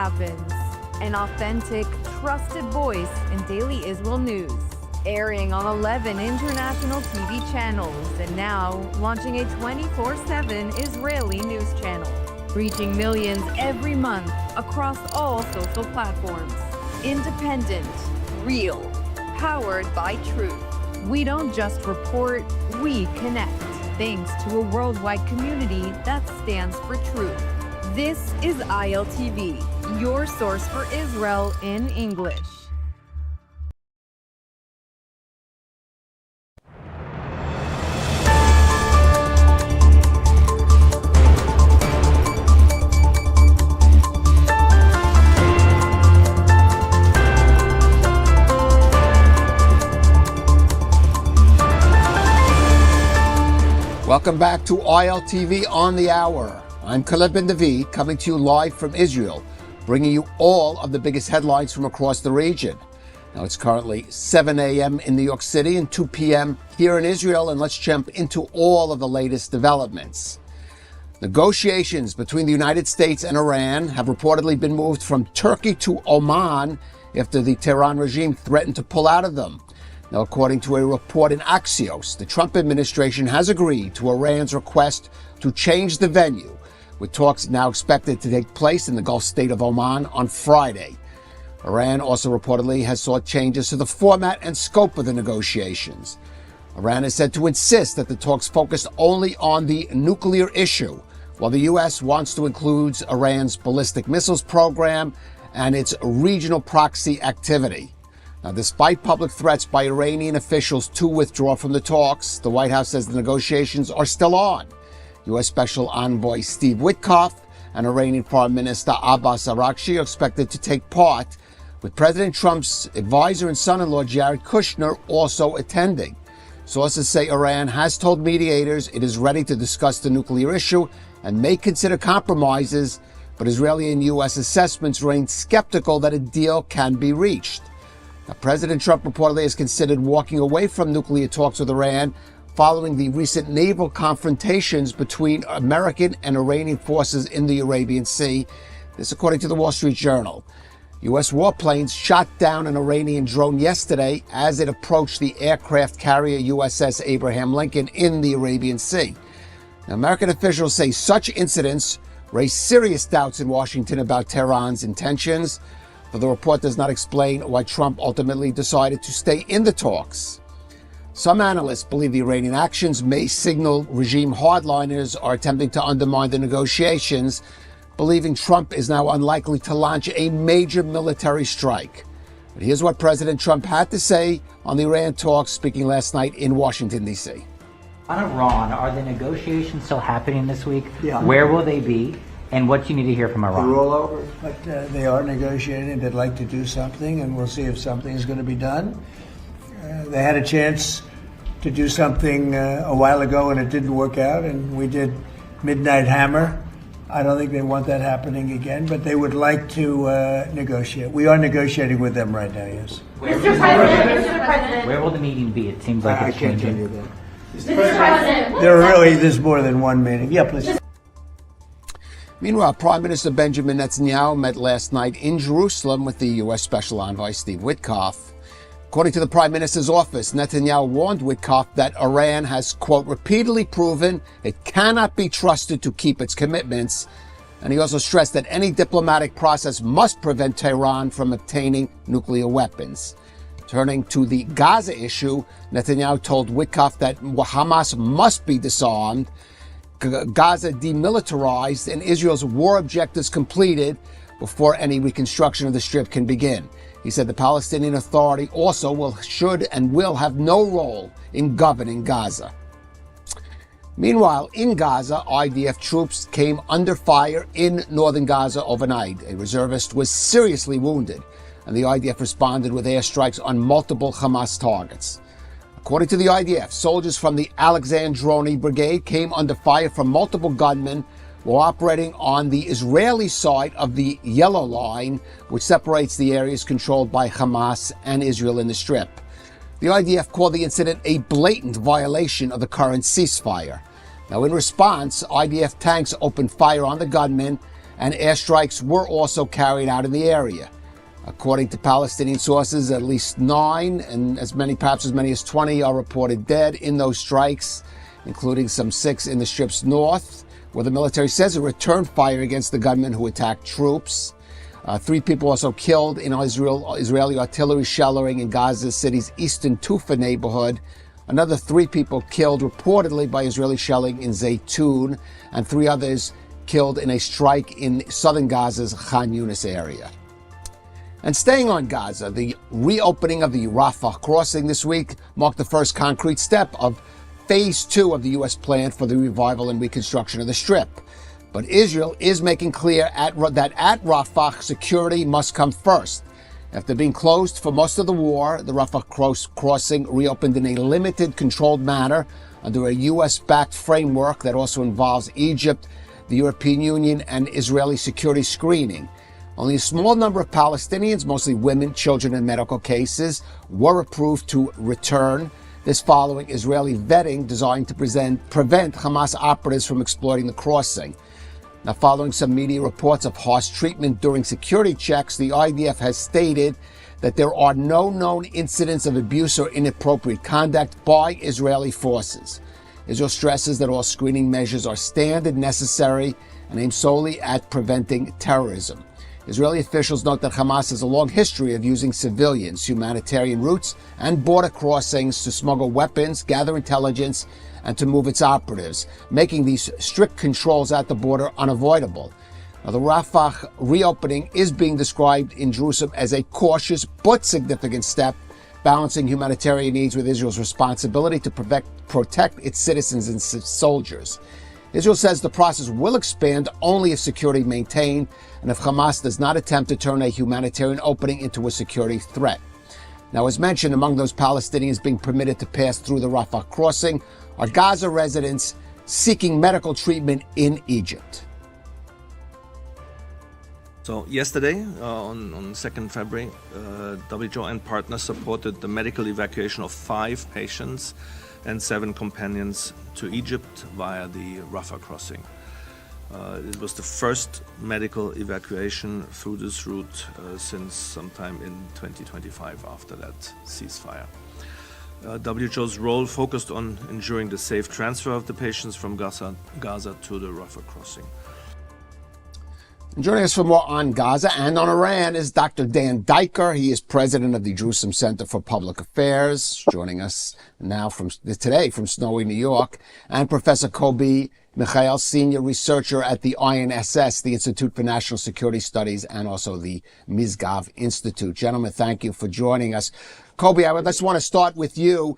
Happens. An authentic, trusted voice in daily Israel news. Airing on 11 international TV channels and now launching a 24/7 Israeli news channel. Reaching millions every month across all social platforms. Independent, real, powered by truth. We don't just report, we connect. Thanks to a worldwide community that stands for truth. This is ILTV, your source for Israel in English. Welcome back to ILTV on the Hour. I'm Caleb Ben David, coming to you live from Israel, bringing you all of the biggest headlines from across the region. Now it's currently 7 a.m. in New York City and 2 p.m. here in Israel, and let's jump into all of the latest developments. Negotiations between the United States and Iran have reportedly been moved from Turkey to Oman after the Tehran regime threatened to pull out of them. Now, according to a report in Axios, the Trump administration has agreed to Iran's request to change the venue, with talks now expected to take place in the Gulf state of Oman on Friday. Iran also reportedly has sought changes to the format and scope of the negotiations. Iran is said to insist that the talks focus only on the nuclear issue, while the U.S. wants to include Iran's ballistic missiles program and its regional proxy activity. Now, despite public threats by Iranian officials to withdraw from the talks, the White House says the negotiations are still on. U.S. Special Envoy Steve Witkoff and Iranian Foreign Minister Abbas Araghchi are expected to take part, with President Trump's advisor and son-in-law Jared Kushner also attending. Sources say Iran has told mediators it is ready to discuss the nuclear issue and may consider compromises, but Israeli and U.S. assessments remain skeptical that a deal can be reached. Now, President Trump reportedly has considered walking away from nuclear talks with Iran following the recent naval confrontations between American and Iranian forces in the Arabian Sea. This according to the Wall Street Journal. U.S. warplanes shot down an Iranian drone yesterday as it approached the aircraft carrier USS Abraham Lincoln in the Arabian Sea. Now, American officials say such incidents raise serious doubts in Washington about Tehran's intentions, but the report does not explain why Trump ultimately decided to stay in the talks. Some analysts believe the Iranian actions may signal regime hardliners are attempting to undermine the negotiations, believing Trump is now unlikely to launch a major military strike. But here's what President Trump had to say on the Iran talks, speaking last night in Washington, D.C. On Iran, are the negotiations still happening this week? Yeah. Where will they be? And what do you need to hear from Iran? They're all over. But they are negotiating. They'd like to do something, and we'll see if something is going to be done. They had a chance to do something a while ago, and it didn't work out, and we did Midnight Hammer. I don't think they want that happening again, but they would like to negotiate. We are negotiating with them right now, yes. Mr. President. Where will the meeting be? It seems like I it's can't tell changing. you that. Mr. President. There's more than one meeting. Yeah, please. Meanwhile, Prime Minister Benjamin Netanyahu met last night in Jerusalem with the U.S. Special Envoy Steve Witkoff. According to the Prime Minister's office, Netanyahu warned Witkoff that Iran has, quote, repeatedly proven it cannot be trusted to keep its commitments. And he also stressed that any diplomatic process must prevent Tehran from obtaining nuclear weapons. Turning to the Gaza issue, Netanyahu told Witkoff that Hamas must be disarmed, Gaza demilitarized, and Israel's war objectives completed before any reconstruction of the Strip can begin. He said the Palestinian Authority also should and will have no role in governing Gaza. Meanwhile, in Gaza, IDF troops came under fire in northern Gaza overnight. A reservist was seriously wounded, and the IDF responded with airstrikes on multiple Hamas targets. According to the IDF, soldiers from the Alexandroni Brigade came under fire from multiple gunmen while operating on the Israeli side of the Yellow Line, which separates the areas controlled by Hamas and Israel in the Strip. The IDF called the incident a blatant violation of the current ceasefire. Now, in response, IDF tanks opened fire on the gunmen and airstrikes were also carried out in the area. According to Palestinian sources, at least 9 and perhaps as many as 20 are reported dead in those strikes, including some 6 in the Strip's north, where the military says it returned fire against the gunmen who attacked troops. 3 people also killed in Israeli artillery shelling in Gaza City's eastern Tufa neighborhood. Another 3 people killed reportedly by Israeli shelling in Zaytun, and 3 others killed in a strike in southern Gaza's Khan Yunis area. And staying on Gaza, the reopening of the Rafah crossing this week marked the first concrete step of Phase 2 of the U.S. plan for the revival and reconstruction of the Strip. But Israel is making clear that at Rafah, security must come first. After being closed for most of the war, the Rafah crossing reopened in a limited, controlled manner under a U.S.-backed framework that also involves Egypt, the European Union, and Israeli security screening. Only a small number of Palestinians, mostly women, children, and medical cases, were approved to return. This following Israeli vetting designed to prevent Hamas operatives from exploiting the crossing. Now, following some media reports of harsh treatment during security checks, the IDF has stated that there are no known incidents of abuse or inappropriate conduct by Israeli forces. Israel stresses that all screening measures are standard, necessary, and aimed solely at preventing terrorism. Israeli officials note that Hamas has a long history of using civilians, humanitarian routes, and border crossings to smuggle weapons, gather intelligence, and to move its operatives, making these strict controls at the border unavoidable. Now, the Rafah reopening is being described in Jerusalem as a cautious but significant step, balancing humanitarian needs with Israel's responsibility to protect its citizens and soldiers. Israel says the process will expand only if security maintained and if Hamas does not attempt to turn a humanitarian opening into a security threat. Now, as mentioned, among those Palestinians being permitted to pass through the Rafah crossing are Gaza residents seeking medical treatment in Egypt. So yesterday, on 2nd February, WHO and partners supported the medical evacuation of 5 patients and 7 companions to Egypt via the Rafah crossing. It was the first medical evacuation through this route since sometime in 2025 after that ceasefire. WHO's role focused on ensuring the safe transfer of the patients from Gaza to the Rafah crossing. Joining us for more on Gaza and on Iran is Dr. Dan Diker. He is president of the Jerusalem Center for Public Affairs, joining us now today from snowy New York, and Professor Kobi Michael, senior researcher at the INSS, the Institute for National Security Studies, and also the Mizgav Institute. Gentlemen, thank you for joining us. Kobi, I just want to start with you,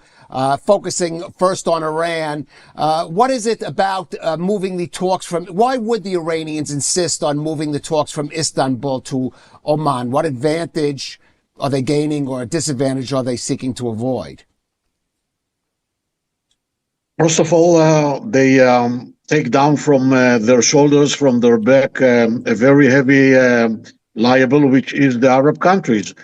focusing first on Iran. What is it about moving the talks why would the Iranians insist on moving the talks from Istanbul to Oman? What advantage are they gaining or disadvantage are they seeking to avoid? First of all, they take down from their shoulders, from their back, a very heavy liability, which is the Arab countries.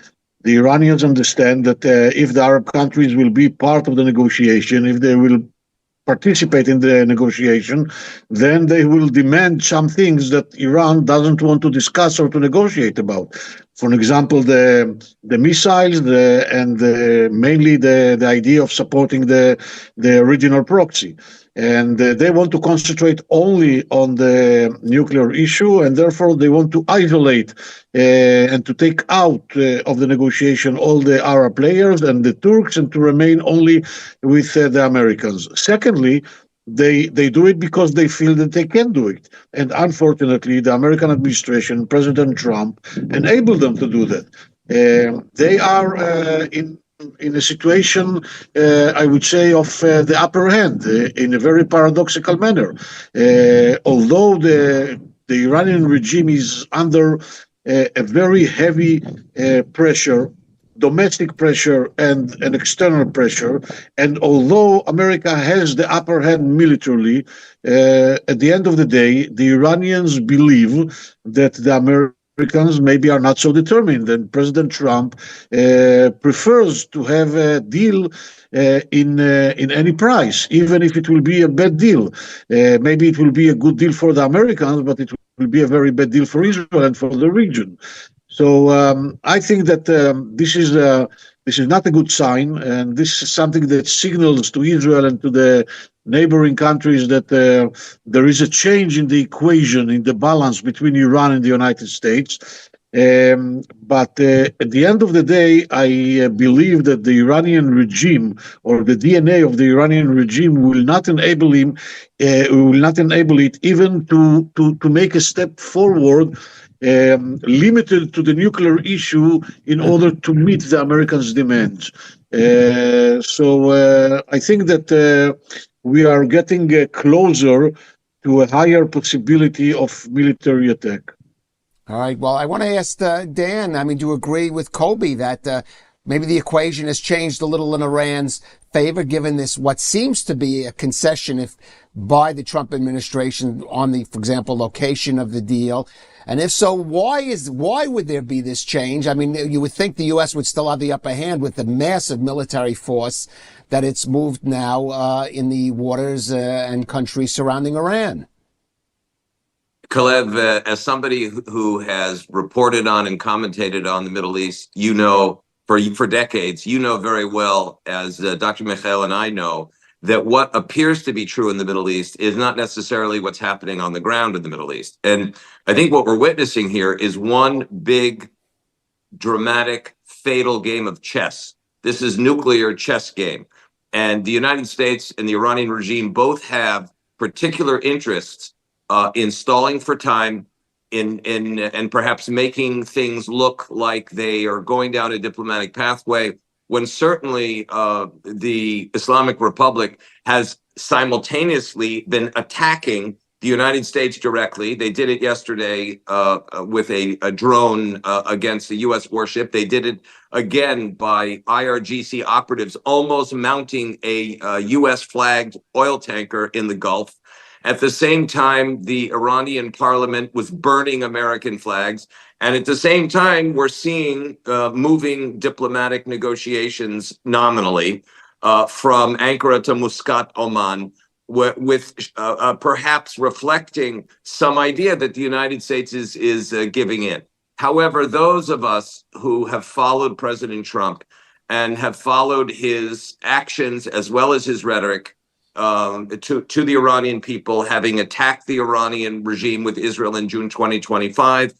The Iranians understand that if the Arab countries will be part of the negotiation, if they will participate in the negotiation, then they will demand some things that Iran doesn't want to discuss or to negotiate about. For example, the missiles and mainly the idea of supporting the regional proxy. And they want to concentrate only on the nuclear issue, and therefore they want to isolate and to take out of the negotiation all the Arab players and the Turks, and to remain only with the Americans. Secondly, they do it because they feel that they can do it. And unfortunately, the American administration, President Trump, enabled them to do that. They are in a situation, I would say, of the upper hand in a very paradoxical manner. Although the Iranian regime is under a very heavy pressure, domestic pressure and an external pressure, and although America has the upper hand militarily, at the end of the day, the Iranians believe that the Americans maybe are not so determined, and President Trump prefers to have a deal in any price, even if it will be a bad deal. Maybe it will be a good deal for the Americans, but it will be a very bad deal for Israel and for the region. So I think that this is not a good sign, and this is something that signals to Israel and to the neighboring countries that there is a change in the equation, in the balance between Iran and the United States. But at the end of the day, I believe that the Iranian regime or the DNA of the Iranian regime will not enable it even to make a step forward, limited to the nuclear issue in order to meet the Americans' demands. So I think that we are getting closer to a higher possibility of military attack. All right. Well, I want to ask Dan, I mean, do you agree with Kobe that maybe the equation has changed a little in Iran's favor, given this, what seems to be a concession by the Trump administration on the, for example, location of the deal? And if so, why would there be this change? I mean, you would think the U.S. would still have the upper hand with the massive military force that it's moved now in the waters and countries surrounding Iran. Caleb, as somebody who has reported on and commentated on the Middle East, you know, for decades, you know very well, as Dr. Michael and I know, that what appears to be true in the Middle East is not necessarily what's happening on the ground in the Middle East. And I think what we're witnessing here is one big, dramatic, fatal game of chess. This is nuclear chess game. And the United States and the Iranian regime both have particular interests in stalling for time, and perhaps making things look like they are going down a diplomatic pathway, when certainly the Islamic Republic has simultaneously been attacking the United States directly. They did it yesterday with a drone against a U.S. warship. They did it again by IRGC operatives almost mounting a U.S. flagged oil tanker in the Gulf. At the same time, the Iranian parliament was burning American flags. And at the same time, we're seeing moving diplomatic negotiations nominally from Ankara to Muscat, Oman, with perhaps reflecting some idea that the United States is giving in. However, those of us who have followed President Trump and have followed his actions as well as his rhetoric, to the Iranian people, having attacked the Iranian regime with Israel in June 2025,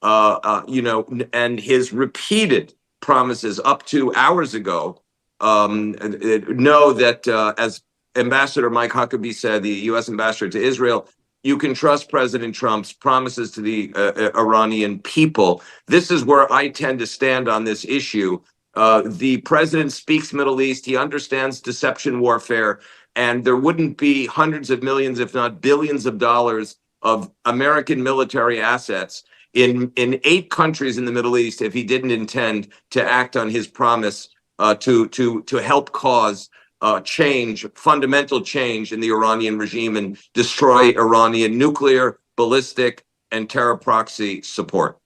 and his repeated promises up to hours ago, know that as Ambassador Mike Huckabee said, the U.S. ambassador to Israel, you can trust President Trump's promises to the Iranian people. This is where I tend to stand on this issue. The president speaks Middle East. He understands deception warfare. And there wouldn't be hundreds of millions, if not billions of dollars of American military assets in 8 countries in the Middle East if he didn't intend to act on his promise to help cause change, fundamental change in the Iranian regime and destroy Iranian nuclear, ballistic, and terror proxy support.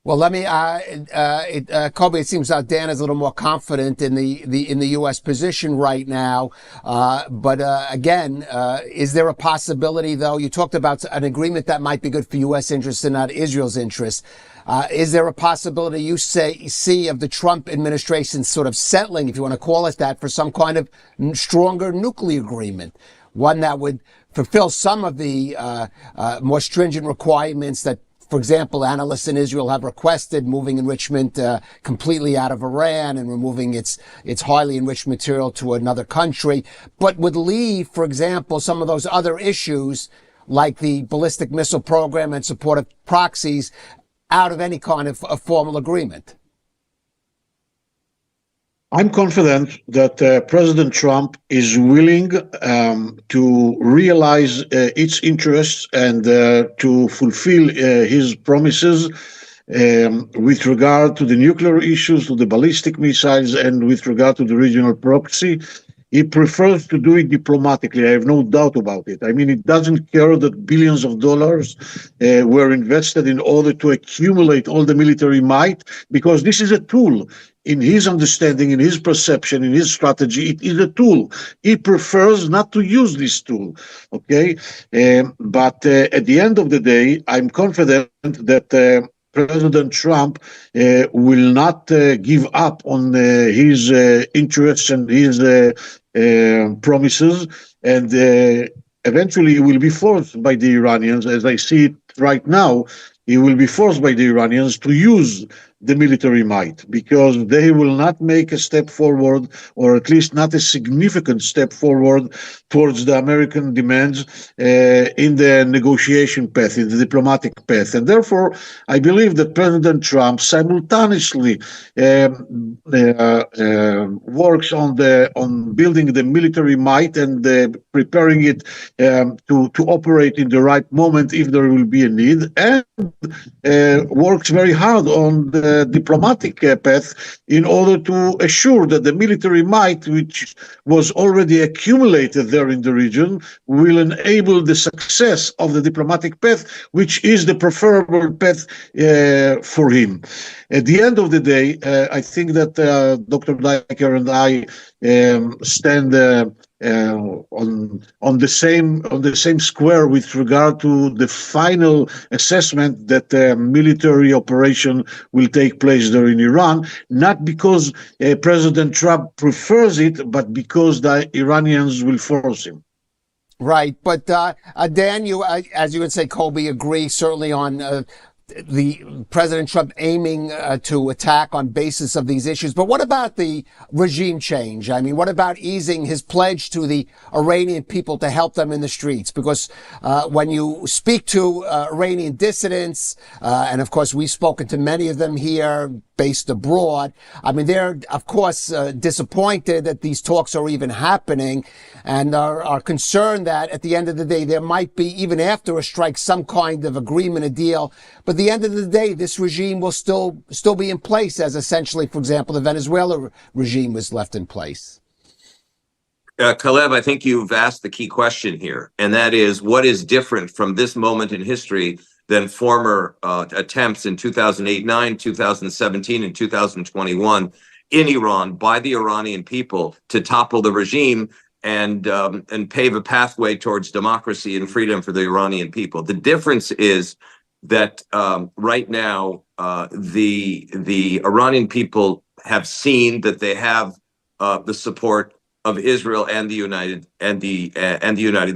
Well, let me, Kobe, it seems Dan is a little more confident in the U.S. position right now. But again, is there a possibility, though? You talked about an agreement that might be good for U.S. interests and not Israel's interests. Is there a possibility you see of the Trump administration sort of settling, if you want to call it that, for some kind of stronger nuclear agreement? One that would fulfill some of the more stringent requirements that, for example, analysts in Israel have requested, moving enrichment completely out of Iran and removing its highly enriched material to another country, but would leave, for example, some of those other issues like the ballistic missile program and support of proxies out of any kind of a formal agreement. I'm confident that President Trump is willing to realize its interests and to fulfill his promises with regard to the nuclear issues, to the ballistic missiles, and with regard to the regional proxy. He prefers to do it diplomatically. I have no doubt about it. I mean, it doesn't care that billions of dollars were invested in order to accumulate all the military might, because this is a tool. In his understanding, in his perception, in his strategy, it is a tool. He prefers not to use this tool. Okay, but at the end of the day, I'm confident that President Trump will not give up on his interests and his promises, and eventually he will be forced by the Iranians, as I see it right now. He will be forced by the Iranians to use the military might, because they will not make a step forward, or at least not a significant step forward towards the American demands in the negotiation path, in the diplomatic path. And therefore, I believe that President Trump simultaneously works on building the military might and preparing it to operate in the right moment if there will be a need, and works very hard on the diplomatic path in order to assure that the military might, which was already accumulated there in the region, will enable the success of the diplomatic path, which is the preferable path for him. At the end of the day, I think that Dr. Diker and I stand on the same square with regard to the final assessment that the military operation will take place there in Iran, not because President Trump prefers it, but because the Iranians will force him. Right, but Dan, you, as you would say, Colby, agree certainly on the President Trump aiming to attack on basis of these issues. But what about the regime change? I mean, what about easing his pledge to the Iranian people to help them in the streets? Because when you speak to Iranian dissidents, and of course we've spoken to many of them here based abroad, I mean, they're of course disappointed that these talks are even happening, and are concerned that at the end of the day there might be, even after a strike, some kind of agreement, a deal. But at the end of the day, this regime will still be in place, as essentially, for example, the Venezuela regime was left in place. Caleb, I think you've asked the key question here, and that is, what is different from this moment in history than former attempts in 2008-9, 2017, and 2021 in Iran by the Iranian people to topple the regime and pave a pathway towards democracy and freedom for the Iranian people. The difference is that right now the Iranian people have seen that they have the support of Israel and the United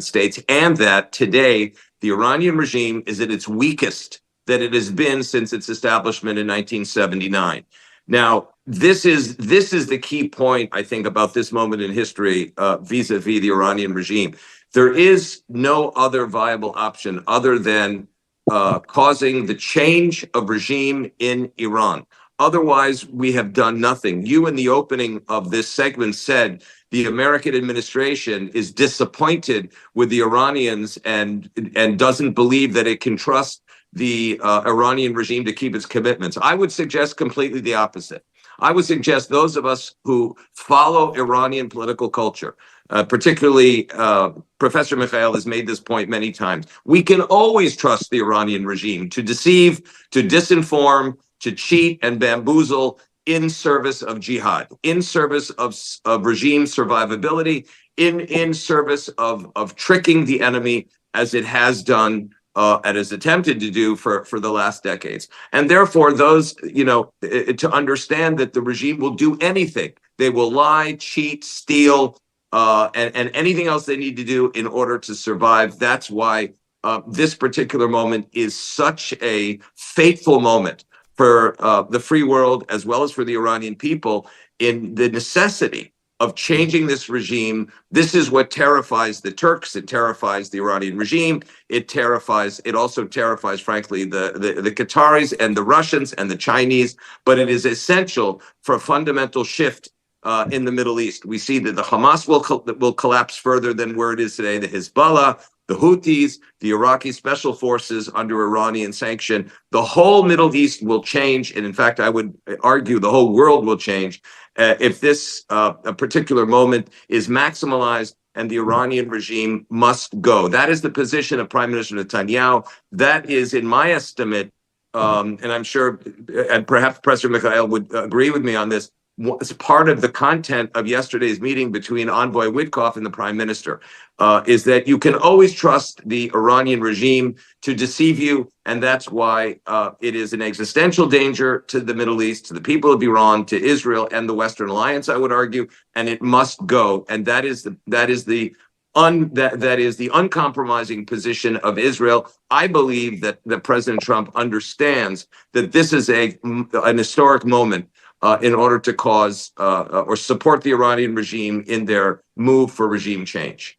States, and that today the Iranian regime is at its weakest that it has been since its establishment in 1979. Now, this is the key point, I think, about this moment in history vis-a-vis the Iranian regime. There is no other viable option other than causing the change of regime in Iran. Otherwise, we have done nothing. You, in the opening of this segment, said the American administration is disappointed with the Iranians and doesn't believe that it can trust the Iranian regime to keep its commitments. I would suggest completely the opposite. I would suggest those of us who follow Iranian political culture, particularly Professor Mikhail has made this point many times, we can always trust the Iranian regime to deceive, to disinform, to cheat and bamboozle in service of jihad, in service of regime survivability, in service of tricking the enemy, as it has done and has attempted to do for the last decades. And therefore, those, to understand that the regime will do anything. They will lie, cheat, steal, and anything else they need to do in order to survive. That's why this particular moment is such a fateful moment for the free world, as well as for the Iranian people, in the necessity of changing this regime. This is what terrifies the Turks. It terrifies the Iranian regime. It also terrifies, frankly, the Qataris and the Russians and the Chinese. But it is essential for a fundamental shift in the Middle East. We see that the Hamas will collapse further than where it is today. The Hezbollah the Houthis, the Iraqi special forces under Iranian sanction. The whole Middle East will change. And in fact, I would argue the whole world will change if this a particular moment is maximized and the Iranian regime must go. That is the position of Prime Minister Netanyahu. That is, in my estimate, and I'm sure, and perhaps Professor Mikhail would agree with me on this, as part of the content of yesterday's meeting between Envoy Witkoff and the Prime Minister, is that you can always trust the Iranian regime to deceive you, and that's why it is an existential danger to the Middle East, to the people of Iran, to Israel, and the Western Alliance, I would argue, and it must go. And that is the uncompromising position of Israel. I believe that President Trump understands that this is an historic moment in order to cause or support the Iranian regime in their move for regime change.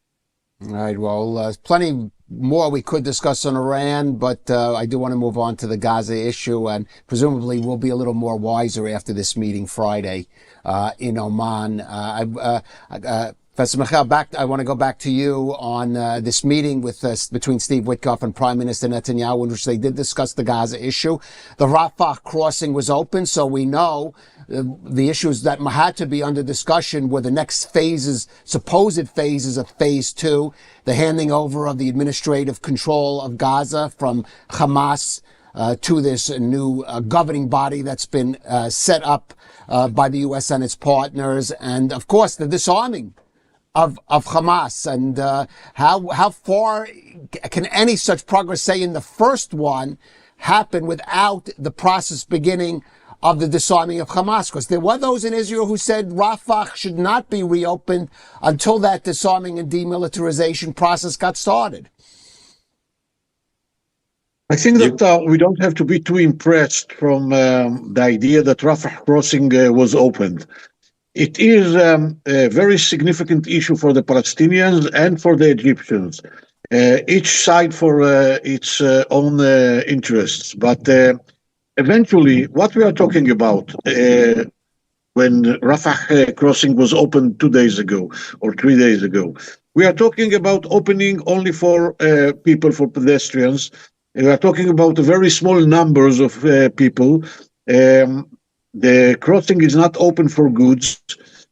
All right. Well, plenty more we could discuss on Iran, but I do want to move on to the Gaza issue, and presumably we'll be a little more wiser after this meeting Friday in Oman. Professor Michael, I want to go back to you on this meeting between Steve Witkoff and Prime Minister Netanyahu, in which they did discuss the Gaza issue. The Rafah crossing was open, so we know the issues that had to be under discussion were the next phases, supposed phases of phase 2, the handing over of the administrative control of Gaza from Hamas to this new governing body that's been set up by the U.S. and its partners, and of course the disarming of Hamas. And how far can any such progress, say in the first one, happen without the process beginning of the disarming of Hamas? Because there were those in Israel who said Rafah should not be reopened until that disarming and demilitarization process got started. I think that we don't have to be too impressed from the idea that Rafah crossing was opened. It is a very significant issue for the Palestinians and for the Egyptians, each side for its own interests. But eventually, what we are talking about when Rafah crossing was opened 2 days ago or 3 days ago, we are talking about opening only for people, for pedestrians. We are talking about very small numbers of people. The crossing is not open for goods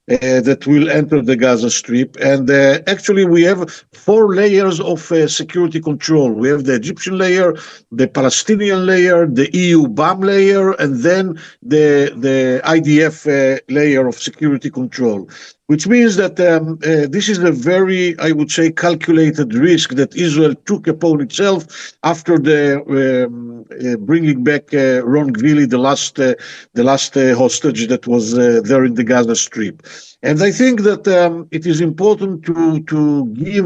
that will enter the Gaza Strip. And actually, we have 4 layers of security control. We have the Egyptian layer, the Palestinian layer, the EU BAM layer, and then the IDF layer of security control, which means that this is a very, I would say, calculated risk that Israel took upon itself after the bringing back Ron Gvili, the last hostage that was there in the Gaza Strip. And I think that it is important to give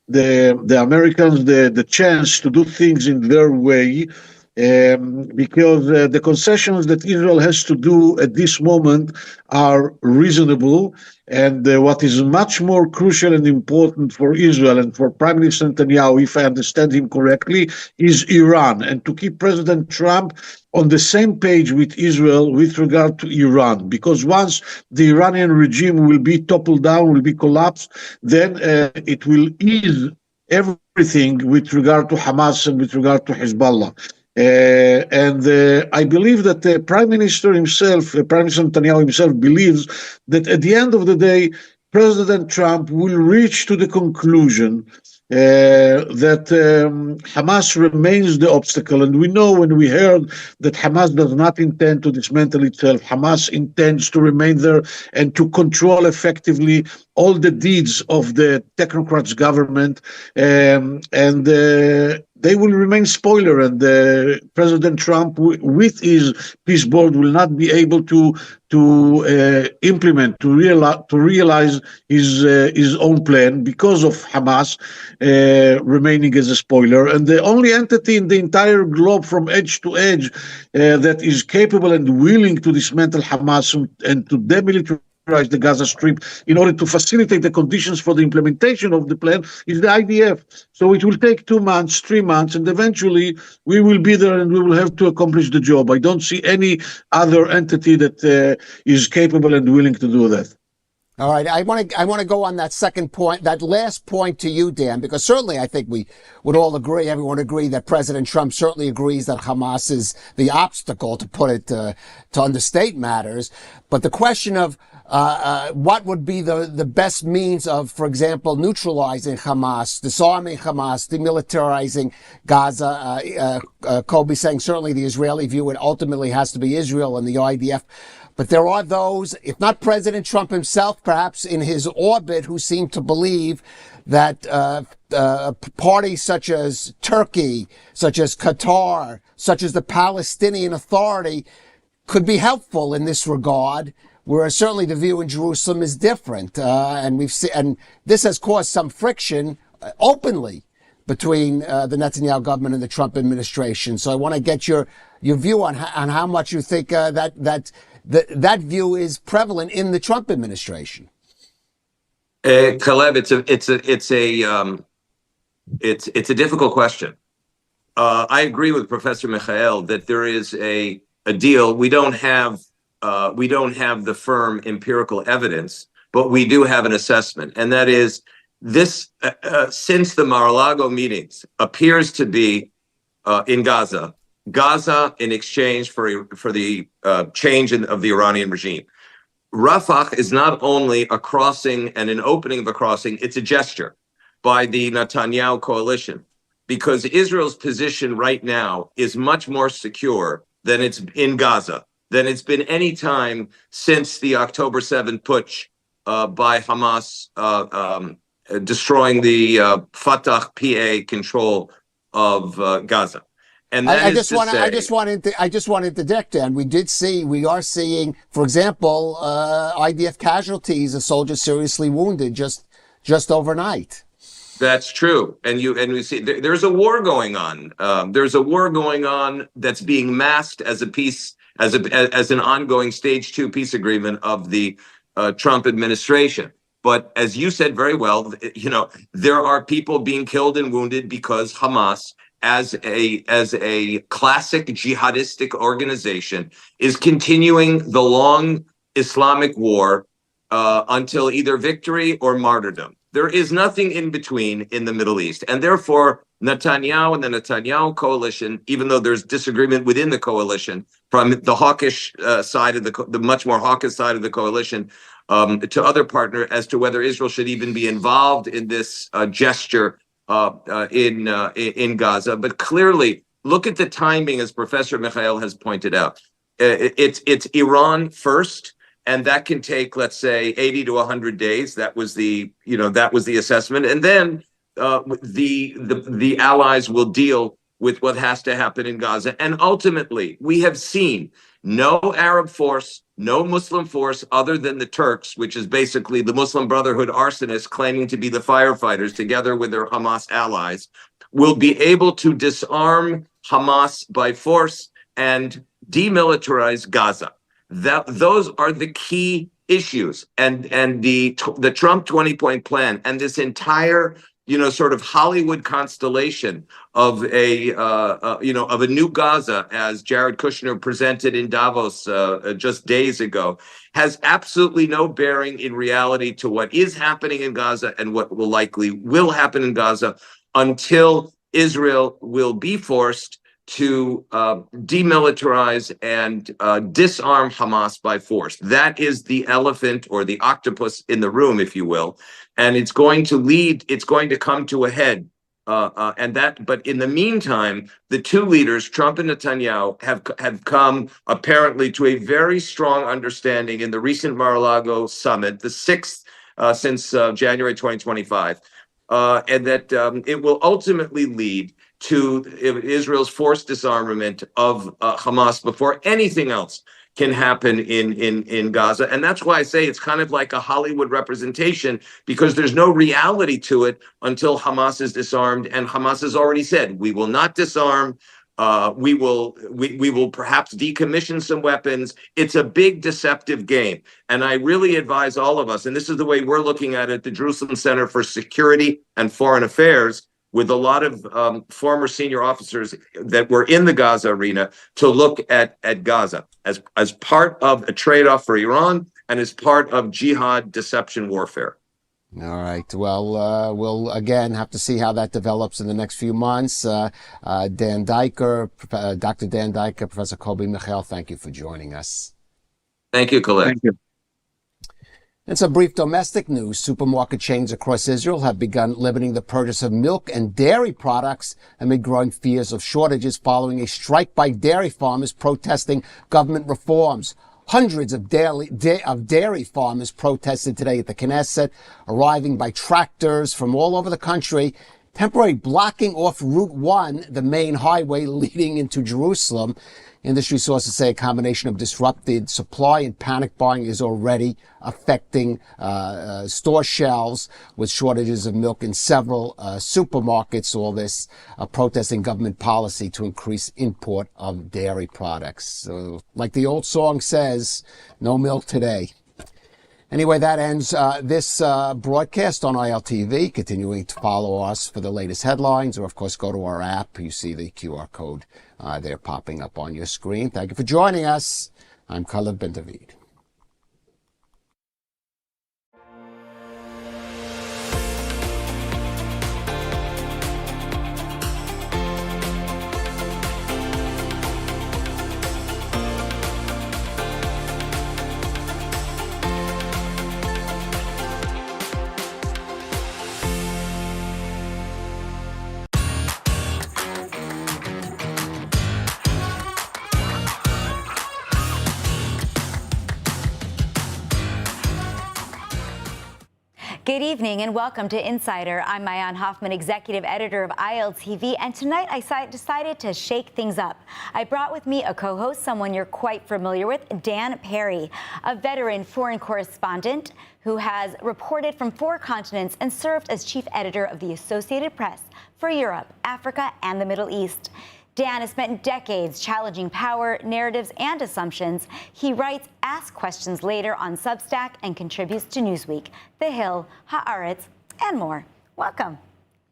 the Americans the chance to do things in their way, because the concessions that Israel has to do at this moment are reasonable. And what is much more crucial and important for Israel and for Prime Minister Netanyahu, if I understand him correctly, is Iran, and to keep President Trump on the same page with Israel with regard to Iran. Because once the Iranian regime will be toppled down, will be collapsed, then it will ease everything with regard to Hamas and with regard to Hezbollah. I believe that the Prime Minister himself, Prime Minister Netanyahu himself, believes that at the end of the day, President Trump will reach to the conclusion that Hamas remains the obstacle. And we know, when we heard that Hamas does not intend to dismantle itself, Hamas intends to remain there and to control effectively all the deeds of the technocrats' government, and they will remain spoiler, and President Trump, with his peace board, will not be able to implement, to realize his own plan because of Hamas remaining as a spoiler. And the only entity in the entire globe, from edge to edge, that is capable and willing to dismantle Hamas and to demilitarize the Gaza Strip in order to facilitate the conditions for the implementation of the plan is the IDF. So it will take 2 months, 3 months, and eventually we will be there and we will have to accomplish the job. I don't see any other entity that is capable and willing to do that. All right, I want to go on that second point, that last point to you, Dan, because certainly I think we would all agree, everyone agree that President Trump certainly agrees that Hamas is the obstacle, to put it to understate matters. But the question of what would be the best means of, for example, neutralizing Hamas, disarming Hamas, demilitarizing Gaza. Colby saying certainly the Israeli view, it ultimately has to be Israel and the IDF. But there are those, if not President Trump himself, perhaps in his orbit, who seem to believe that parties such as Turkey, such as Qatar, such as the Palestinian Authority could be helpful in this regard, whereas certainly the view in Jerusalem is different. And this has caused some friction openly between the Netanyahu government and the Trump administration. So I want to get your view on how much you think that view is prevalent in the Trump administration. Caleb, it's a difficult question. I agree with Professor Michael that there is a deal. We don't have the firm empirical evidence, but we do have an assessment, and that is this: since the Mar-a-Lago meetings appears to be in Gaza in exchange for the change of the Iranian regime. Rafah is not only a crossing and an opening of a crossing, it's a gesture by the Netanyahu coalition, because Israel's position right now is much more secure than it's in Gaza, than it's been any time since the October 7 putsch by Hamas, destroying the Fatah PA control of Gaza. And I just want to interject, and we are seeing, for example, IDF casualties, a soldier seriously wounded just overnight. That's true, and we see there's a war going on. There's a war going on that's being masked as a peace, as an ongoing stage 2 peace agreement of the Trump administration. But as you said very well, there are people being killed and wounded because Hamas, as a classic jihadistic organization, is continuing the long Islamic war until either victory or martyrdom. There is nothing in between in the Middle East. And therefore, Netanyahu and the Netanyahu coalition, even though there's disagreement within the coalition from the hawkish side of the much more hawkish side of the coalition, to other partners as to whether Israel should even be involved in this gesture in Gaza. But clearly, look at the timing, as Professor Michael has pointed out. It's Iran first, and that can take, let's say, 80 to 100 days. That was the assessment, and then the allies will deal with what has to happen in Gaza. And ultimately, we have seen no Arab force, no Muslim force other than the Turks, which is basically the Muslim Brotherhood arsonists claiming to be the firefighters together with their Hamas allies, will be able to disarm Hamas by force and demilitarize Gaza. Those are the key issues. And the Trump 20-point plan and this entire sort of Hollywood constellation of a new Gaza, as Jared Kushner presented in Davos just days ago, has absolutely no bearing in reality to what is happening in Gaza and what will happen in Gaza until Israel will be forced to demilitarize and disarm Hamas by force. That is the elephant or the octopus in the room, if you will. And it's going to come to a head. But in the meantime, the two leaders, Trump and Netanyahu, have come apparently to a very strong understanding in the recent Mar-a-Lago summit, the sixth since January 2025, and that it will ultimately lead to Israel's forced disarmament of Hamas before anything else can happen in Gaza. And that's why I say it's kind of like a Hollywood representation, because there's no reality to it until Hamas is disarmed. And Hamas has already said, we will not disarm. We will perhaps decommission some weapons. It's a big deceptive game. And I really advise all of us, and this is the way we're looking at it, the Jerusalem Center for Security and Foreign Affairs, with a lot of former senior officers that were in the Gaza arena, to look at Gaza as part of a trade-off for Iran and is part of jihad deception warfare. All right. Well, we'll again have to see how that develops in the next few months. Dan Diker, Dr. Dan Diker, Professor Kobi Michael, thank you for joining us. Thank you, Khalid. Thank you. And some brief domestic news. Supermarket chains across Israel have begun limiting the purchase of milk and dairy products amid growing fears of shortages following a strike by dairy farmers protesting government reforms. Hundreds of dairy farmers protested today at the Knesset, arriving by tractors from all over the country, temporarily blocking off Route 1, the main highway leading into Jerusalem. Industry sources say a combination of disrupted supply and panic buying is already affecting store shelves, with shortages of milk in several supermarkets. All this protesting government policy to increase import of dairy products. So, like the old song says, no milk today. Anyway, that ends this broadcast on ILTV. Continuing to follow us for the latest headlines, or of course go to our app. You see the QR code there popping up on your screen. Thank you for joining us. I'm Khaled Ben David. Good evening and welcome to Insider. I'm Mayan Hoffman, executive editor of ILTV, and tonight I decided to shake things up. I brought with me a co-host, someone you're quite familiar with, Dan Perry, a veteran foreign correspondent who has reported from 4 continents and served as chief editor of the Associated Press for Europe, Africa, and the Middle East. Dan has spent decades challenging power, narratives, and assumptions. He writes Ask Questions Later on Substack and contributes to Newsweek, The Hill, Haaretz, and more. Welcome.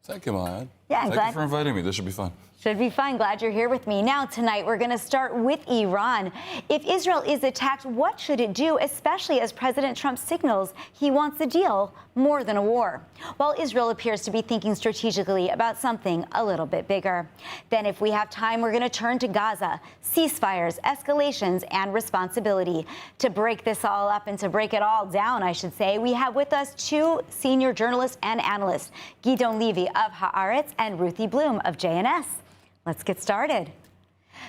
Thank you, Maya. Yeah, Thank you for inviting me. This should be fun. Should be fun. Glad you're here with me. Now, tonight, we're going to start with Iran. If Israel is attacked, what should it do, especially as President Trump signals he wants a deal more than a war? While Israel appears to be thinking strategically about something a little bit bigger. Then, if we have time, we're going to turn to Gaza, ceasefires, escalations, and responsibility. To break this all up and to break it all down, I should say, we have with us 2 senior journalists and analysts, Gidon Levy of Haaretz and Ruthie Bloom of JNS. Let's get started.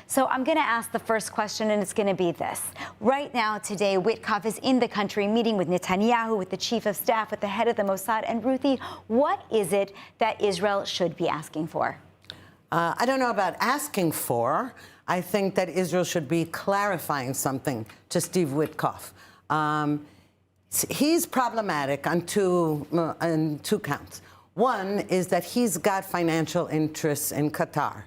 So I'm going to ask the first question, and it's going to be this. Right now, today, Witkoff is in the country meeting with Netanyahu, with the chief of staff, with the head of the Mossad. And Ruthie, what is it that Israel should be asking for? I don't know about asking for. I think that Israel should be clarifying something to Steve Witkoff. He's problematic on two counts. One is that he's got financial interests in Qatar.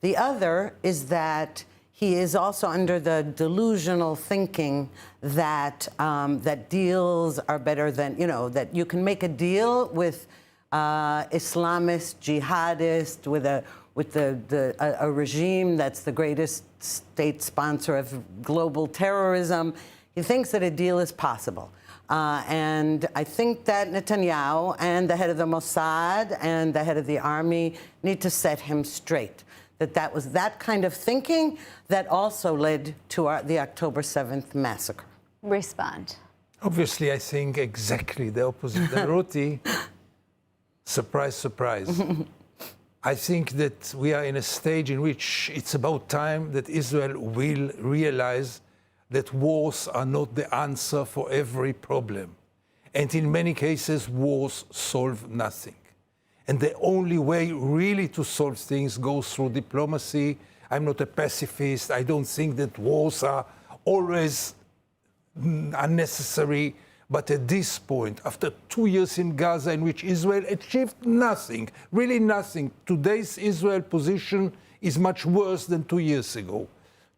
The other is that he is also under the delusional thinking that that deals are better than, that you can make a deal with Islamist, jihadist, with a regime that's the greatest state sponsor of global terrorism. He thinks that a deal is possible. And I think that Netanyahu and the head of the Mossad and the head of the army need to set him straight. That was that kind of thinking that also led to the October 7th massacre. Respond. Obviously, I think exactly the opposite than Ruthie. Surprise, surprise. I think that we are in a stage in which it's about time that Israel will realize that wars are not the answer for every problem. And in many cases, wars solve nothing. And the only way really to solve things goes through diplomacy. I'm not a pacifist. I don't think that wars are always unnecessary. But at this point, after 2 years in Gaza in which Israel achieved nothing, really nothing, today's Israel position is much worse than 2 years ago.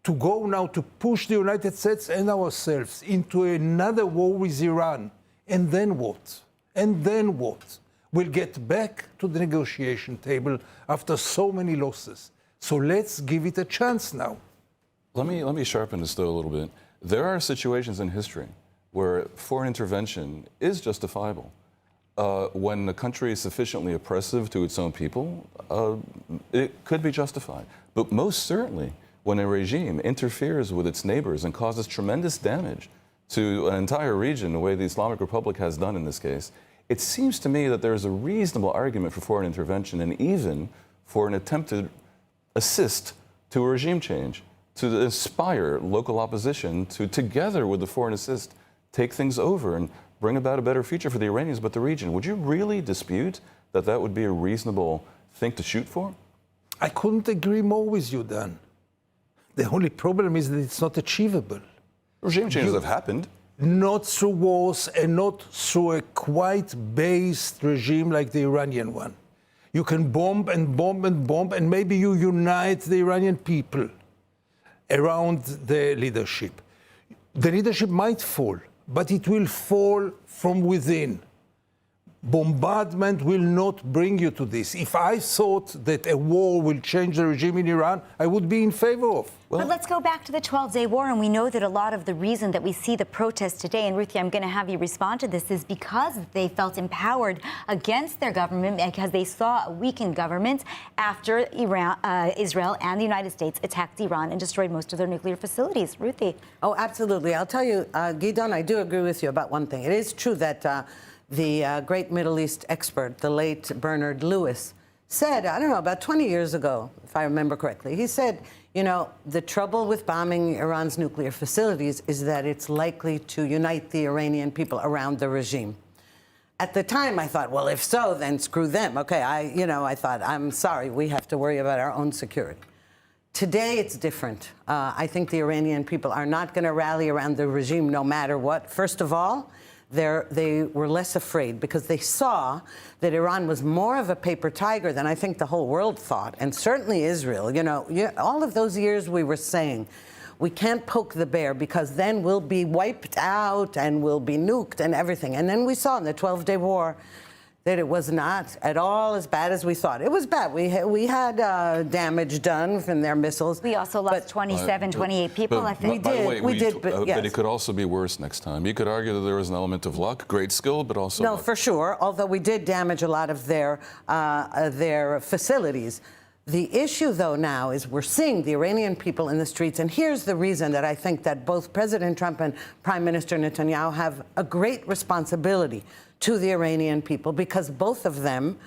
To go now to push the United States and ourselves into another war with Iran, and then what? And then what? We'll get back to the negotiation table after so many losses. So let's give it a chance now. Let me sharpen this though a little bit. There are situations in history where foreign intervention is justifiable. When the country is sufficiently oppressive to its own people, it could be justified. But most certainly, when a regime interferes with its neighbors and causes tremendous damage to an entire region, the way the Islamic Republic has done in this case, it seems to me that there's a reasonable argument for foreign intervention and even for an attempted assist to a regime change, to inspire local opposition to, together with the foreign assist, take things over and bring about a better future for the Iranians, but the region. Would you really dispute that that would be a reasonable thing to shoot for? I couldn't agree more with you, Dan. The only problem is that it's not achievable. Regime changes have happened. Not through wars and not through a quite based regime like the Iranian one. You can bomb and bomb and bomb, and maybe you unite the Iranian people around the leadership. The leadership might fall, but it will fall from within. Bombardment will not bring you to this. If I thought that a war will change the regime in Iran, I would be in favor of. But let's go back to the 12-day war, and we know that a lot of the reason that we see the protests today, and Ruthie, I'm going to have you respond to this, is because they felt empowered against their government because they saw a weakened government after Israel and the United States attacked Iran and destroyed most of their nuclear facilities. Ruthie. Oh, absolutely. I'll tell you, Gidon, I do agree with you about one thing. It is true that the great Middle East expert, the late Bernard Lewis, said, I don't know, about 20 years ago, if I remember correctly, he said, you know, the trouble with bombing Iran's nuclear facilities is that it's likely to unite the Iranian people around the regime. At the time, I thought, well, if so, then screw them. Okay, I thought, I'm sorry, we have to worry about our own security. Today, it's different. I think the Iranian people are not going to rally around the regime no matter what. First of all, they were less afraid because they saw that Iran was more of a paper tiger than I think the whole world thought, and certainly Israel. You know, all of those years we were saying, we can't poke the bear because then we'll be wiped out and we'll be nuked and everything. And then we saw in the 12-day war that it was not at all as bad as we thought. It was bad. We had damage done from their missiles. We also lost 28 people, I think. We did, but it could also be worse next time. You could argue that there was an element of luck, great skill, but also no, luck. for sure. Although we did damage a lot of their facilities. The issue, though, now is we're seeing the Iranian people in the streets, and here's the reason that I think that both President Trump and Prime Minister Netanyahu have a great responsibility to the Iranian people, because both of them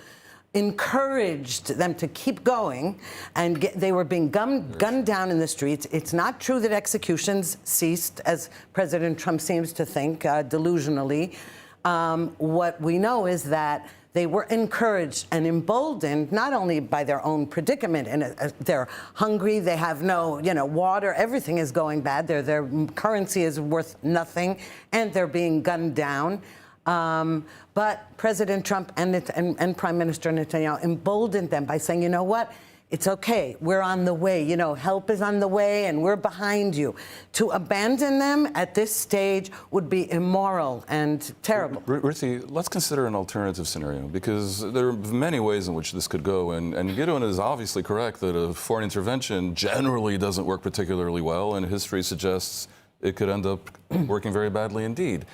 encouraged them to keep going, and they were being gunned down in the streets. It's not true that executions ceased, as President Trump seems to think, delusionally. What we know is that they were encouraged and emboldened not only by their own predicament, and they're hungry, they have no, water, everything is going bad, their currency is worth nothing, and they're being gunned down. But President Trump and Prime Minister Netanyahu emboldened them by saying, you know what? It's okay. We're on the way. Help is on the way, and we're behind you. To abandon them at this stage would be immoral and terrible. Ruthie, let's consider an alternative scenario, because there are many ways in which this could go. And Gideon is obviously correct that a foreign intervention generally doesn't work particularly well, and history suggests it could end up working very badly indeed.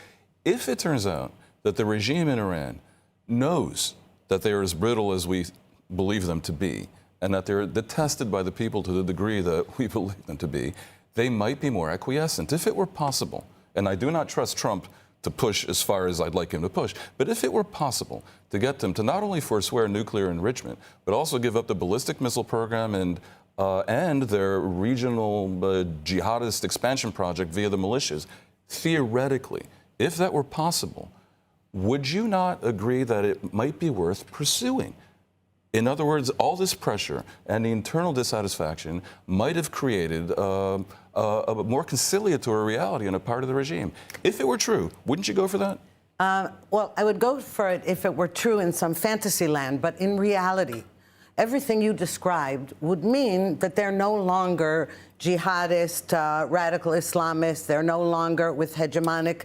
If it turns out that the regime in Iran knows that they are as brittle as we believe them to be, and that they're detested by the people to the degree that we believe them to be, they might be more acquiescent. If it were possible, and I do not trust Trump to push as far as I'd like him to push, but if it were possible to get them to not only forswear nuclear enrichment, but also give up the ballistic missile program and their regional jihadist expansion project via the militias, theoretically, if that were possible, would you not agree that it might be worth pursuing? In other words, all this pressure and the internal dissatisfaction might have created a more conciliatory reality on a part of the regime. If it were true, wouldn't you go for that? Well, I would go for it if it were true in some fantasy land, but in reality, everything you described would mean that they're no longer jihadist, radical Islamists, they're no longer with hegemonic...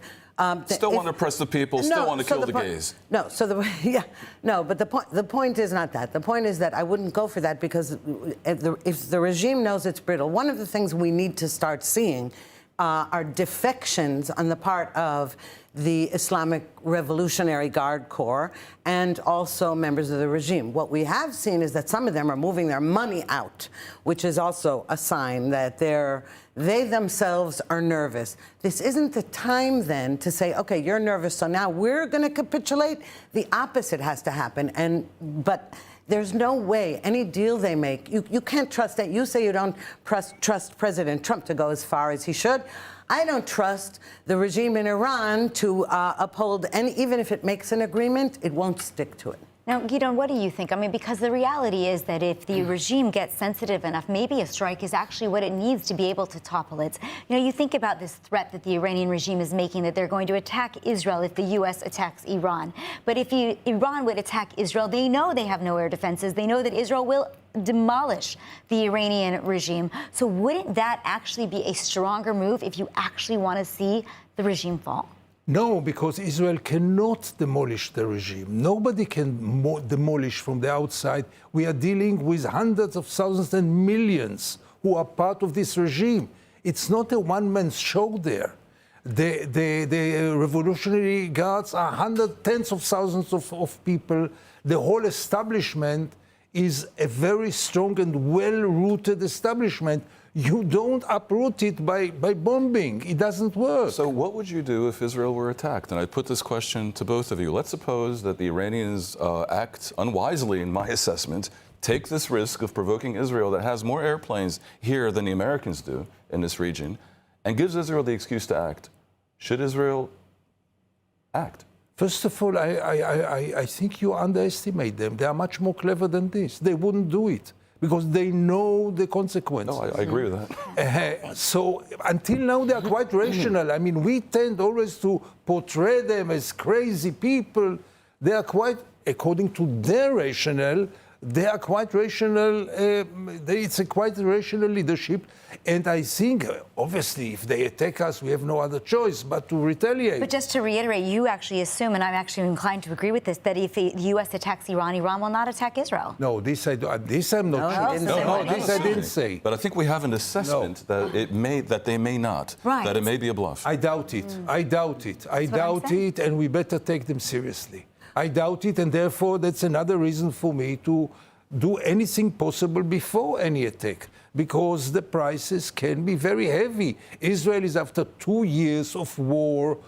still want to oppress the people, still want to kill the gays. No, but the point is not that. The point is that I wouldn't go for that, because if the regime knows it's brittle, one of the things we need to start seeing are defections on the part of the Islamic Revolutionary Guard Corps and also members of the regime. What we have seen is that some of them are moving their money out, which is also a sign that they themselves are nervous. This isn't the time then to say, okay, you're nervous, so now we're going to capitulate. The opposite has to happen. But there's no way any deal they make, you can't trust that. You say you don't trust President Trump to go as far as he should. I don't trust the regime in Iran to uphold any, even if it makes an agreement, it won't stick to it. Now, Gidon, what do you think? I mean, because the reality is that if the regime gets sensitive enough, maybe a strike is actually what it needs to be able to topple it. You know, you think about this threat that the Iranian regime is making, that they're going to attack Israel if the U.S. attacks Iran. But if Iran would attack Israel, they know they have no air defenses. They know that Israel will demolish the Iranian regime. So wouldn't that actually be a stronger move if you actually want to see the regime fall? No, because Israel cannot demolish the regime. Nobody can demolish from the outside. We are dealing with hundreds of thousands and millions who are part of this regime. It's not a one-man show there. The Revolutionary Guards are tens of thousands of people. The whole establishment is a very strong and well-rooted establishment. You don't uproot it by bombing. It doesn't work. So what would you do if Israel were attacked? And I put this question to both of you. Let's suppose that the Iranians act unwisely, in my assessment, take this risk of provoking Israel that has more airplanes here than the Americans do in this region, and gives Israel the excuse to act. Should Israel act? First of all, I think you underestimate them. They are much more clever than this. They wouldn't do it because they know the consequences. No, I agree with that. So until now, they are quite rational. I mean, we tend always to portray them as crazy people. They are quite, according to their rationale, they are quite rational. It's a quite rational leadership. And I think, obviously, if they attack us, we have no other choice but to retaliate. But just to reiterate, you actually assume, and I'm actually inclined to agree with this, that if the U.S. attacks Iran, Iran will not attack Israel. No, this I'm not sure. This I didn't say. But I think we have an assessment that they may not, that it may be a bluff. I doubt it. I doubt it. I doubt it, and we better take them seriously. I doubt it, and therefore that's another reason for me to do anything possible before any attack, because the prices can be very heavy. Israel is, after 2 years of war,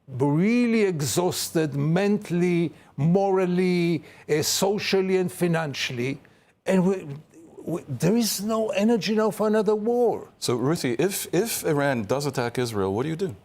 really exhausted mentally, morally, socially, and financially. And there is no energy now for another war. So, Ruthie, if Iran does attack Israel, what do you do?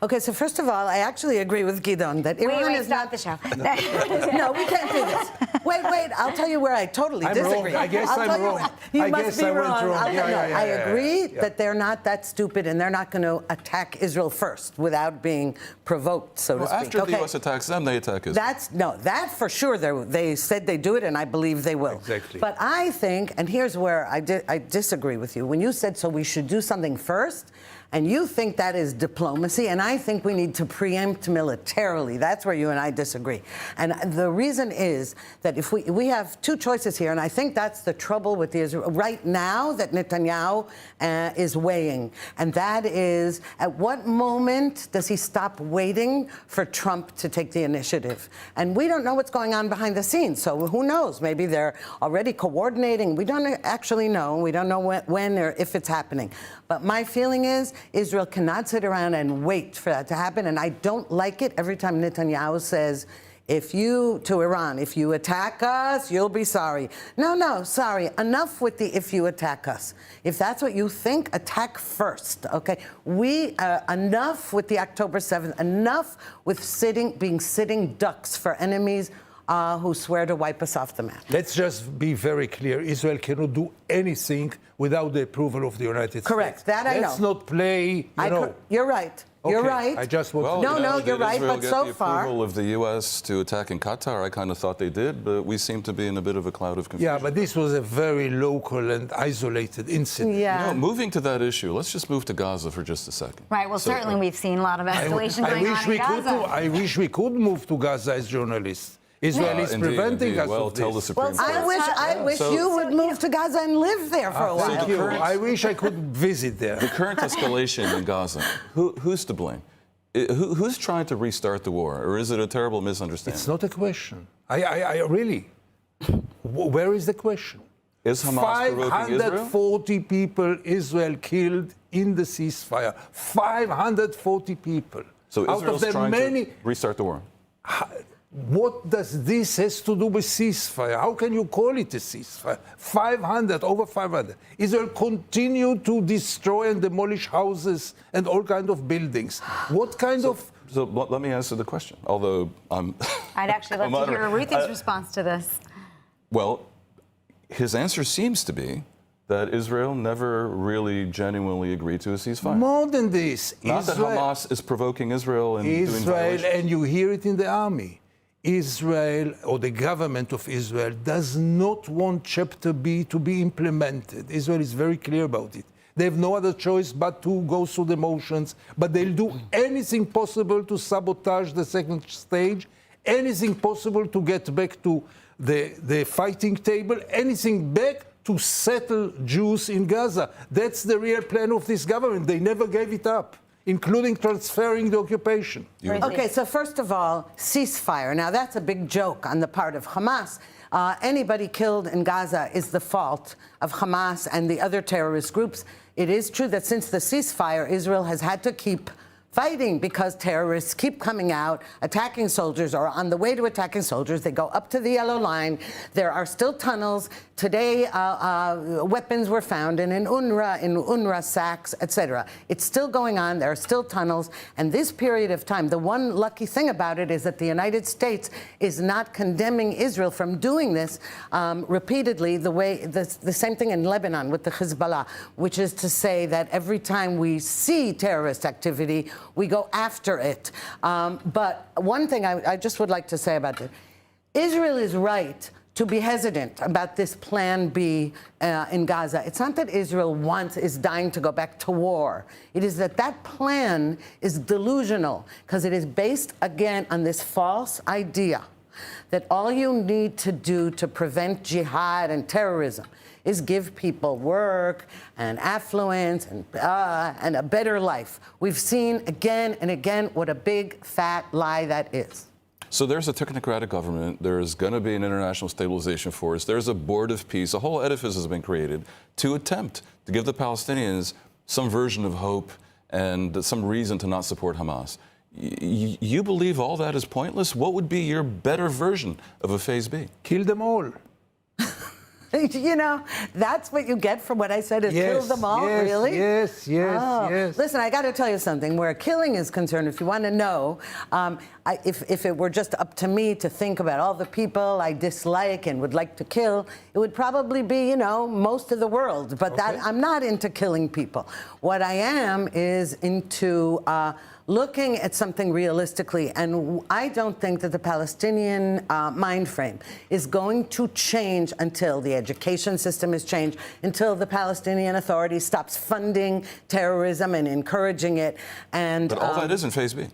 Okay, so first of all, I actually agree with Gidon that Iran is not the show. No, we can't do this. Wait, I'll tell you where I totally disagree. Wrong. I guess I'm wrong. You must be wrong. I agree yeah. that they're not that stupid and they're not going to attack Israel first without being provoked, so to speak. After the U.S. attacks them, they attack Israel. That for sure. They said they do it, and I believe they will. Exactly. But I think, and here's where I disagree with you. When you said, so we should do something first, and you think that is diplomacy, and I think we need to preempt militarily. That's where you and I disagree. And the reason is that if we have two choices here, and I think that's the trouble with the Israel right now that Netanyahu is weighing, and that is, at what moment does he stop waiting for Trump to take the initiative? And we don't know what's going on behind the scenes, so who knows? Maybe they're already coordinating. We don't actually know. We don't know when or if it's happening. But my feeling is Israel cannot sit around and wait for that to happen. And I don't like it every time Netanyahu says, to Iran, if you attack us, you'll be sorry. No, sorry. Enough with the if you attack us. If that's what you think, attack first, okay? Enough with the October 7th. Enough with being sitting ducks for enemies who swear to wipe us off the map. Let's just be very clear. Israel cannot do anything without the approval of the United States. Correct. That I know. Let's not play, You're right. You're right. I just want you're right, but so far... Did Israel get the approval of the U.S. to attack in Qatar? I kind of thought they did, but we seem to be in a bit of a cloud of confusion. Yeah, but this was a very local and isolated incident. Yeah. Moving to that issue, let's just move to Gaza for just a second. Right, well, certainly we've seen a lot of escalation going on in Gaza. I wish we could move to Gaza as journalists. Israel is Indeed, preventing indeed. us Well, of tell the this. Supreme Court. I wish you would move to Gaza and live there for a while. Thank you. I wish I could visit there. The current escalation in Gaza, who's to blame? Who's trying to restart the war, or is it a terrible misunderstanding? It's not a question. I really. Where is the question? Is Hamas provoking Israel? 540 people Israel killed in the ceasefire. 540 people. So Israel's trying to restart the war. What does this has to do with ceasefire? How can you call it a ceasefire? 500, over 500. Israel continued to destroy and demolish houses and all kinds of buildings. What kind of... So let me answer the question, although I'm... I'd actually love to hear Ruthie's response to this. Well, his answer seems to be that Israel never really genuinely agreed to a ceasefire. More than this. Not that Hamas is provoking Israel and doing violations. And you hear it in the army. Israel, or the government of Israel, does not want Chapter B to be implemented. Israel is very clear about it. They have no other choice but to go through the motions, but they'll do anything possible to sabotage the second stage, anything possible to get back to the fighting table, anything back to settle Jews in Gaza. That's the real plan of this government. They never gave it up, including transferring the occupation. Okay, so first of all, ceasefire. Now, that's a big joke on the part of Hamas. Anybody killed in Gaza is the fault of Hamas and the other terrorist groups. It is true that since the ceasefire, Israel has had to keep fighting because terrorists keep coming out, attacking soldiers, or on the way to attacking soldiers. They go up to the yellow line. There are still tunnels. Today, weapons were found in UNRWA sacks, etc. It's still going on. There are still tunnels. And this period of time, the one lucky thing about it is that the United States is not condemning Israel from doing this repeatedly, the same thing in Lebanon with the Hezbollah, which is to say that every time we see terrorist activity, we go after it. But one thing I just would like to say about this, Israel is right to be hesitant about this Plan B in Gaza. It's not that Israel is dying to go back to war. It is that plan is delusional because it is based, again, on this false idea that all you need to do to prevent jihad and terrorism is give people work and affluence and a better life. We've seen again and again what a big, fat lie that is. So there's a technocratic government, there's going to be an international stabilization force, there's a board of peace, a whole edifice has been created to attempt to give the Palestinians some version of hope and some reason to not support Hamas. You believe all that is pointless? What would be your better version of a Phase B? Kill them all. You know, that's what you get from what I said is kill them all, really? Yes. Listen, I got to tell you something. Where killing is concerned, if you want to know, if it were just up to me to think about all the people I dislike and would like to kill, it would probably be, you know, most of the world. But I'm not into killing people. What I am is into looking at something realistically, and I don't think that the Palestinian mind frame is going to change until the education system is changed, until the Palestinian Authority stops funding terrorism and encouraging it. And but all that is in Phase B.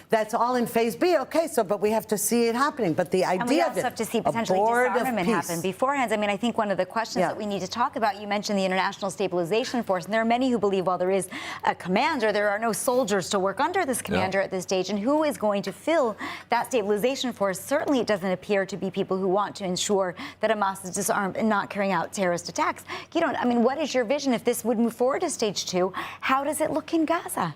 That's all in Phase B. Okay, but we have to see it happening. But the idea and we of also it, have to see potentially disarmament happen beforehand. I mean, I think one of the questions that we need to talk about, you mentioned the International Stabilization Force, and there are many who believe while there is a commander, there are no soldiers to work under this commander at this stage. And who is going to fill that stabilization force? Certainly it doesn't appear to be people who want to ensure that Hamas is disarmed and not carrying out terrorist attacks. Gideon, I mean, what is your vision if this would move forward to stage 2? How does it look in Gaza?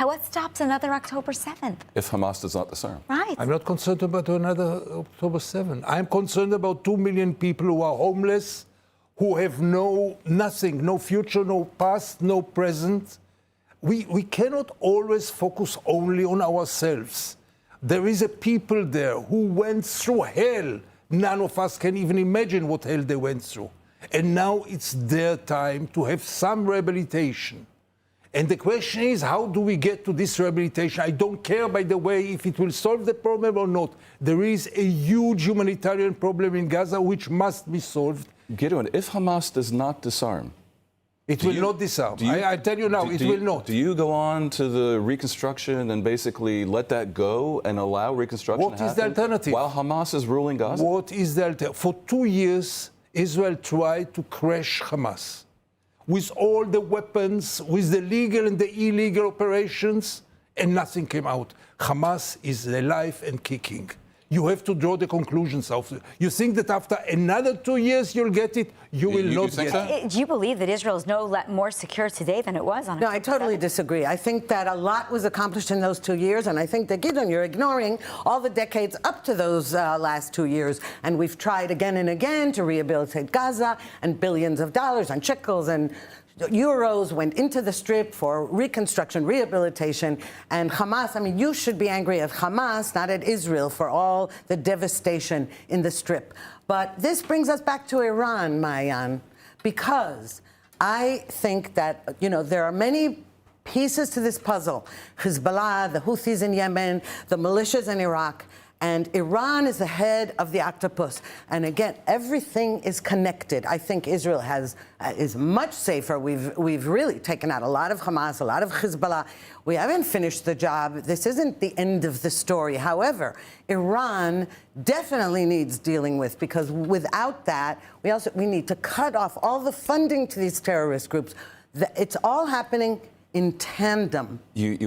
What stops another October 7th? If Hamas does not disarm. Right. I'm not concerned about another October 7th. I'm concerned about 2 million people who are homeless, who have nothing, no future, no past, no present. We cannot always focus only on ourselves. There is a people there who went through hell. None of us can even imagine what hell they went through. And now it's their time to have some rehabilitation. And the question is, how do we get to this rehabilitation? I don't care, by the way, if it will solve the problem or not. There is a huge humanitarian problem in Gaza which must be solved. Gideon, if Hamas does not disarm, It will not disarm. I tell you now, it will not. Do you go on to the reconstruction and basically let that go and allow reconstruction to happen? What is the alternative? While Hamas is ruling Gaza? What is the alternative? For 2 years, Israel tried to crush Hamas. With all the weapons, with the legal and the illegal operations, and nothing came out. Hamas is alive and kicking. You have to draw the conclusions of it. You think that after another 2 years you'll get it? You will not get it. Do you believe that Israel is more secure today than it was on? No, I totally disagree. I think that a lot was accomplished in those 2 years, and I think that, Gideon, you're ignoring all the decades up to those last 2 years. And we've tried again and again to rehabilitate Gaza, and billions of dollars and shekels and euros went into the Strip for reconstruction, rehabilitation, and Hamas. I mean, you should be angry at Hamas, not at Israel, for all the devastation in the Strip. But this brings us back to Iran, Maayan, because I think that, there are many pieces to this puzzle. Hezbollah, the Houthis in Yemen, the militias in Iraq. And Iran is the head of the octopus. And again, everything is connected. I think Israel is much safer. We've really taken out a lot of Hamas, a lot of Hezbollah. We haven't finished the job. This isn't the end of the story. However, Iran definitely needs dealing with, because without that, we need to cut off all the funding to these terrorist groups. It's all happening in tandem. You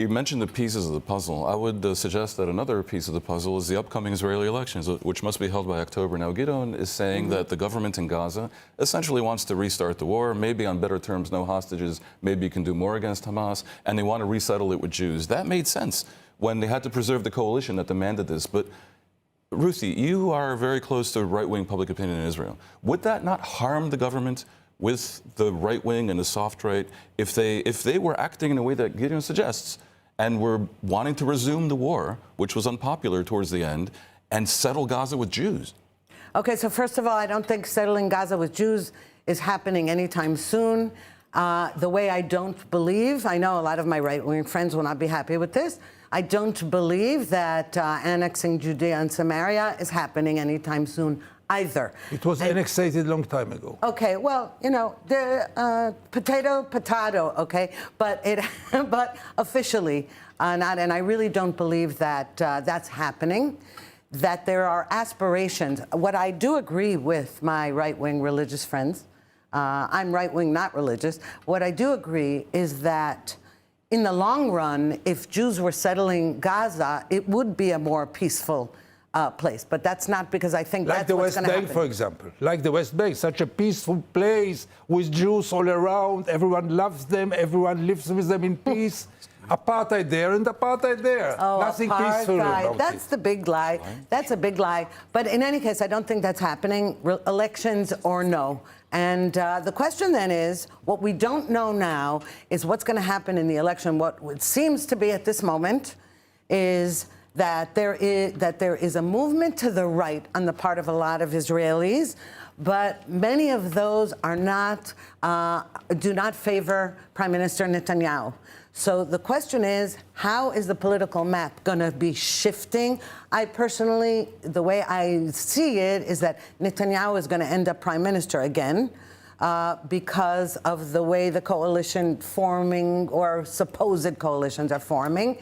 mentioned the pieces of the puzzle. I would suggest that another piece of the puzzle is the upcoming Israeli elections, which must be held by October. Now, Gideon is saying that the government in Gaza essentially wants to restart the war, maybe on better terms, no hostages, maybe you can do more against Hamas, and they want to resettle it with Jews. That made sense when they had to preserve the coalition that demanded this. But Ruthie, you are very close to right-wing public opinion in Israel. Would that not harm the government with the right wing and the soft right if they were acting in a way that Gideon suggests and were wanting to resume the war, which was unpopular towards the end, and settle Gaza with Jews? Okay, so first of all, I don't think settling Gaza with Jews is happening anytime soon. The way I don't believe, I know a lot of my right-wing friends will not be happy with this, I don't believe that annexing Judea and Samaria is happening anytime soon either. It was annexed a long time ago. Okay, well, the potato, okay, but officially not, and I really don't believe that that's happening, that there are aspirations. What I do agree with my right-wing religious friends, I'm right-wing, not religious, what I do agree is that in the long run, if Jews were settling Gaza, it would be a more peaceful place. But that's not because I think that's what's going to happen. Like the West Bank, for example. Like the West Bank, such a peaceful place with Jews all around. Everyone loves them. Everyone lives with them in peace. Apartheid there and apartheid there. Oh, nothing peaceful about That's it. the big lie. That's a big lie. But in any case, I don't think that's happening, elections or no. And the question then is, what we don't know now is what's going to happen in the election. What it seems to be at this moment is that there is a movement to the right on the part of a lot of Israelis, but many of those are not, do not favor Prime Minister Netanyahu. So the question is, how is the political map going to be shifting? I personally, the way I see it is that Netanyahu is going to end up prime minister again because of the way the coalition forming or supposed coalitions are forming.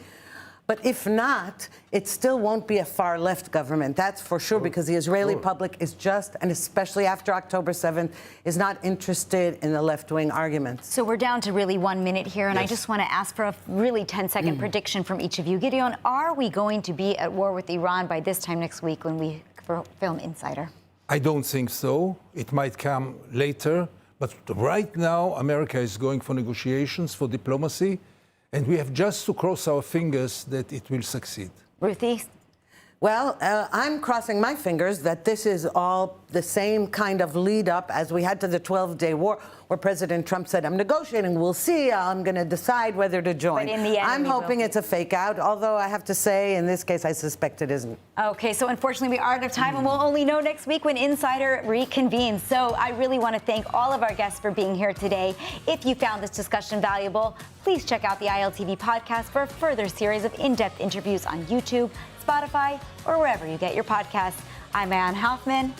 But if not, it still won't be a far-left government, that's for sure, because the Israeli public is just, and especially after October 7th, is not interested in the left-wing arguments. So we're down to really 1 minute here, and I just want to ask for a really 10-second prediction from each of you. Gideon, are we going to be at war with Iran by this time next week when we film Insider? I don't think so. It might come later. But right now, America is going for negotiations, for diplomacy. And we have just to cross our fingers that it will succeed. Ruthie? Well, I'm crossing my fingers that this is all the same kind of lead up as we had to the 12-day war, where President Trump said, I'm negotiating, we'll see, I'm going to decide whether to join. But in the end, I'm hoping it's a fake out, although I have to say, in this case, I suspect it isn't. Okay, so unfortunately, we are out of time, and we'll only know next week when Insider reconvenes. So I really want to thank all of our guests for being here today. If you found this discussion valuable, please check out the ILTV podcast for a further series of in-depth interviews on YouTube, Spotify, or wherever you get your podcasts. I'm Ann Hoffman.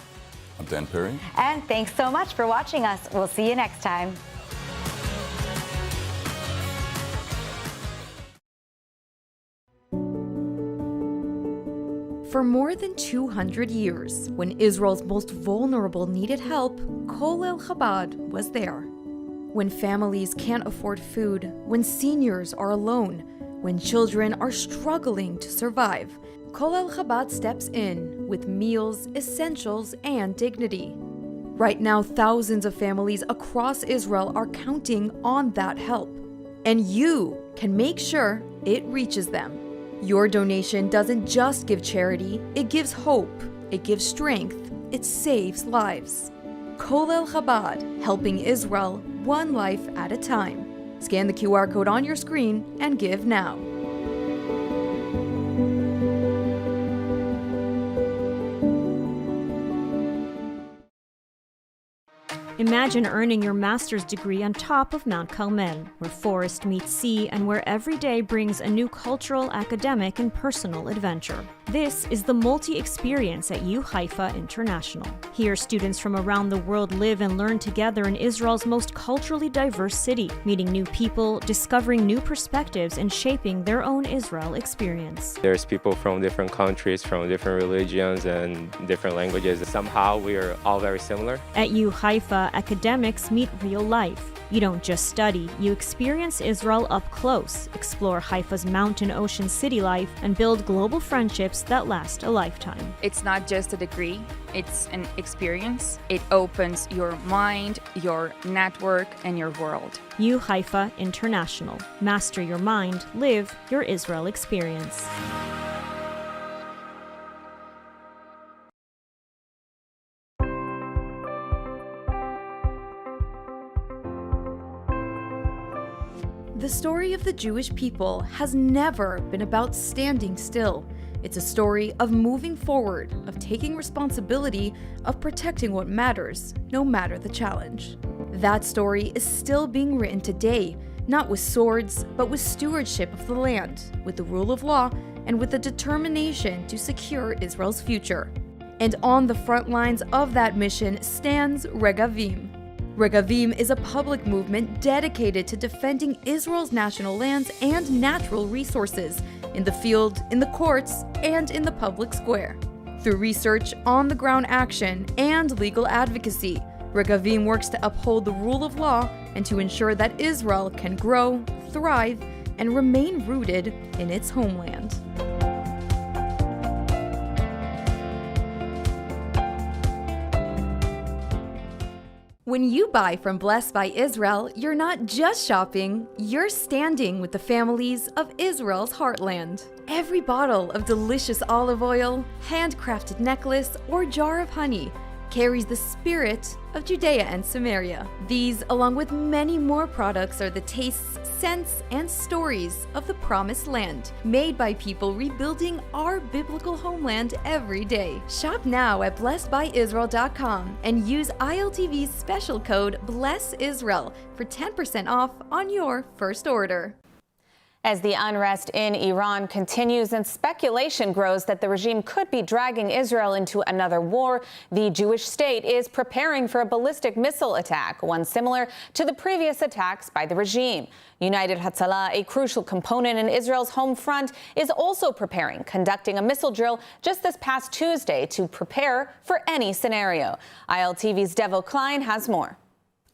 I'm Dan Perry. And thanks so much for watching us. We'll see you next time. For more than 200 years, when Israel's most vulnerable needed help, Kolel Chabad was there. When families can't afford food, when seniors are alone, when children are struggling to survive, Kolel Chabad steps in with meals, essentials, and dignity. Right now, thousands of families across Israel are counting on that help. And you can make sure it reaches them. Your donation doesn't just give charity, it gives hope, it gives strength, it saves lives. Kolel Chabad, helping Israel one life at a time. Scan the QR code on your screen and give now. Imagine earning your master's degree on top of Mount Carmel, where forest meets sea and where every day brings a new cultural, academic, and personal adventure. This is the multi-experience at U Haifa International. Here, students from around the world live and learn together in Israel's most culturally diverse city, meeting new people, discovering new perspectives, and shaping their own Israel experience. There's people from different countries, from different religions and different languages. Somehow we are all very similar. At U Haifa, academics meet real life. You don't just study, you experience Israel up close, explore Haifa's mountain ocean city life, and build global friendships that last a lifetime. It's not just a degree, it's an experience. It opens your mind, your network, and your world. U Haifa International. Master your mind, live your Israel experience. The story of the Jewish people has never been about standing still. It's a story of moving forward, of taking responsibility, of protecting what matters, no matter the challenge. That story is still being written today, not with swords, but with stewardship of the land, with the rule of law, and with the determination to secure Israel's future. And on the front lines of that mission stands Regavim. Regavim is a public movement dedicated to defending Israel's national lands and natural resources in the field, in the courts, and in the public square. Through research, on-the-ground action, and legal advocacy, Regavim works to uphold the rule of law and to ensure that Israel can grow, thrive, and remain rooted in its homeland. When you buy from Blessed by Israel, you're not just shopping, you're standing with the families of Israel's heartland. Every bottle of delicious olive oil, handcrafted necklace, or jar of honey carries the spirit of Judea and Samaria. These, along with many more products, are the tastes, scents, and stories of the Promised Land, made by people rebuilding our biblical homeland every day. Shop now at blessedbyisrael.com and use ILTV's special code BLESSISRAEL for 10% off on your first order. As the unrest in Iran continues and speculation grows that the regime could be dragging Israel into another war, the Jewish state is preparing for a ballistic missile attack, one similar to the previous attacks by the regime. United Hatzalah, a crucial component in Israel's home front, is also preparing, conducting a missile drill just this past Tuesday to prepare for any scenario. ILTV's Devo Klein has more.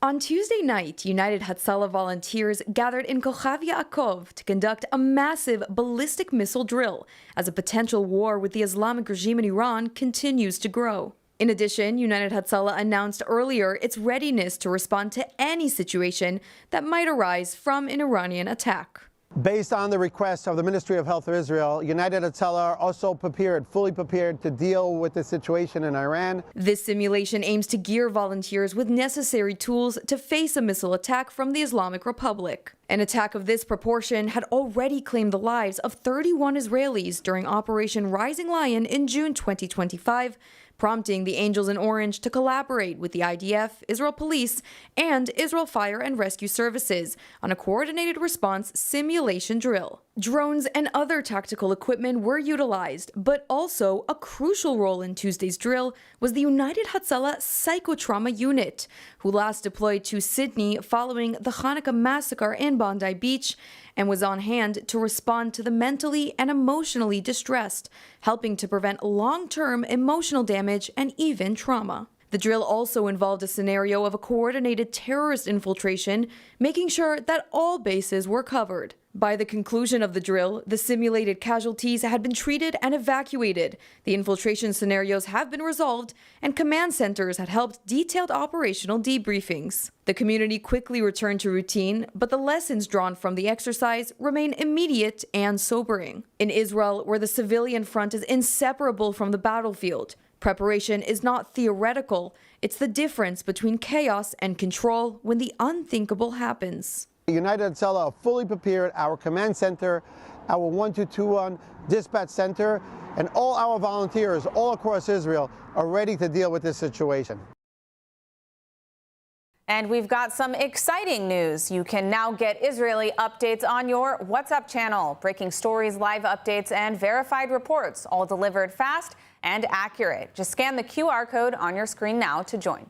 On Tuesday night, United Hatzalah volunteers gathered in Kochav Yaakov to conduct a massive ballistic missile drill as a potential war with the Islamic regime in Iran continues to grow. In addition, United Hatzalah announced earlier its readiness to respond to any situation that might arise from an Iranian attack. Based on the request of the Ministry of Health of Israel, United Hatzalah are also fully prepared to deal with the situation in Iran. This simulation aims to gear volunteers with necessary tools to face a missile attack from the Islamic Republic. An attack of this proportion had already claimed the lives of 31 Israelis during Operation Rising Lion in June 2025, prompting the Angels in Orange to collaborate with the IDF, Israel Police, and Israel Fire and Rescue Services on a coordinated response simulation drill. Drones and other tactical equipment were utilized, but also a crucial role in Tuesday's drill was the United Hatzalah Psychotrauma Unit, who last deployed to Sydney following the Hanukkah massacre in Bondi Beach and was on hand to respond to the mentally and emotionally distressed, helping to prevent long-term emotional damage and even trauma. The drill also involved a scenario of a coordinated terrorist infiltration, making sure that all bases were covered. By the conclusion of the drill, the simulated casualties had been treated and evacuated, the infiltration scenarios have been resolved, and command centers had held detailed operational debriefings. The community quickly returned to routine, but the lessons drawn from the exercise remain immediate and sobering. In Israel, where the civilian front is inseparable from the battlefield, preparation is not theoretical, it's the difference between chaos and control when the unthinkable happens. United Hatzalah are fully prepared. Our command center, our 1221 dispatch center, and all our volunteers all across Israel are ready to deal with this situation. And we've got some exciting news. You can now get Israeli updates on your WhatsApp channel. Breaking stories, live updates, and verified reports, all delivered fast and accurate. Just scan the QR code on your screen now to join.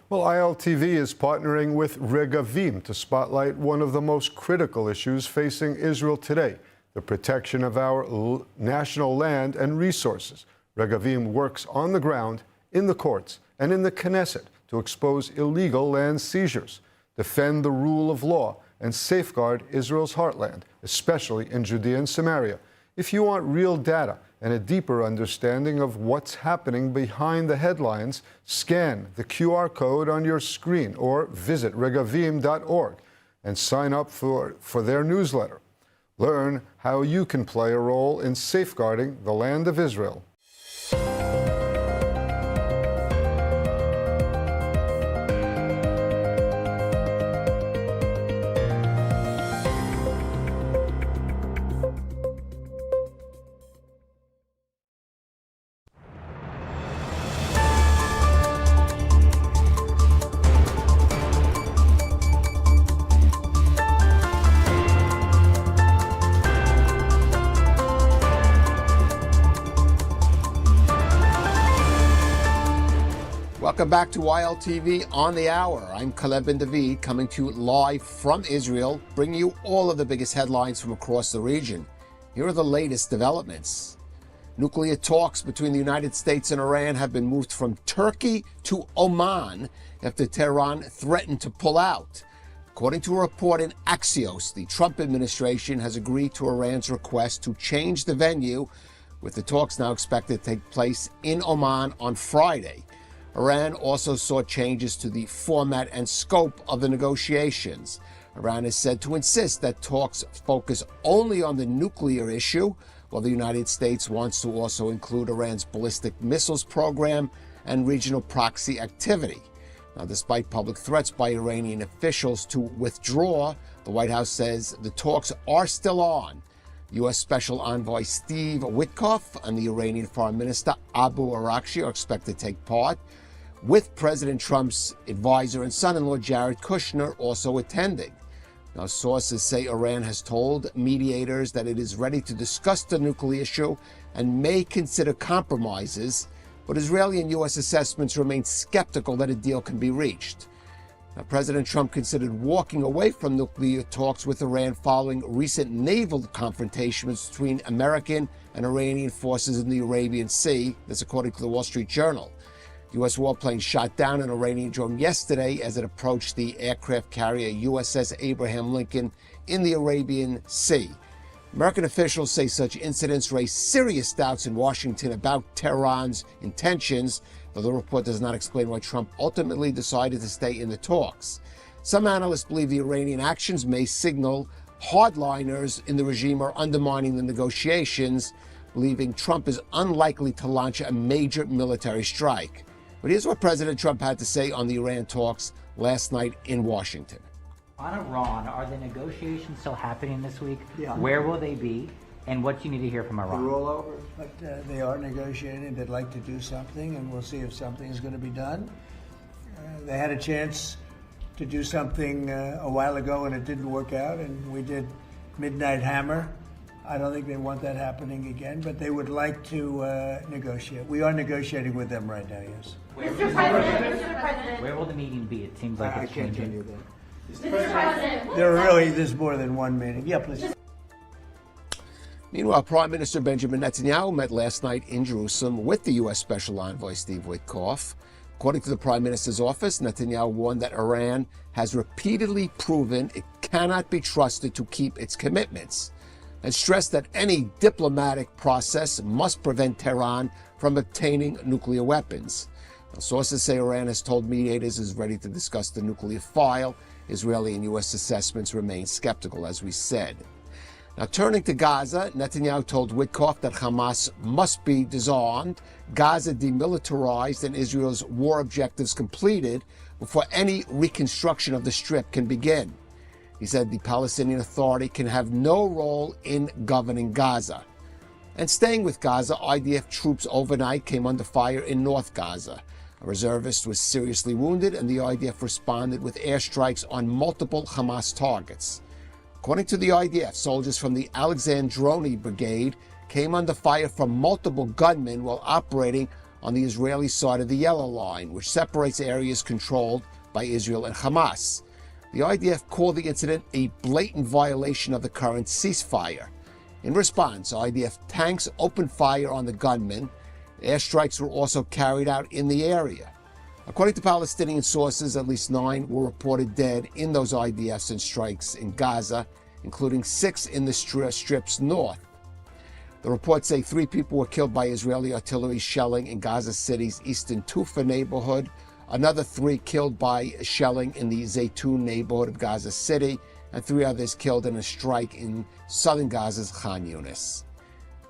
Well, ILTV is partnering with Regavim to spotlight one of the most critical issues facing Israel today, the protection of our national land and resources. Regavim works on the ground, in the courts, and in the Knesset to expose illegal land seizures, defend the rule of law, and safeguard Israel's heartland, especially in Judea and Samaria. If you want real data and a deeper understanding of what's happening behind the headlines, scan the QR code on your screen or visit regavim.org and sign up for their newsletter. Learn how you can play a role in safeguarding the land of Israel. Welcome back to ILTV on the Hour. I'm Caleb Ben David, coming to you live from Israel, bringing you all of the biggest headlines from across the region. Here are the latest developments. Nuclear talks between the United States and Iran have been moved from Turkey to Oman after Tehran threatened to pull out. According to a report in Axios, the Trump administration has agreed to Iran's request to change the venue, with the talks now expected to take place in Oman on Friday. Iran also sought changes to the format and scope of the negotiations. Iran is said to insist that talks focus only on the nuclear issue, while the United States wants to also include Iran's ballistic missiles program and regional proxy activity. Now, despite public threats by Iranian officials to withdraw, the White House says the talks are still on. U.S. Special Envoy Steve Witkoff and the Iranian Foreign Minister Abu Arakchi are expected to take part, with President Trump's advisor and son-in-law Jared Kushner also attending. Now, sources say Iran has told mediators that it is ready to discuss the nuclear issue and may consider compromises, but Israeli and U.S. assessments remain skeptical that a deal can be reached. Now, President Trump considered walking away from nuclear talks with Iran following recent naval confrontations between American and Iranian forces in the Arabian Sea. That's according to the Wall Street Journal. U.S. warplane shot down an Iranian drone yesterday as it approached the aircraft carrier USS Abraham Lincoln in the Arabian Sea. American officials say such incidents raise serious doubts in Washington about Tehran's intentions, though the report does not explain why Trump ultimately decided to stay in the talks. Some analysts believe the Iranian actions may signal hardliners in the regime are undermining the negotiations, believing Trump is unlikely to launch a major military strike. But here's what President Trump had to say on the Iran talks last night in Washington. On Iran, are the negotiations still happening this week? Yeah. Where will they be? And what do you need to hear from Iran? They're all over, but they are negotiating. They'd like to do something, and we'll see if something is going to be done. They had a chance to do something a while ago and it didn't work out, and we did Midnight Hammer. I don't think they want that happening again, but they would like to negotiate. We are negotiating with them right now, yes. Mr. President. Where will the meeting be? It seems like I it's can't tell changing. you that. Mr. President. There's more than one meeting. Yeah, please. Meanwhile, Prime Minister Benjamin Netanyahu met last night in Jerusalem with the U.S. Special Envoy Steve Witkoff. According to the Prime Minister's office, Netanyahu warned that Iran has repeatedly proven it cannot be trusted to keep its commitments, and stressed that any diplomatic process must prevent Tehran from obtaining nuclear weapons. Now, sources say Iran has told mediators it is ready to discuss the nuclear file. Israeli and U.S. assessments remain skeptical, as we said. Now, turning to Gaza, Netanyahu told Witkoff that Hamas must be disarmed, Gaza demilitarized, and Israel's war objectives completed before any reconstruction of the Strip can begin. He said the Palestinian Authority can have no role in governing Gaza. And staying with Gaza, IDF troops overnight came under fire in North Gaza. A reservist was seriously wounded, and the IDF responded with airstrikes on multiple Hamas targets. According to the IDF, soldiers from the Alexandroni Brigade came under fire from multiple gunmen while operating on the Israeli side of the Yellow Line, which separates areas controlled by Israel and Hamas. The IDF called the incident a blatant violation of the current ceasefire. In response, IDF tanks opened fire on the gunmen. Airstrikes were also carried out in the area. According to Palestinian sources, at least 9 were reported dead in those IDFs and strikes in Gaza, including 6 in the Strip's north. The reports say 3 people were killed by Israeli artillery shelling in Gaza City's eastern Tufa neighborhood, another 3 killed by shelling in the Zaytun neighborhood of Gaza City, and 3 others killed in a strike in southern Gaza's Khan Yunis.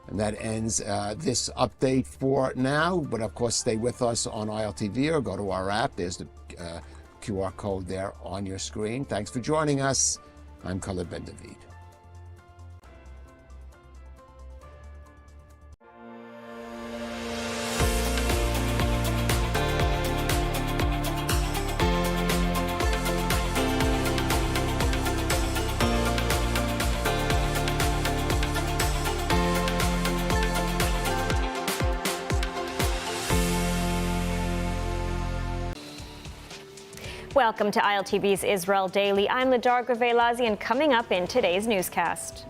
And that ends this update for now. But of course, stay with us on ILTV or go to our app. There's the QR code there on your screen. Thanks for joining us. I'm Khaled Ben David. Welcome to ILTV's Israel Daily. I'm Ladar Gravelazi, and coming up in today's newscast.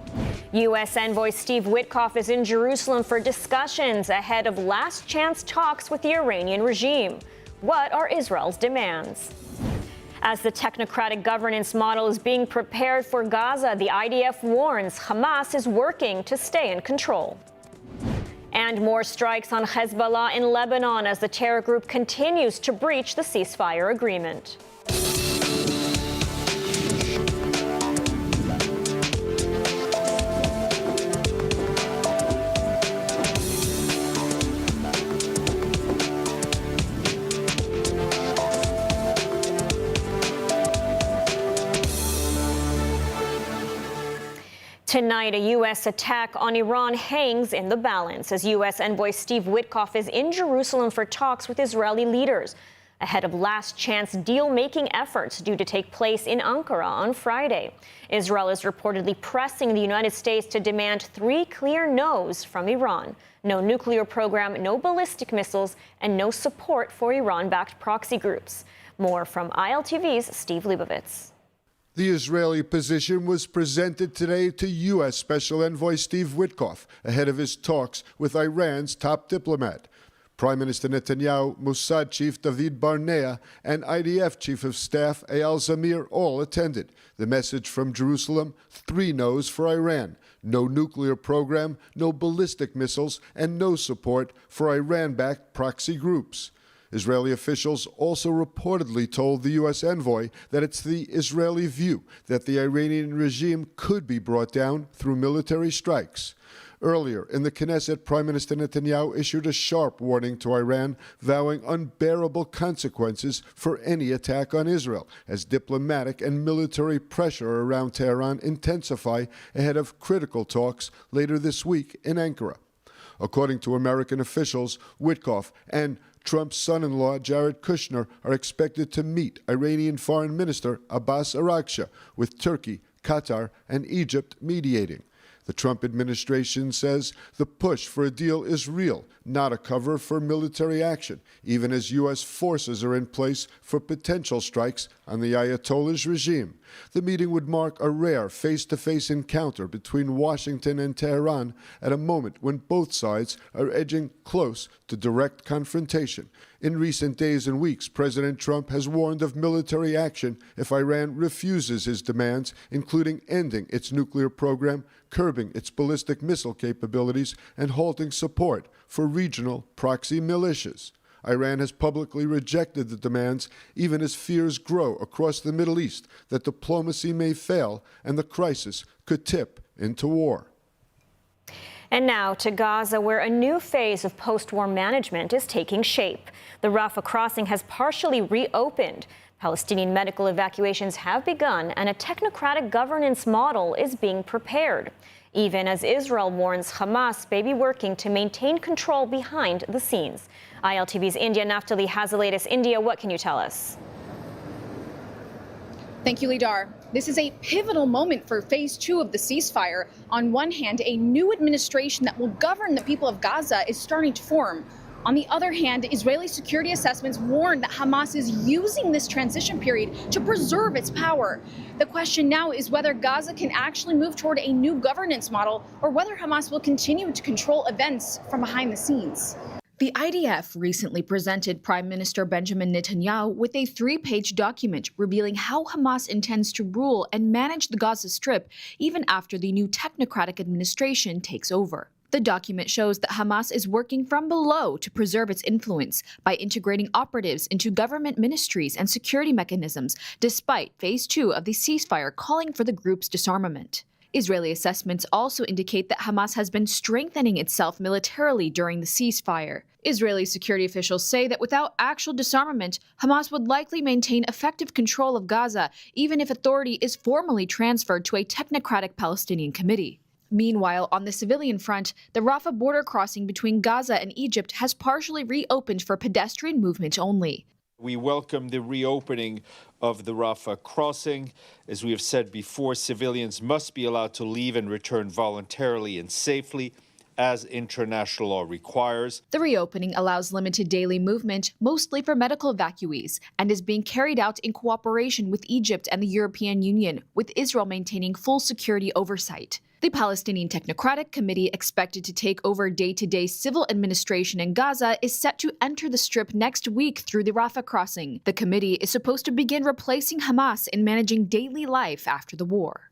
U.S. Envoy Steve Witkoff is in Jerusalem for discussions ahead of last chance talks with the Iranian regime. What are Israel's demands? As the technocratic governance model is being prepared for Gaza, the IDF warns Hamas is working to stay in control. And more strikes on Hezbollah in Lebanon as the terror group continues to breach the ceasefire agreement. Tonight, a U.S. attack on Iran hangs in the balance as U.S. Envoy Steve Witkoff is in Jerusalem for talks with Israeli leaders ahead of last-chance deal-making efforts due to take place in Ankara on Friday. Israel is reportedly pressing the United States to demand 3 clear no's from Iran: no nuclear program, no ballistic missiles, and no support for Iran-backed proxy groups. More from ILTV's Steve Leibovitz. The Israeli position was presented today to U.S. Special Envoy Steve Witkoff ahead of his talks with Iran's top diplomat. Prime Minister Netanyahu, Mossad Chief David Barnea, and IDF Chief of Staff Eyal Zamir all attended. The message from Jerusalem: 3 no's for Iran: no nuclear program, no ballistic missiles, and no support for Iran-backed proxy groups. Israeli officials also reportedly told the U.S. envoy that it's the Israeli view that the Iranian regime could be brought down through military strikes. Earlier in the Knesset, Prime Minister Netanyahu issued a sharp warning to Iran, vowing unbearable consequences for any attack on Israel, as diplomatic and military pressure around Tehran intensify ahead of critical talks later this week in Ankara. According to American officials, Witkoff and Trump's son-in-law, Jared Kushner, are expected to meet Iranian Foreign Minister Abbas Araghchi, with Turkey, Qatar, and Egypt mediating. The Trump administration says the push for a deal is real, not a cover for military action, even as U.S. forces are in place for potential strikes on the Ayatollah's regime. The meeting would mark a rare face-to-face encounter between Washington and Tehran at a moment when both sides are edging close to direct confrontation. In recent days and weeks, President Trump has warned of military action if Iran refuses his demands, including ending its nuclear program, curbing its ballistic missile capabilities, and halting support for regional proxy militias. Iran has publicly rejected the demands, even as fears grow across the Middle East that diplomacy may fail and the crisis could tip into war. And now to Gaza, where a new phase of post-war management is taking shape. The Rafah crossing has partially reopened. Palestinian medical evacuations have begun, and a technocratic governance model is being prepared, even as Israel warns Hamas may be working to maintain control behind the scenes. ILTV's India Naftali has the latest. India, what can you tell us? Thank you, Lidar. This is a pivotal moment for phase 2 of the ceasefire. On one hand, a new administration that will govern the people of Gaza is starting to form. On the other hand, Israeli security assessments warn that Hamas is using this transition period to preserve its power. The question now is whether Gaza can actually move toward a new governance model or whether Hamas will continue to control events from behind the scenes. The IDF recently presented Prime Minister Benjamin Netanyahu with a 3-page document revealing how Hamas intends to rule and manage the Gaza Strip even after the new technocratic administration takes over. The document shows that Hamas is working from below to preserve its influence by integrating operatives into government ministries and security mechanisms, despite phase 2 of the ceasefire calling for the group's disarmament. Israeli assessments also indicate that Hamas has been strengthening itself militarily during the ceasefire. Israeli security officials say that without actual disarmament, Hamas would likely maintain effective control of Gaza, even if authority is formally transferred to a technocratic Palestinian committee. Meanwhile, on the civilian front, the Rafah border crossing between Gaza and Egypt has partially reopened for pedestrian movement only. We welcome the reopening of the Rafah crossing. As we have said before, civilians must be allowed to leave and return voluntarily and safely, as international law requires. The reopening allows limited daily movement, mostly for medical evacuees, and is being carried out in cooperation with Egypt and the European Union, with Israel maintaining full security oversight. The Palestinian Technocratic Committee, expected to take over day-to-day civil administration in Gaza, is set to enter the Strip next week through the Rafah crossing. The committee is supposed to begin replacing Hamas in managing daily life after the war.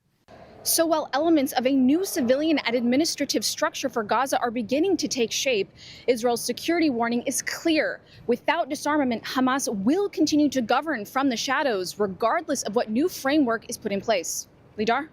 So while elements of a new civilian and administrative structure for Gaza are beginning to take shape, Israel's security warning is clear. Without disarmament, Hamas will continue to govern from the shadows, regardless of what new framework is put in place. Lidar?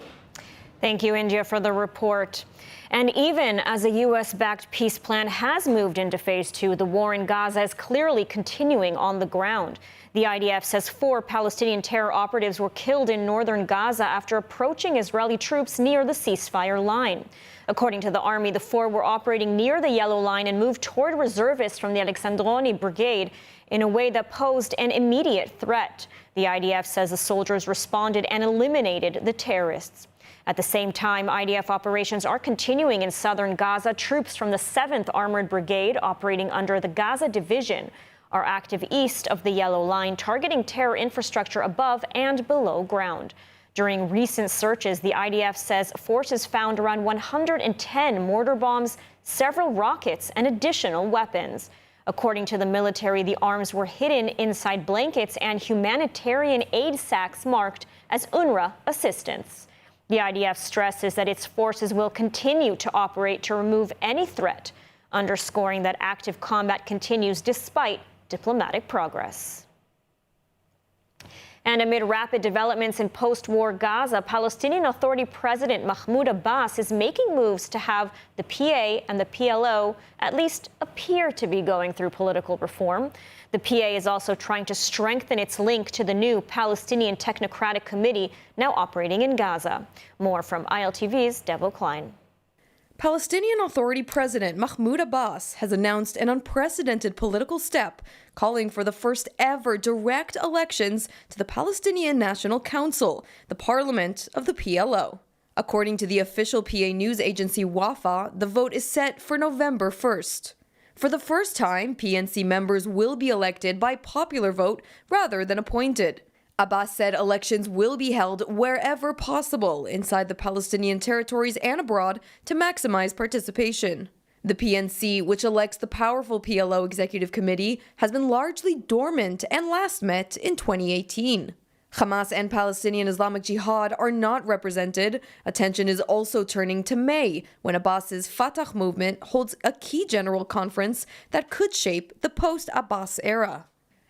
Thank you, India, for the report. And even as a U.S.-backed peace plan has moved into phase 2, the war in Gaza is clearly continuing on the ground. The IDF says 4 Palestinian terror operatives were killed in northern Gaza after approaching Israeli troops near the ceasefire line. According to the army, the 4 were operating near the yellow line and moved toward reservists from the Alexandroni brigade in a way that posed an immediate threat. The IDF says the soldiers responded and eliminated the terrorists. At the same time, IDF operations are continuing in southern Gaza. Troops from the 7th Armored Brigade, operating under the Gaza Division, are active east of the Yellow Line, targeting terror infrastructure above and below ground. During recent searches, the IDF says forces found around 110 mortar bombs, several rockets, and additional weapons. According to the military, the arms were hidden inside blankets and humanitarian aid sacks marked as UNRWA assistance. The IDF stresses that its forces will continue to operate to remove any threat, underscoring that active combat continues despite diplomatic progress. And amid rapid developments in post-war Gaza, Palestinian Authority President Mahmoud Abbas is making moves to have the PA and the PLO at least appear to be going through political reform. The PA is also trying to strengthen its link to the new Palestinian Technocratic Committee now operating in Gaza. More from ILTV's Devo Klein. Palestinian Authority President Mahmoud Abbas has announced an unprecedented political step, calling for the first ever direct elections to the Palestinian National Council, the parliament of the PLO. According to the official PA news agency Wafa, the vote is set for November 1st. For the first time, PNC members will be elected by popular vote rather than appointed. Abbas said elections will be held wherever possible inside the Palestinian territories and abroad to maximize participation. The PNC, which elects the powerful PLO Executive Committee, has been largely dormant and last met in 2018. Hamas and Palestinian Islamic Jihad are not represented. Attention is also turning to May, when Abbas's Fatah movement holds a key general conference that could shape the post-Abbas era.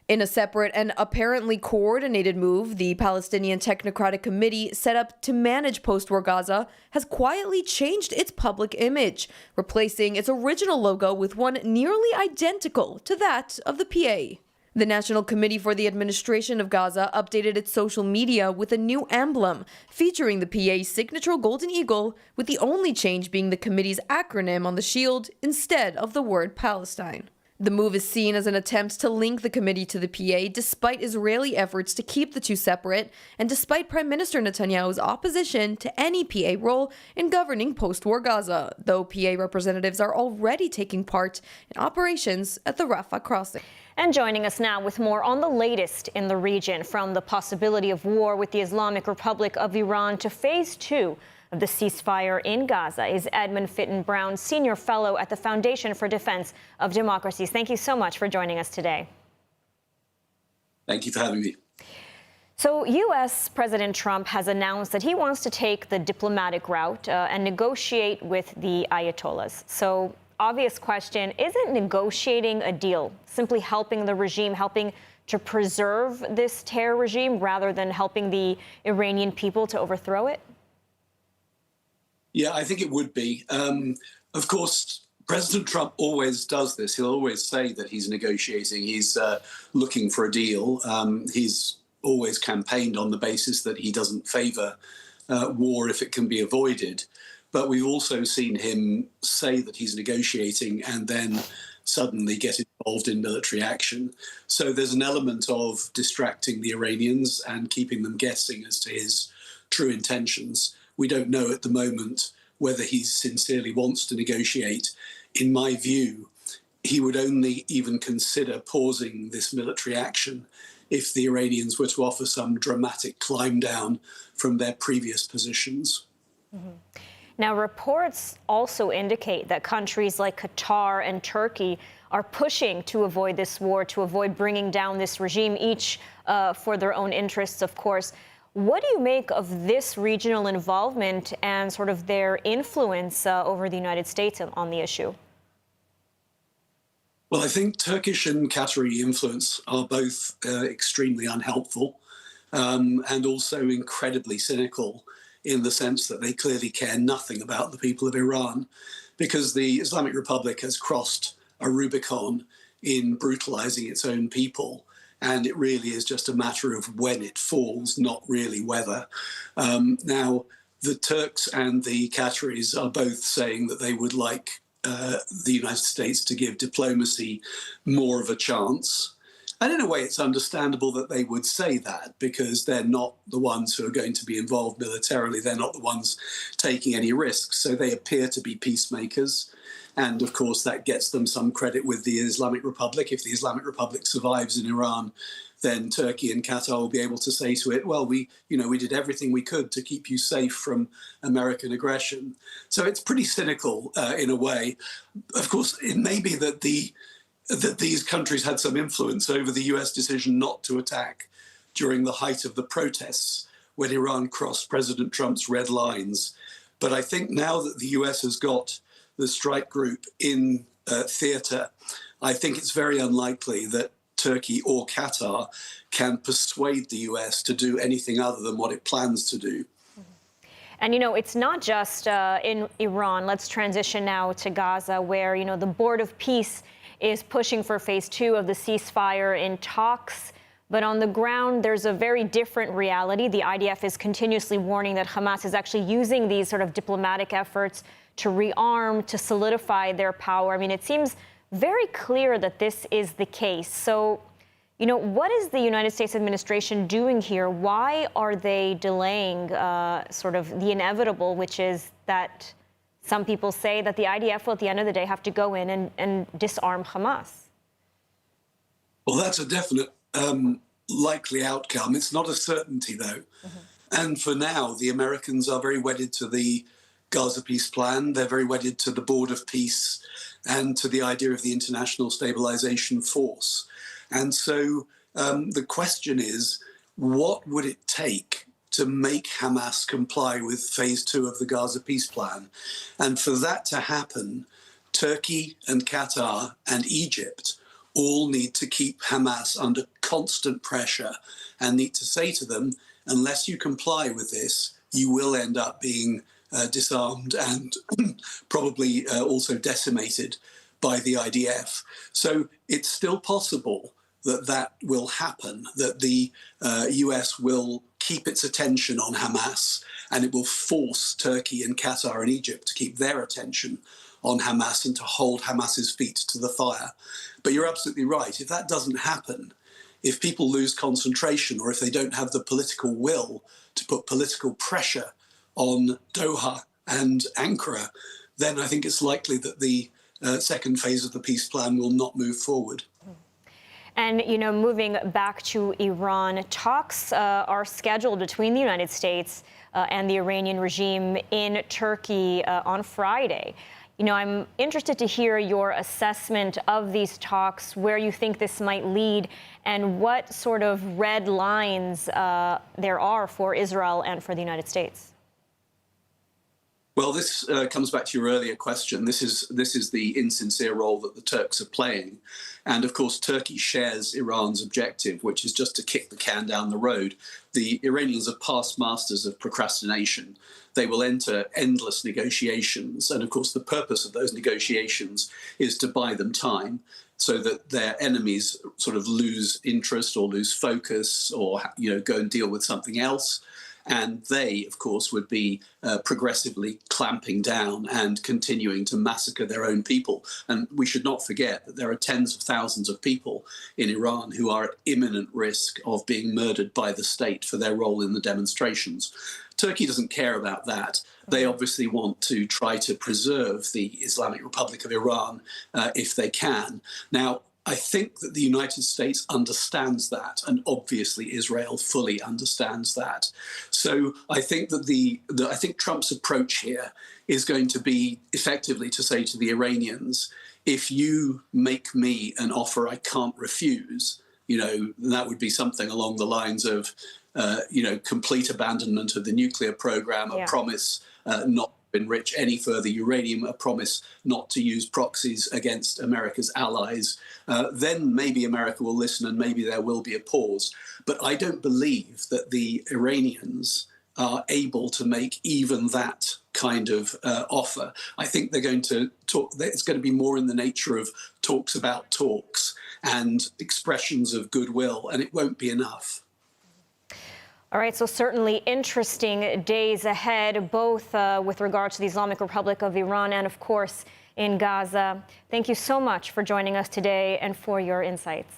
In a separate and apparently coordinated move, the Palestinian Technocratic Committee, set up to manage post-war Gaza, has quietly changed its public image, replacing its original logo with one nearly identical to that of the PA. The National Committee for the Administration of Gaza updated its social media with a new emblem, featuring the PA's signature golden eagle, with the only change being the committee's acronym on the shield instead of the word Palestine. The move is seen as an attempt to link the committee to the PA despite Israeli efforts to keep the two separate and despite Prime Minister Netanyahu's opposition to any PA role in governing post-war Gaza, though PA representatives are already taking part in operations at the Rafah crossing. And joining us now with more on the latest in the region, from the possibility of war with the Islamic Republic of Iran to phase 2 of the ceasefire in Gaza, is Edmund Fitton-Brown, Senior Fellow at the Foundation for Defense of Democracies. Thank you so much for joining us today. Thank you for having me. So U.S. President Trump has announced that he wants to take the diplomatic route and negotiate with the Ayatollahs. So obvious question, isn't negotiating a deal simply helping the regime, helping to preserve this terror regime rather than helping the Iranian people to overthrow it? Yeah, I think it would be. Of course, President Trump always does this. He'll always say that he's negotiating. He's looking for a deal. He's always campaigned on the basis that he doesn't favor war if it can be avoided. But we've also seen him say that he's negotiating and then suddenly get involved in military action. So there's an element of distracting the Iranians and keeping them guessing as to his true intentions. We don't know at the moment whether he sincerely wants to negotiate. In my view, he would only even consider pausing this military action if the Iranians were to offer some dramatic climb down from their previous positions. Mm-hmm. Now, reports also indicate that countries like Qatar and Turkey are pushing to avoid this war, to avoid bringing down this regime, each for their own interests, of course. What do you make of this regional involvement and sort of their influence over the United States on the issue? Well, I think Turkish and Qatari influence are both extremely unhelpful and also incredibly cynical, in the sense that they clearly care nothing about the people of Iran, because the Islamic Republic has crossed a Rubicon in brutalizing its own people. And it really is just a matter of when it falls, not really whether. Now, the Turks and the Qataris are both saying that they would like the United States to give diplomacy more of a chance. And in a way, it's understandable that they would say that, because they're not the ones who are going to be involved militarily. They're not the ones taking any risks. So they appear to be peacemakers. And of course, that gets them some credit with the Islamic Republic. If the Islamic Republic survives in Iran, then Turkey and Qatar will be able to say to it, well, we did everything we could to keep you safe from American aggression. So it's pretty cynical in a way. Of course, it may be that these countries had some influence over the US decision not to attack during the height of the protests when Iran crossed President Trump's red lines. But I think now that the US has got the strike group in theatre, I think it's very unlikely that Turkey or Qatar can persuade the US to do anything other than what it plans to do. And, it's not just in Iran. Let's transition now to Gaza, where, the Board of Peace is pushing for phase 2 of the ceasefire in talks. But on the ground, there's a very different reality. The IDF is continuously warning that Hamas is actually using these sort of diplomatic efforts to rearm, to solidify their power. I mean, it seems very clear that this is the case. So, you know, what is the United States administration doing here? Why are they delaying sort of the inevitable, which is that some people say that the IDF will, at the end of the day, have to go in and disarm Hamas? Well, that's a definite likely outcome. It's not a certainty, though. And for now, the Americans are very wedded to the Gaza peace plan. They're very wedded to the Board of Peace and to the idea of the International Stabilization Force. And so the question is, what would it take to make Hamas comply with phase 2 of the Gaza peace plan? And for that to happen, Turkey and Qatar and Egypt all need to keep Hamas under constant pressure and need to say to them, unless you comply with this, you will end up being disarmed and probably also decimated by the IDF. So it's still possible that that will happen, that the US will keep its attention on Hamas and it will force Turkey and Qatar and Egypt to keep their attention on Hamas and to hold Hamas's feet to the fire. But you're absolutely right. If that doesn't happen, if people lose concentration or if they don't have the political will to put political pressure on Doha and Ankara, then I think it's likely that the second phase of the peace plan will not move forward. And, you know, moving back to Iran, talks are scheduled between the United States and the Iranian regime in Turkey on Friday. You know, I'm interested to hear your assessment of these talks, where you think this might lead, and what sort of red lines there are for Israel and for the United States. Well, this comes back to your earlier question. This is the insincere role that the Turks are playing. And of course, Turkey shares Iran's objective, which is just to kick the can down the road. The Iranians are past masters of procrastination. They will enter endless negotiations. And of course, the purpose of those negotiations is to buy them time so that their enemies sort of lose interest or lose focus or, you know, go and deal with something else. And they, of course, would be progressively clamping down and continuing to massacre their own people. And we should not forget that there are tens of thousands of people in Iran who are at imminent risk of being murdered by the state for their role in the demonstrations. Turkey doesn't care about that. They obviously want to try to preserve the Islamic Republic of Iran if they can. Now, I think that the United States understands that, and obviously Israel fully understands that. So I think that I think Trump's approach here is going to be effectively to say to the Iranians, if you make me an offer I can't refuse, you know, that would be something along the lines of, you know, complete abandonment of the nuclear program, a promise not enrich any further uranium, a promise not to use proxies against America's allies, then maybe America will listen and maybe there will be a pause. But I don't believe that the Iranians are able to make even that kind of offer. I think they're going to talk, it's going to be more in the nature of talks about talks and expressions of goodwill, and it won't be enough. All right, so certainly interesting days ahead, both with regard to the Islamic Republic of Iran and, of course, in Gaza. Thank you so much for joining us today and for your insights.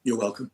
You're welcome.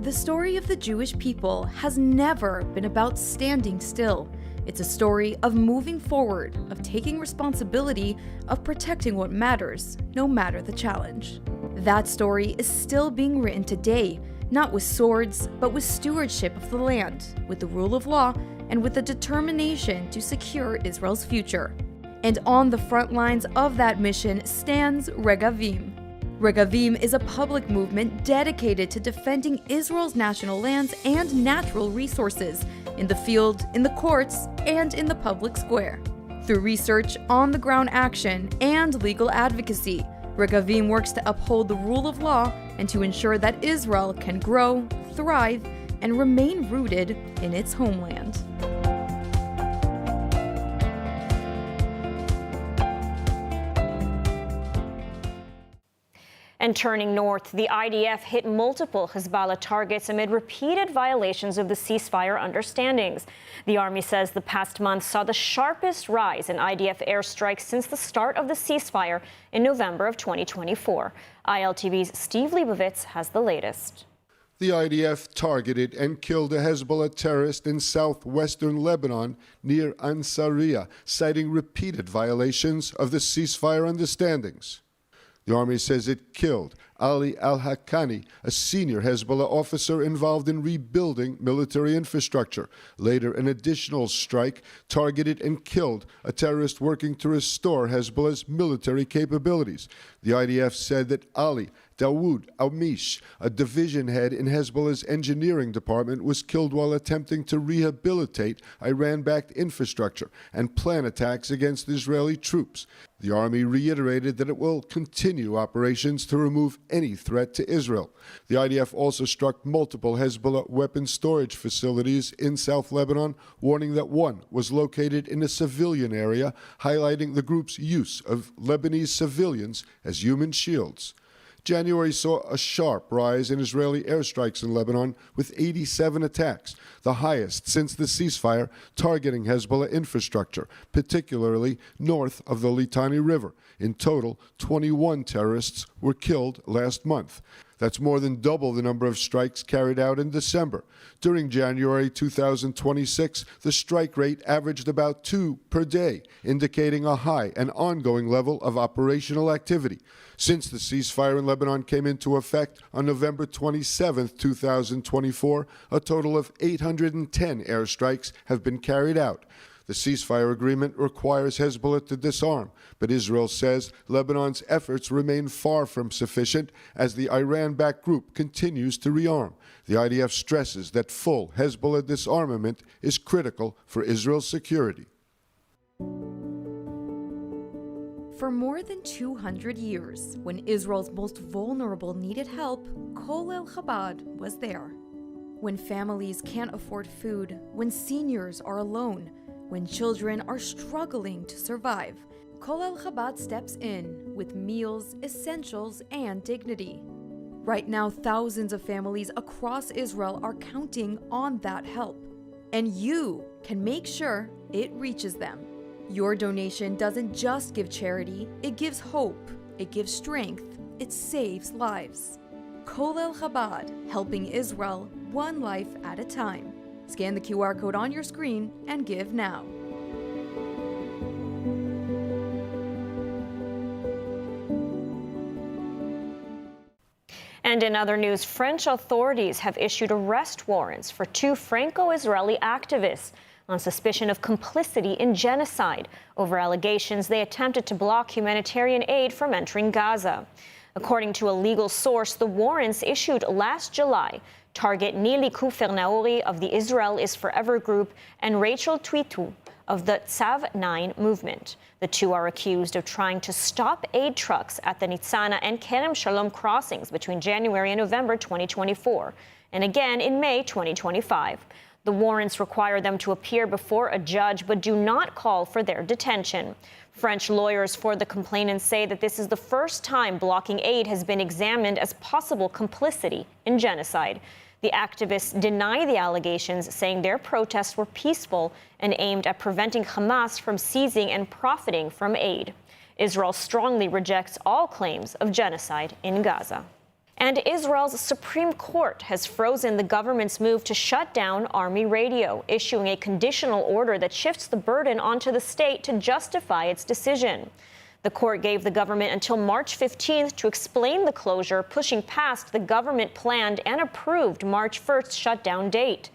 The story of the Jewish people has never been about standing still. It's a story of moving forward, of taking responsibility, of protecting what matters, no matter the challenge. That story is still being written today, not with swords, but with stewardship of the land, with the rule of law, and with the determination to secure Israel's future. And on the front lines of that mission stands Regavim. Regavim is a public movement dedicated to defending Israel's national lands and natural resources in the field, in the courts, and in the public square. Through research, on-the-ground action, and legal advocacy, Regavim works to uphold the rule of law and to ensure that Israel can grow, thrive, and remain rooted in its homeland. And And turning north, the IDF hit multiple Hezbollah targets amid repeated violations of the ceasefire understandings. The army says the past month saw the sharpest rise in IDF airstrikes since the start of the ceasefire in November of 2024. ILTV's Steve Leibovitz has the latest. The IDF targeted and killed a Hezbollah terrorist in southwestern Lebanon near Ansariya, citing repeated violations of the ceasefire understandings. The army says it killed Ali al-Haqqani, a senior Hezbollah officer involved in rebuilding military infrastructure. Later, an additional strike targeted and killed a terrorist working to restore Hezbollah's military capabilities. The IDF said that Ali Dawood Amish, a division head in Hezbollah's engineering department, was killed while attempting to rehabilitate Iran-backed infrastructure and plan attacks against Israeli troops. The army reiterated that it will continue operations to remove any threat to Israel. The IDF also struck multiple Hezbollah weapons storage facilities in South Lebanon, warning that one was located in a civilian area, highlighting the group's use of Lebanese civilians as human shields. January saw a sharp rise in Israeli airstrikes in Lebanon, with 87 attacks, the highest since the ceasefire, targeting Hezbollah infrastructure, particularly north of the Litani River. In total, 21 terrorists were killed last month. That's more than double the number of strikes carried out in December. During January 2026, the strike rate averaged about 2 per day, indicating a high and ongoing level of operational activity. Since the ceasefire in Lebanon came into effect on November 27, 2024, a total of 810 airstrikes have been carried out. The ceasefire agreement requires Hezbollah to disarm, but Israel says Lebanon's efforts remain far from sufficient as the Iran-backed group continues to rearm. The IDF stresses that full Hezbollah disarmament is critical for Israel's security. For more than 200 years, when Israel's most vulnerable needed help, Kolel Chabad was there. When families can't afford food, when seniors are alone, when children are struggling to survive, Kolel Chabad steps in with meals, essentials, and dignity. Right now, thousands of families across Israel are counting on that help, and you can make sure it reaches them. Your donation doesn't just give charity, it gives hope, it gives strength, it saves lives. Kolel Chabad, helping Israel one life at a time. Scan the QR code on your screen and give now. And in other news, French authorities have issued arrest warrants for 2 Franco-Israeli activists on suspicion of complicity in genocide over allegations they attempted to block humanitarian aid from entering Gaza. According to a legal source, the warrants issued last July target Nili Kufernaori of the Israel is Forever group and Rachel Twitu of the Tzav 9 movement. The 2 are accused of trying to stop aid trucks at the Nitzana and Kerem Shalom crossings between January and November 2024, and again in May 2025. The warrants require them to appear before a judge but do not call for their detention. French lawyers for the complainants say that this is the first time blocking aid has been examined as possible complicity in genocide. The activists deny the allegations, saying their protests were peaceful and aimed at preventing Hamas from seizing and profiting from aid. Israel strongly rejects all claims of genocide in Gaza. And Israel's Supreme Court has frozen the government's move to shut down Army radio, issuing a conditional order that shifts the burden onto the state to justify its decision. The court gave the government until March 15th to explain the closure, pushing past the government-planned and approved March 1st shutdown date.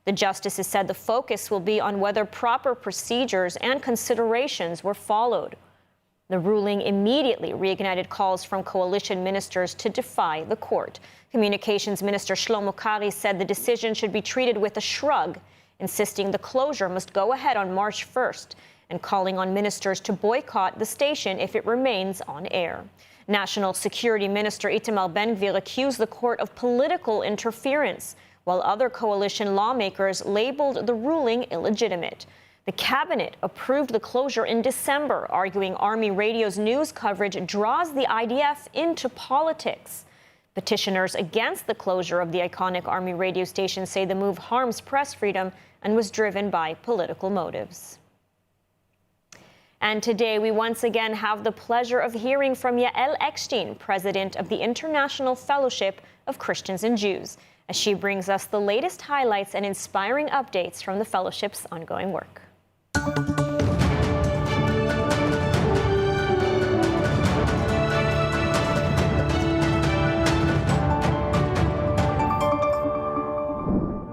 The justices said the focus will be on whether proper procedures and considerations were followed. The ruling immediately reignited calls from coalition ministers to defy the court. Communications Minister Shlomo Kari said the decision should be treated with a shrug, insisting the closure must go ahead on March 1st, and calling on ministers to boycott the station if it remains on air. National Security Minister Itamar Ben-Gvir accused the court of political interference, while other coalition lawmakers labeled the ruling illegitimate. The cabinet approved the closure in December, arguing Army radio's news coverage draws the IDF into politics. Petitioners against the closure of the iconic Army radio station say the move harms press freedom and was driven by political motives. And today, we once again have the pleasure of hearing from Yael Eckstein, president of the International Fellowship of Christians and Jews, as she brings us the latest highlights and inspiring updates from the fellowship's ongoing work.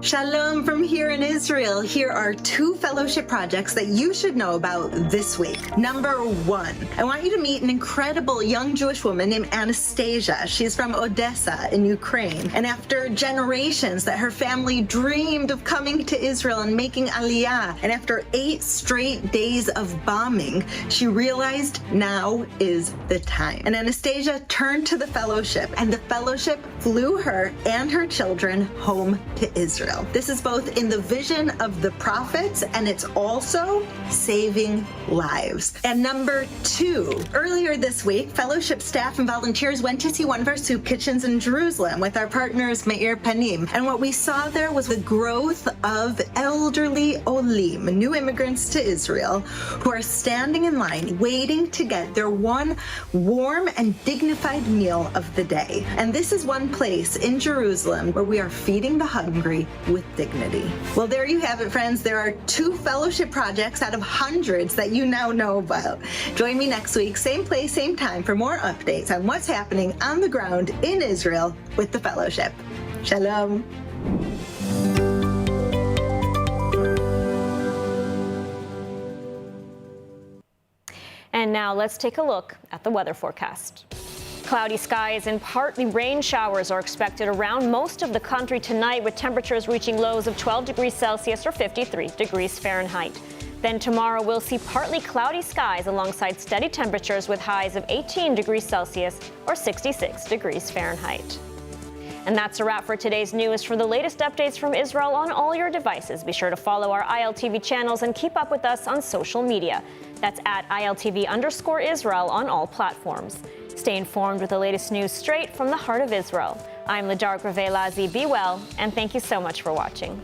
Shalom from here in Israel. Here are 2 fellowship projects that you should know about this week. Number 1, I want you to meet an incredible young Jewish woman named Anastasia. She's from Odessa in Ukraine. And after generations that her family dreamed of coming to Israel and making Aliyah, and after 8 straight days of bombing, she realized now is the time. And Anastasia turned to the fellowship, and the fellowship flew her and her children home to Israel. This is both in the vision of the prophets, and it's also saving lives. And number 2, earlier this week, fellowship staff and volunteers went to see one of our soup kitchens in Jerusalem with our partners Meir Panim. And what we saw there was the growth of elderly Olim, new immigrants to Israel, who are standing in line waiting to get their one warm and dignified meal of the day. And this is one place in Jerusalem where we are feeding the hungry with dignity. Well, there you have it, friends. There are 2 fellowship projects out of hundreds that you now know about. Join me next week, same place, same time, for more updates on what's happening on the ground in Israel with the fellowship. Shalom. And now let's take a look at the weather forecast. Cloudy skies and partly rain showers are expected around most of the country tonight, with temperatures reaching lows of 12 degrees Celsius or 53 degrees Fahrenheit. Then tomorrow we'll see partly cloudy skies alongside steady temperatures with highs of 18 degrees Celsius or 66 degrees Fahrenheit. And that's a wrap for today's news. For the latest updates from Israel on all your devices, be sure to follow our ILTV channels and keep up with us on social media. That's at ILTV_Israel on all platforms. Stay informed with the latest news straight from the heart of Israel. I'm Ladar Gravelazi. Be well, and thank you so much for watching.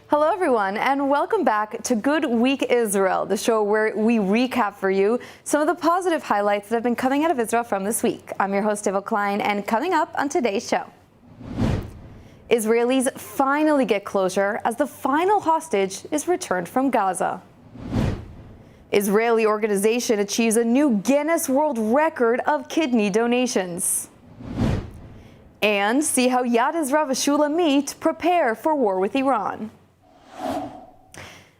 Hello, everyone, and welcome back to Good Week Israel, the show where we recap for you some of the positive highlights that have been coming out of Israel from this week. I'm your host, Eva Klein, and coming up on today's show, Israelis finally get closure as the final hostage is returned from Gaza. Israeli organization achieves a new Guinness World Record of kidney donations. And see how Yad Ezra v'Shulamit prepare for war with Iran.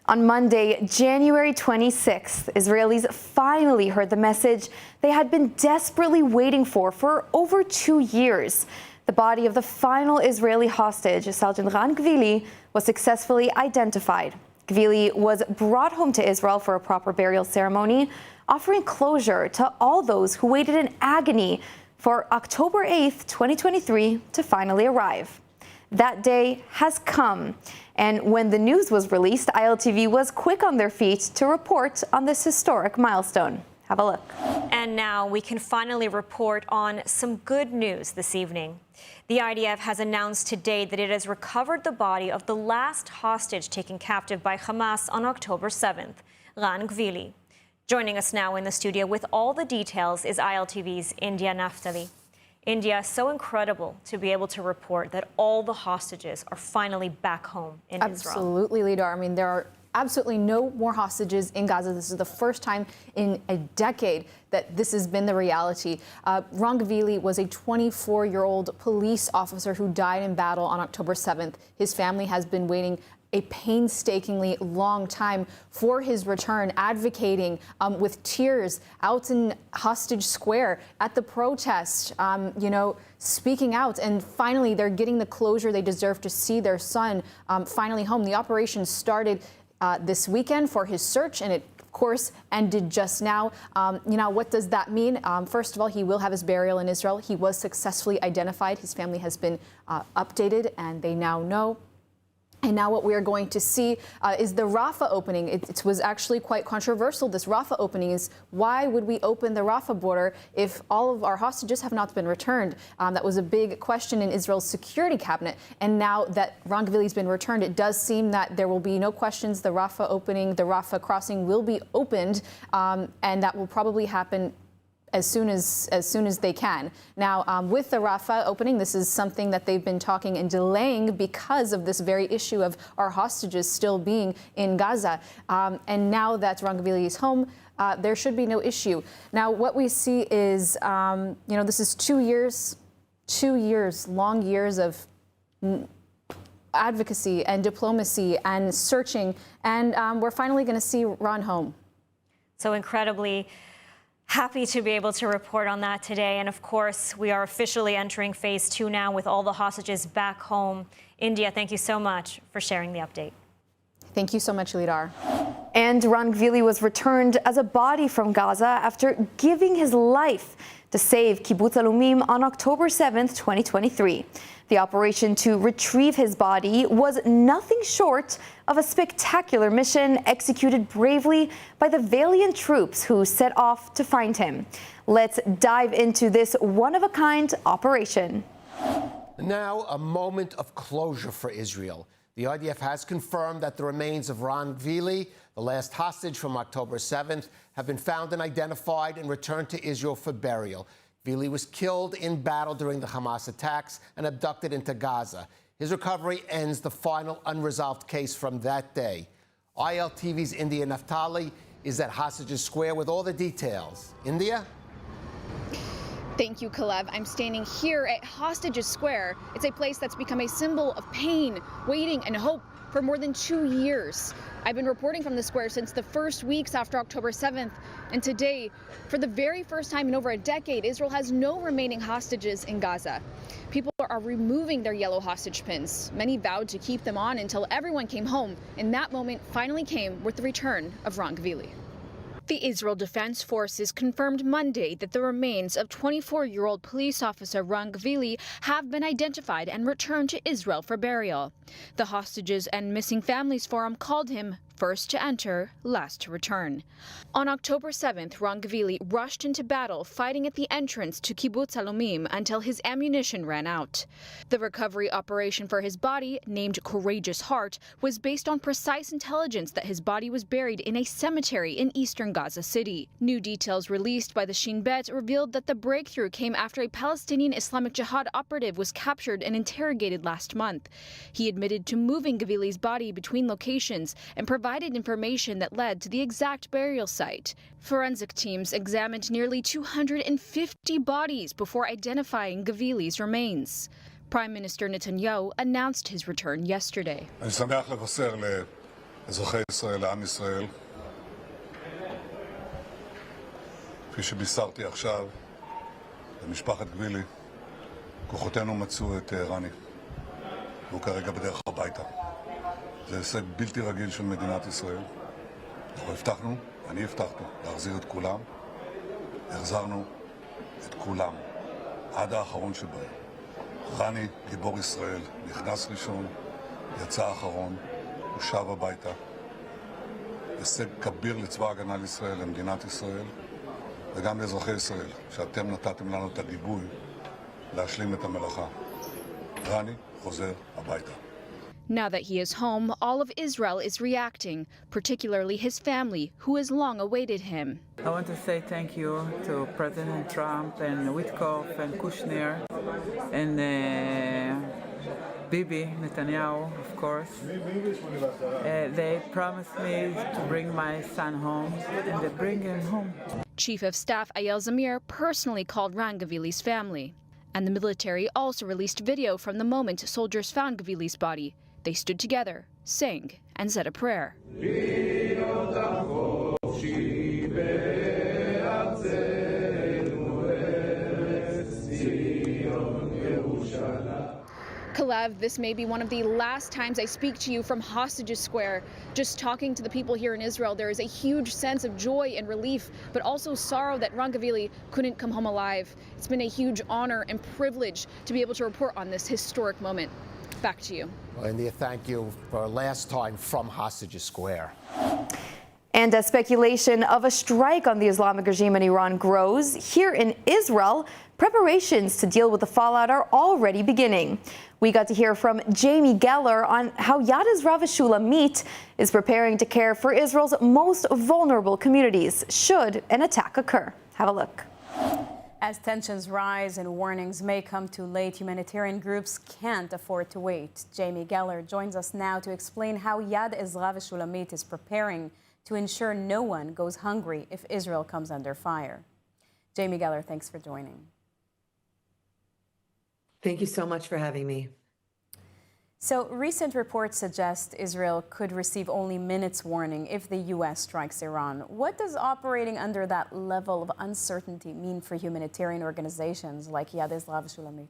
On Monday, January 26th, Israelis finally heard the message they had been desperately waiting for over 2 years. The body of the final Israeli hostage, Sergeant Ran Gvili, was successfully identified. Gvili was brought home to Israel for a proper burial ceremony, offering closure to all those who waited in agony for October 8th, 2023 to finally arrive. That day has come, and when the news was released, ILTV was quick on their feet to report on this historic milestone. Have a look. And now we can finally report on some good news this evening. The IDF has announced today that it has recovered the body of the last hostage taken captive by Hamas on October 7th, Ran Gvili. Joining us now in the studio with all the details is ILTV's India Naftali. India, so incredible to be able to report that all the hostages are finally back home in Israel. Absolutely, Lidar. I mean, there are absolutely no more hostages in Gaza. This is the first time in a decade that this has been the reality. Ran Gvili was a 24-year-old police officer who died in battle on October 7th. His family has been waiting a painstakingly long time for his return, advocating with tears out in Hostage Square at the protest, speaking out. And finally, they're getting the closure they deserve to see their son finally home. The operation started this weekend for his search, and it, of course, ended just now. What does that mean? First of all, he will have his burial in Israel. He was successfully identified. His family has been updated, and they now know. And now what we are going to see is the Rafah opening. It was actually quite controversial, this Rafah opening. Is why would we open the Rafah border if all of our hostages have not been returned? That was a big question in Israel's security cabinet. And now that Ron Gvili has been returned, it does seem that there will be no questions. The Rafah opening, the Rafah crossing will be opened, and that will probably happen as soon as they can. Now, with the Rafah opening, this is something that they've been talking and delaying because of this very issue of our hostages still being in Gaza. And now that Ron Gvili is home, there should be no issue. Now, what we see is, this is 2 years, long years of advocacy and diplomacy and searching, and we're finally going to see Ron home. So incredibly happy to be able to report on that today. And of course, we are officially entering phase 2 now with all the hostages back home. India, thank you so much for sharing the update. Thank you so much, Lidar. And Ron Gvili was returned as a body from Gaza after giving his life to save Kibbutz Alumim on October 7th, 2023. The operation to retrieve his body was nothing short of a spectacular mission executed bravely by the valiant troops who set off to find him. Let's dive into this one-of-a-kind operation. Now, a moment of closure for Israel. The IDF has confirmed that the remains of Ron Gvili, the last hostage from October 7th, have been found and identified and returned to Israel for burial. Gvili was killed in battle during the Hamas attacks and abducted into Gaza. His recovery ends the final unresolved case from that day. ILTV's India Naftali is at Hostages Square with all the details. India? Thank you, Kalev. I'm standing here at Hostages Square. It's a place that's become a symbol of pain, waiting, and hope for more than 2 years. I've been reporting from the square since the first weeks after October 7th, and today, for the very first time in over a decade, Israel has no remaining hostages in Gaza. People are removing their yellow hostage pins. Many vowed to keep them on until everyone came home, and that moment finally came with the return of Ron Gvili. The Israel Defense Forces confirmed Monday that the remains of 24-year-old police officer Ron Gvili have been identified and returned to Israel for burial. The Hostages and Missing Families Forum called him first to enter, last to return. On October 7th, Ron Gvili rushed into battle, fighting at the entrance to Kibbutz Alumim until his ammunition ran out. The recovery operation for his body, named Courageous Heart, was based on precise intelligence that his body was buried in a cemetery in eastern Gaza City. New details released by the Shin Bet revealed that the breakthrough came after a Palestinian Islamic Jihad operative was captured and interrogated last month. He admitted to moving Gvili's body between locations and provided information that led to the exact burial site. Forensic teams examined nearly 250 bodies before identifying Gvili's remains. Prime Minister Netanyahu announced his return yesterday. אני שמח לבשר לאזרחי ישראל, לעם ישראל, כפי שבישרתי עכשיו, למשפחת גבילי, כוחותינו מצאו את רני, והוא כרגע בדרך הביתה. זה הישג בלתי רגיל של מדינת ישראל. אנחנו הבטחנו, אני הבטחתי, להחזיר את כולם. החזרנו את כולם, עד האחרון שבהם. רני, גיבור ישראל, נכנס ראשון, יצא אחרון, הוא שב הביתה. הישג כביר לצבא ההגנה לישראל, למדינת ישראל, וגם לאזרחי ישראל, שאתם נתתם לנו את הגיבוי להשלים את המלאכה. רני חוזר הביתה. Now that he is home, all of Israel is reacting, particularly his family, who has long awaited him. I want to say thank you to President Trump and Witkoff and Kushner and Bibi Netanyahu, of course. They promised me to bring my son home, and they bring him home. Chief of Staff Eyal Zamir personally called Ron Gvili's family. And the military also released video from the moment soldiers found Gvili's body. They stood together, sang, and said a prayer. Kalev, this may be one of the last times I speak to you from Hostages Square. Just talking to the people here in Israel, there is a huge sense of joy and relief, but also sorrow that Ron Gavili couldn't come home alive. It's been a huge honor and privilege to be able to report on this historic moment. Back to you. Well, India, thank you for last time from Hostages Square. And as speculation of a strike on the Islamic regime in Iran grows, here in Israel, preparations to deal with the fallout are already beginning. We got to hear from Jamie Geller on how Yad Ezra Shulamit is preparing to care for Israel's most vulnerable communities should an attack occur. Have a look. As tensions rise and warnings may come too late, humanitarian groups can't afford to wait. Jamie Geller joins us now to explain how Yad Ezra Shulamit is preparing to ensure no one goes hungry if Israel comes under fire. Jamie Geller, thanks for joining. Thank you so much for having me. So recent reports suggest Israel could receive only minutes warning if the U.S. strikes Iran. What does operating under that level of uncertainty mean for humanitarian organizations like Yad Ezra Shulamit?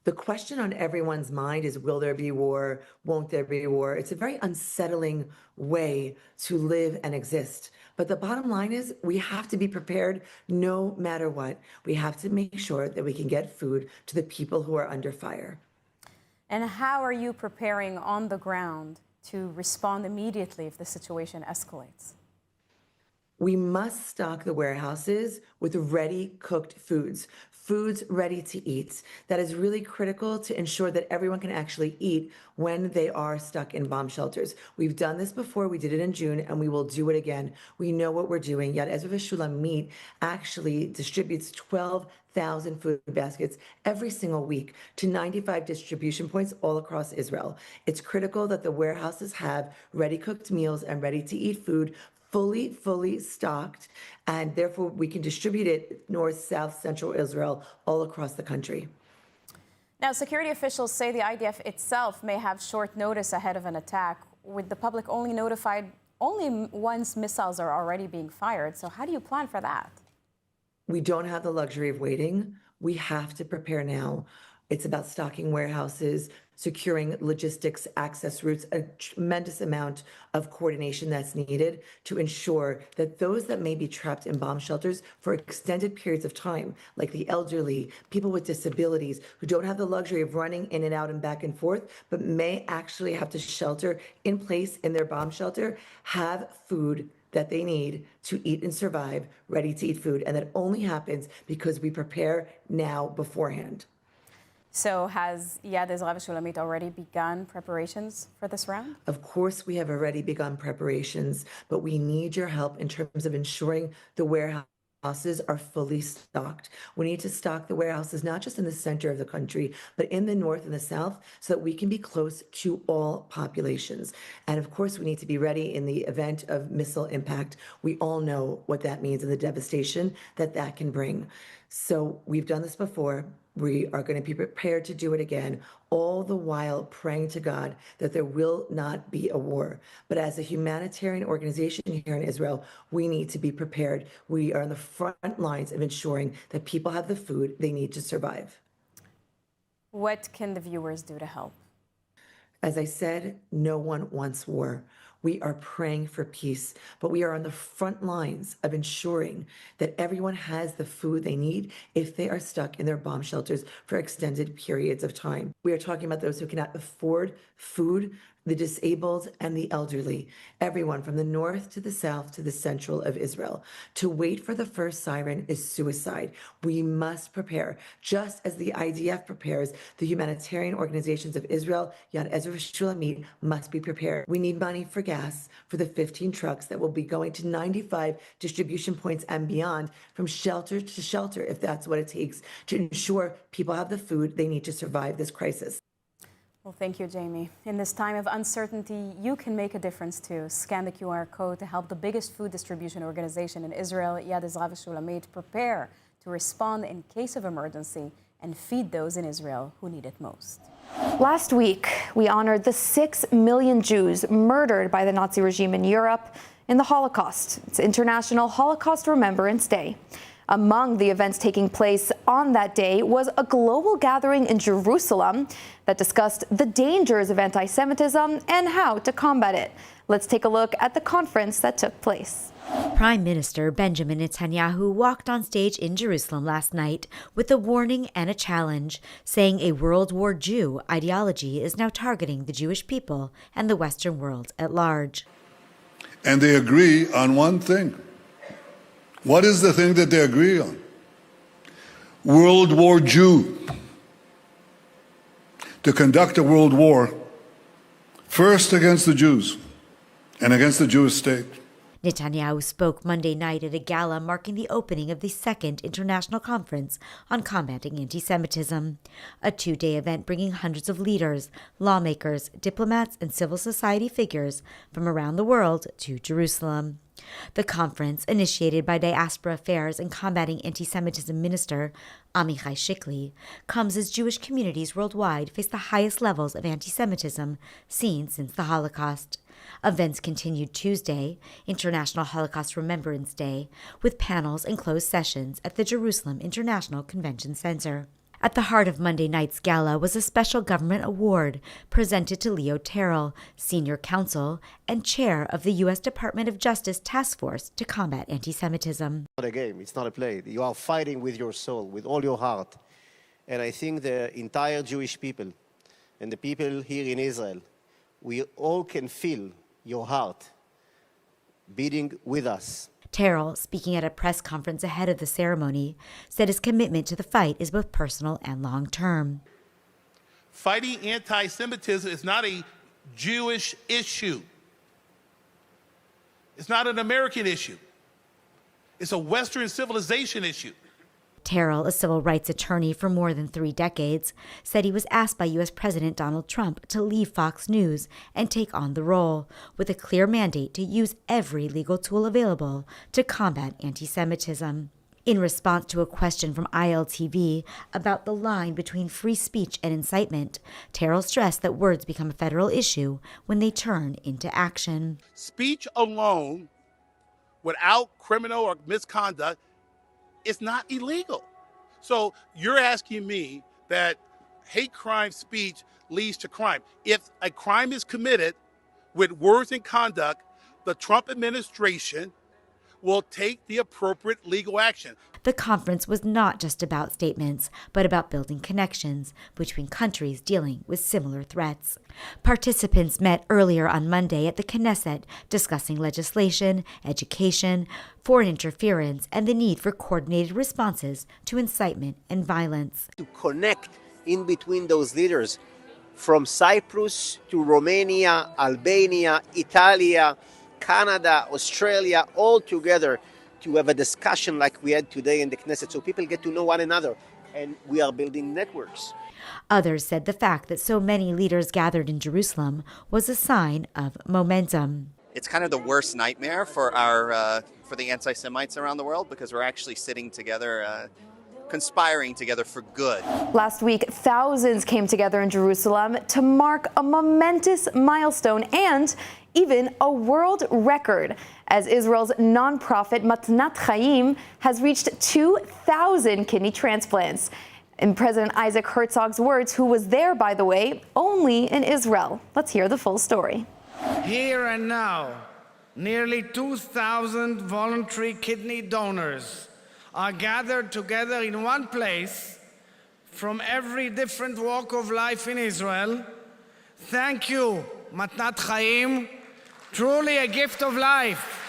The question on everyone's mind is, will there be war? Won't there be war? It's a very unsettling way to live and exist. But the bottom line is we have to be prepared no matter what. We have to make sure that we can get food to the people who are under fire. And how are you preparing on the ground to respond immediately if the situation escalates? We must stock the warehouses with ready cooked foods ready to eat. That is really critical to ensure that everyone can actually eat when they are stuck in bomb shelters. We've done this before. We did it in June, and we will do it again. We know what we're doing. Yad Ezra Shulamit actually distributes 12,000 food baskets every single week to 95 distribution points all across Israel. It's critical that the warehouses have ready-cooked meals and ready-to-eat food fully stocked, and therefore we can distribute it north, south, central Israel, all across the country. Now, security officials say the IDF itself may have short notice ahead of an attack, with the public only notified once missiles are already being fired. So how do you plan for that? We don't have the luxury of waiting. We have to prepare now. It's about stocking warehouses, securing logistics, access routes, a tremendous amount of coordination that's needed to ensure that those that may be trapped in bomb shelters for extended periods of time, like the elderly, people with disabilities who don't have the luxury of running in and out and back and forth, but may actually have to shelter in place in their bomb shelter, have food that they need to eat and survive, ready to eat food. And that only happens because we prepare now beforehand. So has Yad Ezra Shulamit already begun preparations for this round? Of course, we have already begun preparations, but we need your help in terms of ensuring the warehouses are fully stocked. We need to stock the warehouses not just in the center of the country, but in the north and the south, so that we can be close to all populations. And of course, we need to be ready in the event of missile impact. We all know what that means and the devastation that that can bring. So we've done this before. We are going to be prepared to do it again, all the while praying to God that there will not be a war. But as a humanitarian organization here in Israel, we need to be prepared. We are on the front lines of ensuring that people have the food they need to survive. What can the viewers do to help? As I said, no one wants war. We are praying for peace, but we are on the front lines of ensuring that everyone has the food they need if they are stuck in their bomb shelters for extended periods of time. We are talking about those who cannot afford food, the disabled, and the elderly, everyone from the north to the south to the central of Israel. To wait for the first siren is suicide. We must prepare. Just as the IDF prepares, the humanitarian organizations of Israel, Yad Ezra Shulamit, must be prepared. We need money for gas for the 15 trucks that will be going to 95 distribution points and beyond, from shelter to shelter, if that's what it takes, to ensure people have the food they need to survive this crisis. Well, thank you, Jamie. In this time of uncertainty, you can make a difference too. Scan the QR code to help the biggest food distribution organization in Israel, Yad Ezra Shulamit, prepare to respond in case of emergency and feed those in Israel who need it most. Last week, we honored the 6 million Jews murdered by the Nazi regime in Europe in the Holocaust. It's International Holocaust Remembrance Day. Among the events taking place on that day was a global gathering in Jerusalem that discussed the dangers of anti-Semitism and how to combat it. Let's take a look at the conference that took place. Prime Minister Benjamin Netanyahu walked on stage in Jerusalem last night with a warning and a challenge, saying a World War Jew ideology is now targeting the Jewish people and the Western world at large. And they agree on one thing. What is the thing that they agree on? World War Jew. To conduct a world war, first against the Jews and against the Jewish state. Netanyahu spoke Monday night at a gala marking the opening of the Second International Conference on Combating Anti-Semitism, a two-day event bringing hundreds of leaders, lawmakers, diplomats, and civil society figures from around the world to Jerusalem. The conference, initiated by Diaspora Affairs and Combating Anti-Semitism Minister Amichai Shikli, comes as Jewish communities worldwide face the highest levels of anti-Semitism seen since the Holocaust. Events continued Tuesday, International Holocaust Remembrance Day, with panels and closed sessions at the Jerusalem International Convention Center. At the heart of Monday night's gala was a special government award presented to Leo Terrell, Senior Counsel and Chair of the U.S. Department of Justice Task Force to Combat Anti-Semitism. It's not a game, it's not a play. You are fighting with your soul, with all your heart. And I think the entire Jewish people and the people here in Israel, we all can feel your heart beating with us. Terrell, speaking at a press conference ahead of the ceremony, said his commitment to the fight is both personal and long-term. Fighting anti-Semitism is not a Jewish issue. It's not an American issue. It's a Western civilization issue. Terrell, a civil rights attorney for more than 3 decades, said he was asked by U.S. President Donald Trump to leave Fox News and take on the role, with a clear mandate to use every legal tool available to combat anti-Semitism. In response to a question from ILTV about the line between free speech and incitement, Terrell stressed that words become a federal issue when they turn into action. Speech alone, without criminal or misconduct, it's not illegal. So you're asking me that hate crime speech leads to crime. If a crime is committed with words and conduct, the Trump administration will take the appropriate legal action. The conference was not just about statements, but about building connections between countries dealing with similar threats. Participants met earlier on Monday at the Knesset discussing legislation, education, foreign interference, and the need for coordinated responses to incitement and violence. To connect in between those leaders from Cyprus to Romania, Albania, Italia, Canada, Australia, all together to have a discussion like we had today in the Knesset, so people get to know one another, and we are building networks. Others said the fact that so many leaders gathered in Jerusalem was a sign of momentum. It's kind of the worst nightmare for for the anti-Semites around the world, because we're actually sitting together, conspiring together for good. Last week, thousands came together in Jerusalem to mark a momentous milestone and even a world record, as Israel's nonprofit Matnat Chaim has reached 2,000 kidney transplants. In President Isaac Herzog's words, who was there, by the way, only in Israel. Let's hear the full story. Here and now, nearly 2,000 voluntary kidney donors are gathered together in one place from every different walk of life in Israel. Thank you, Matnat Chaim. Truly a gift of life.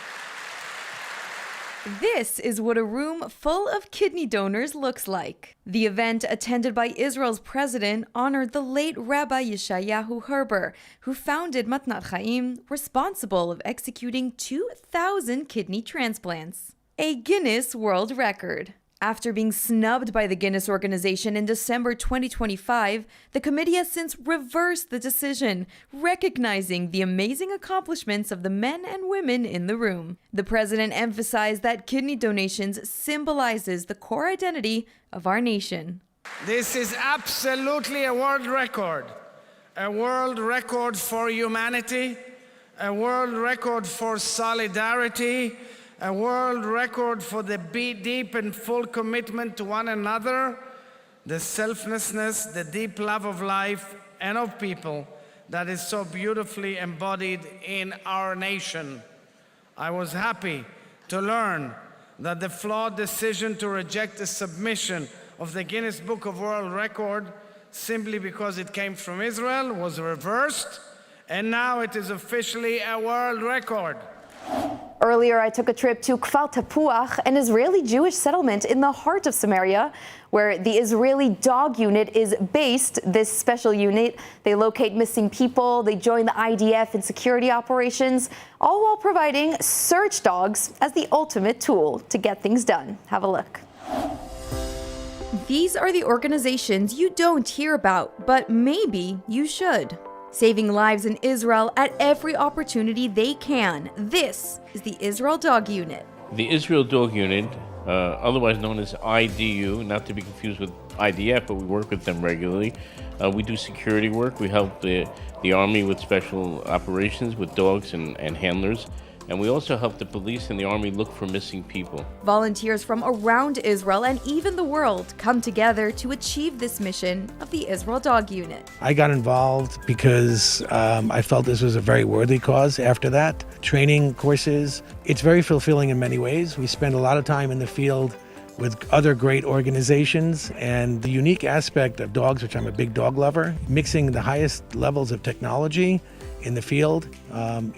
This is what a room full of kidney donors looks like. The event, attended by Israel's president, honored the late Rabbi Yeshayahu Herber, who founded Matnat Chaim, responsible of executing 2,000 kidney transplants. A Guinness World Record. After being snubbed by the Guinness organization in December 2025, the committee has since reversed the decision, recognizing the amazing accomplishments of the men and women in the room. The president emphasized that kidney donations symbolizes the core identity of our nation. This is absolutely a world record for humanity, a world record for solidarity, a world record for the deep and full commitment to one another, the selflessness, the deep love of life and of people that is so beautifully embodied in our nation. I was happy to learn that the flawed decision to reject the submission of the Guinness Book of World Record simply because it came from Israel was reversed, and now it is officially a world record. Earlier, I took a trip to Kfar Tapuach, an Israeli Jewish settlement in the heart of Samaria, where the Israeli Dog Unit is based. This special unit, they locate missing people, they join the IDF in security operations, all while providing search dogs as the ultimate tool to get things done. Have a look. These are the organizations you don't hear about, but maybe you should. Saving lives in Israel at every opportunity they can. This is the Israel Dog Unit. The Israel Dog Unit, otherwise known as IDU, not to be confused with IDF, but we work with them regularly. We do security work. We help the Army with special operations with dogs and handlers. And we also help the police and the army look for missing people. Volunteers from around Israel and even the world come together to achieve this mission of the Israel Dog Unit. I got involved because I felt this was a very worthy cause after that. Training courses, it's very fulfilling in many ways. We spend a lot of time in the field with other great organizations, and the unique aspect of dogs, which I'm a big dog lover, mixing the highest levels of technology in the field.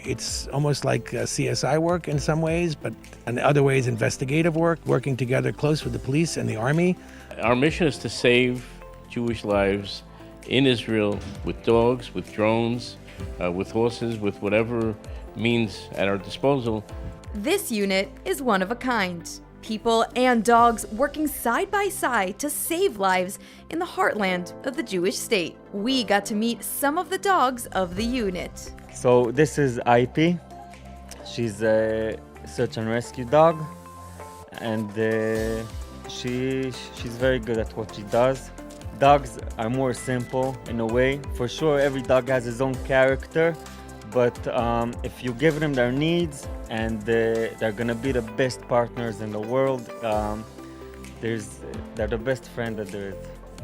It's almost like CSI work in some ways, but in other ways investigative work, working together close with the police and the army. Our mission is to save Jewish lives in Israel with dogs, with drones, with horses, with whatever means at our disposal. This unit is one of a kind. People and dogs working side by side to save lives in the heartland of the Jewish state. We got to meet some of the dogs of the unit. So this is IP. She's a search and rescue dog, and she's very good at what she does. Dogs are more simple in a way. For sure, every dog has his own character, but if you give them their needs, and they're gonna be the best partners in the world. They're the best friend that there is.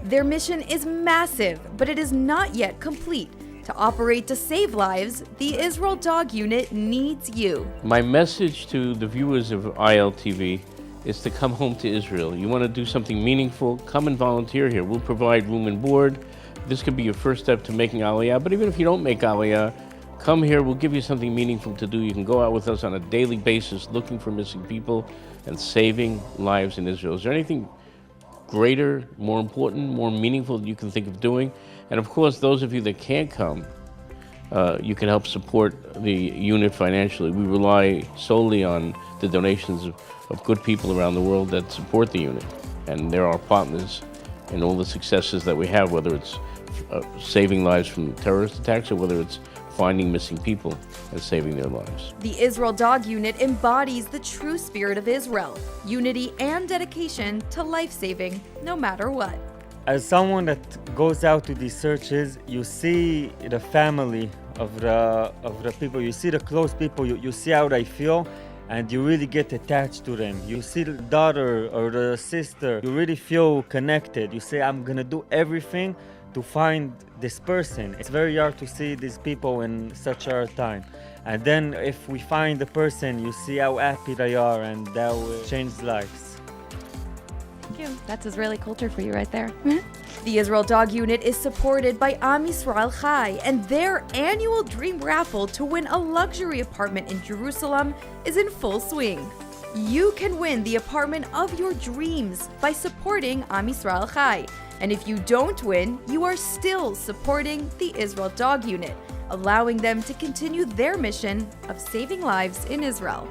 Their mission is massive, but it is not yet complete. To operate to save lives, the Israel Dog Unit needs you. My message to the viewers of ILTV is to come home to Israel. You want to do something meaningful, come and volunteer here. We'll provide room and board. This could be your first step to making Aliyah, but even if you don't make Aliyah, come here, we'll give you something meaningful to do. You can go out with us on a daily basis looking for missing people and saving lives in Israel. Is there anything greater, more important, more meaningful that you can think of doing? And of course, those of you that can't come, you can help support the unit financially. We rely solely on the donations of good people around the world that support the unit. And they're our partners in all the successes that we have, whether it's saving lives from terrorist attacks or whether it's finding missing people and saving their lives. The Israel Dog Unit embodies the true spirit of Israel, unity and dedication to life-saving no matter what. As someone that goes out to these searches, you see the family of the people, you see the close people, you see how they feel, and you really get attached to them. You see the daughter or the sister, you really feel connected. You say, I'm gonna do everything to find this person. It's very hard to see these people in such a hard time. And then if we find the person, you see how happy they are, and that will change lives. Thank you. That's Israeli culture for you right there. The Israel Dog Unit is supported by Am Yisrael Chai, and their annual dream raffle to win a luxury apartment in Jerusalem is in full swing. You can win the apartment of your dreams by supporting Am Yisrael Chai. And if you don't win, you are still supporting the Israel Dog Unit, allowing them to continue their mission of saving lives in Israel.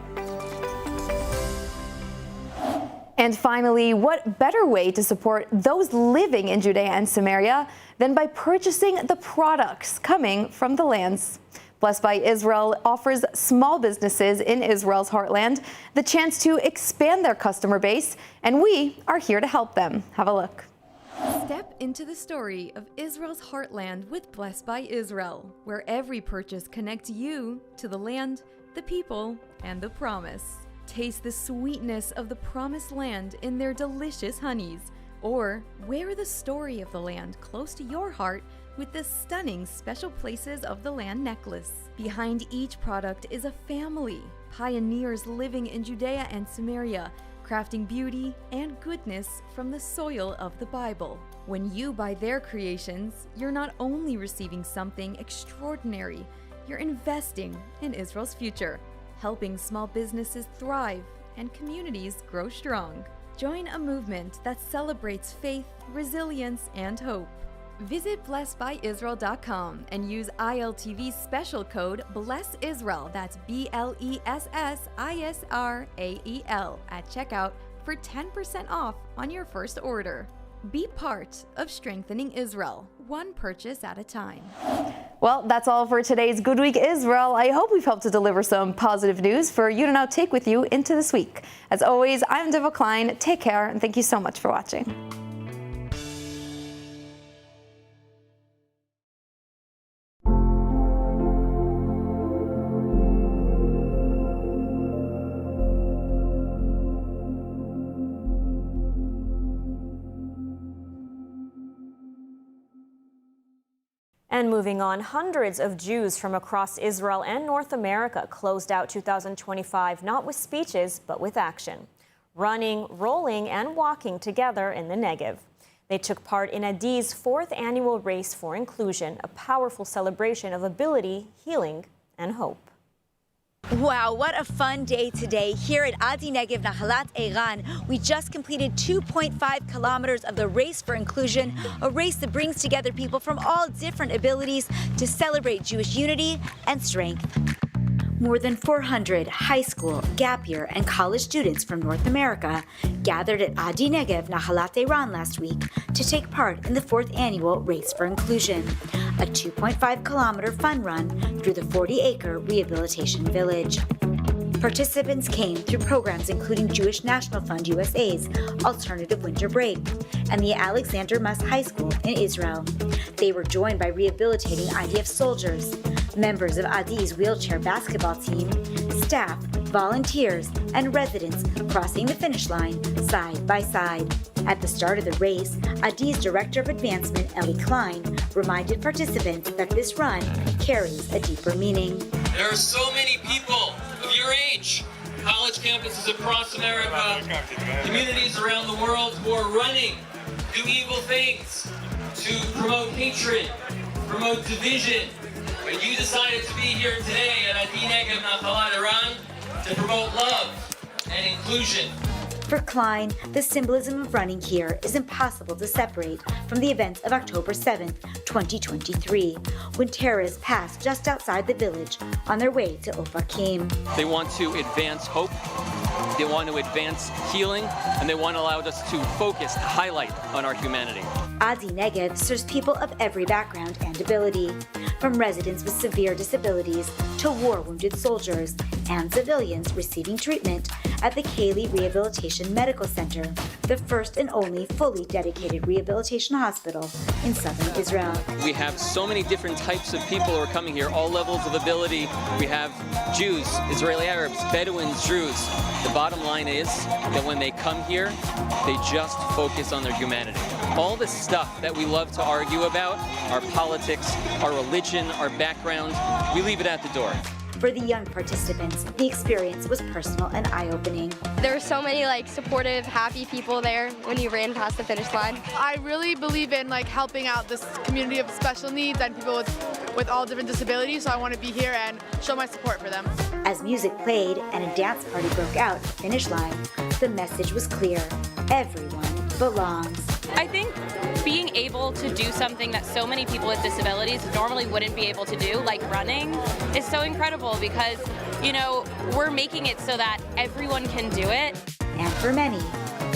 And finally, what better way to support those living in Judea and Samaria than by purchasing the products coming from the lands? Blessed by Israel offers small businesses in Israel's heartland the chance to expand their customer base, and we are here to help them. Have a look. Step into the story of Israel's heartland with Blessed by Israel, where every purchase connects you to the land, the people, and the promise. Taste the sweetness of the promised land in their delicious honeys, or wear the story of the land close to your heart with the stunning Special Places of the Land necklace. Behind each product is a family, pioneers living in Judea and Samaria, crafting beauty and goodness from the soil of the Bible. When you buy their creations, you're not only receiving something extraordinary, you're investing in Israel's future, helping small businesses thrive and communities grow strong. Join a movement that celebrates faith, resilience, and hope. Visit blessedbyisrael.com and use ILTV's special code BLESSISRAEL, that's BLESSISRAEL, at checkout for 10% off on your first order. Be part of strengthening Israel, one purchase at a time. Well, that's all for today's Good Week Israel. I hope we've helped to deliver some positive news for you to now take with you into this week. As always, I'm Diva Klein. Take care, and thank you so much for watching. And moving on, hundreds of Jews from across Israel and North America closed out 2025 not with speeches, but with action. Running, rolling, and walking together in the Negev. They took part in Adi's 4th annual Race for Inclusion, a powerful celebration of ability, healing, and hope. Wow, what a fun day today here at Adi Negev Nahalat Eiran. We just completed 2.5 kilometers of the Race for Inclusion, a race that brings together people from all different abilities to celebrate Jewish unity and strength. More than 400 high school, gap year, and college students from North America gathered at Adi Negev Nahalat Eiran last week to take part in the 4th annual Race for Inclusion, a 2.5-kilometer fun run through the 40-acre rehabilitation village. Participants came through programs including Jewish National Fund USA's Alternative Winter Break and the Alexander Muss High School in Israel. They were joined by rehabilitating IDF soldiers, members of Adi's wheelchair basketball team, staff, volunteers, and residents crossing the finish line side by side. At the start of the race, Adi's Director of Advancement, Ellie Klein, reminded participants that this run carries a deeper meaning. There are so many people of your age, college campuses across America, communities around the world who are running, do evil things, to promote hatred, promote division. But you decided to be here today at Adi Negev Nahalat Eiran to promote love and inclusion. For Klein, the symbolism of running here is impossible to separate from the events of October 7th, 2023, when terrorists passed just outside the village on their way to Ofakim. They want to advance hope, they want to advance healing, and they want to allow us to focus, to highlight on our humanity. Adi Negev serves people of every background and ability, from residents with severe disabilities to war-wounded soldiers and civilians receiving treatment at the Kali Rehabilitation Medical Center, the first and only fully dedicated rehabilitation hospital in southern Israel. We have so many different types of people who are coming here, all levels of ability. We have Jews, Israeli Arabs, Bedouins, Druze. The bottom line is that when they come here, they just focus on their humanity. All the stuff that we love to argue about, our politics, our religion, our background, we leave it at the door. For the young participants, the experience was personal and eye-opening. There were so many supportive, happy people there when you ran past the finish line. I really believe in helping out this community of special needs and people with all different disabilities, so I want to be here and show my support for them. As music played and a dance party broke out at the finish line, the message was clear: everyone belongs. I think being able to do something that so many people with disabilities normally wouldn't be able to do, like running, is so incredible because, we're making it so that everyone can do it. And for many,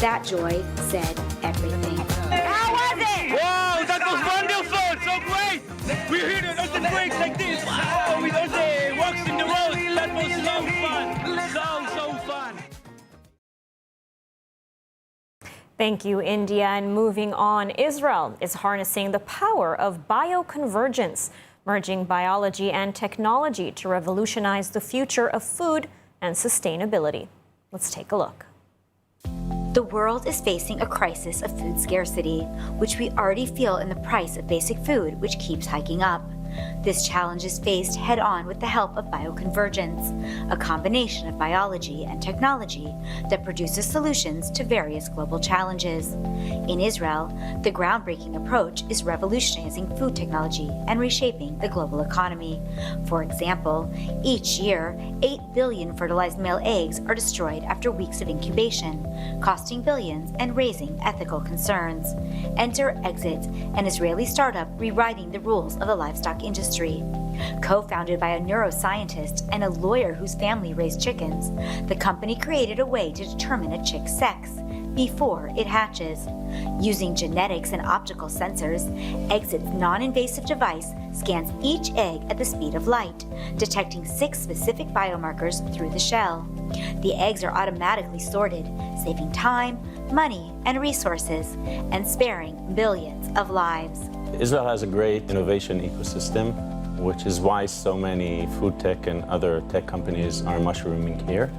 that joy said everything. How was it? Wow, that was wonderful, so great. We're here to do the breaks like this. Oh, we do the walks in the road. That was so fun, so fun. Thank you, India. And moving on, Israel is harnessing the power of bioconvergence, merging biology and technology to revolutionize the future of food and sustainability. Let's take a look. The world is facing a crisis of food scarcity, which we already feel in the price of basic food, which keeps hiking up. This challenge is faced head-on with the help of bioconvergence, a combination of biology and technology that produces solutions to various global challenges. In Israel, the groundbreaking approach is revolutionizing food technology and reshaping the global economy. For example, each year, 8 billion fertilized male eggs are destroyed after weeks of incubation, costing billions and raising ethical concerns. Enter Exit, an Israeli startup rewriting the rules of the livestock industry. Co-founded by a neuroscientist and a lawyer whose family raised chickens, the company created a way to determine a chick's sex before it hatches. Using genetics and optical sensors, Exit's non-invasive device scans each egg at the speed of light, detecting 6 specific biomarkers through the shell. The eggs are automatically sorted, saving time, money, and resources, and sparing billions of lives. Israel has a great innovation ecosystem, which is why so many food tech and other tech companies are mushrooming here.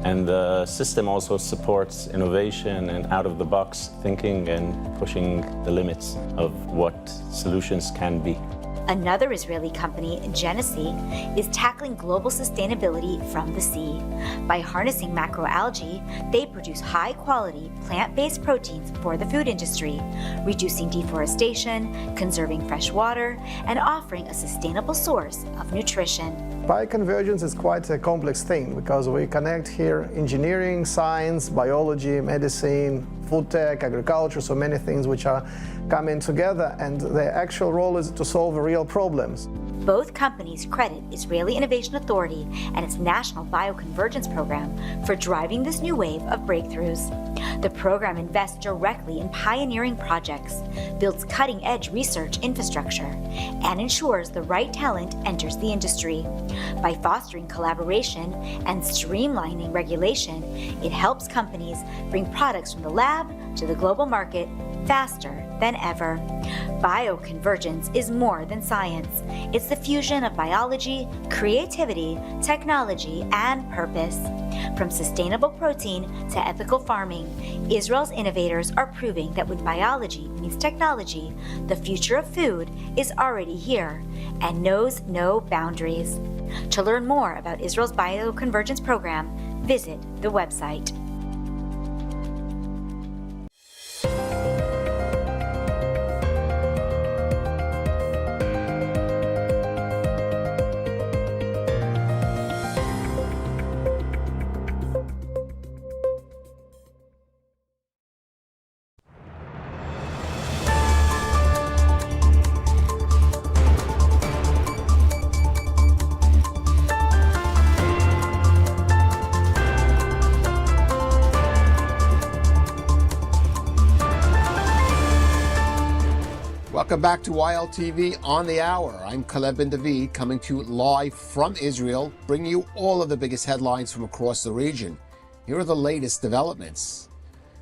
And the system also supports innovation and out-of-the-box thinking and pushing the limits of what solutions can be. Another Israeli company, Genesee, is tackling global sustainability from the sea. By harnessing macroalgae, they produce high-quality plant-based proteins for the food industry, reducing deforestation, conserving fresh water, and offering a sustainable source of nutrition. Bioconvergence is quite a complex thing because we connect here engineering, science, biology, medicine, food tech, agriculture, so many things which are coming together, and their actual role is to solve real problems. Both companies credit Israeli Innovation Authority and its National Bioconvergence Program for driving this new wave of breakthroughs. The program invests directly in pioneering projects, builds cutting-edge research infrastructure, and ensures the right talent enters the industry. By fostering collaboration and streamlining regulation, it helps companies bring products from the lab to the global market faster than ever. Bioconvergence is more than science. It's the fusion of biology, creativity, technology, and purpose. From sustainable protein to ethical farming, Israel's innovators are proving that when biology meets technology, the future of food is already here and knows no boundaries. To learn more about Israel's Bioconvergence program, visit the website. Welcome back to ILTV on the Hour. I'm Caleb Ben David, coming to you live from Israel, bringing you all of the biggest headlines from across the region. Here are the latest developments.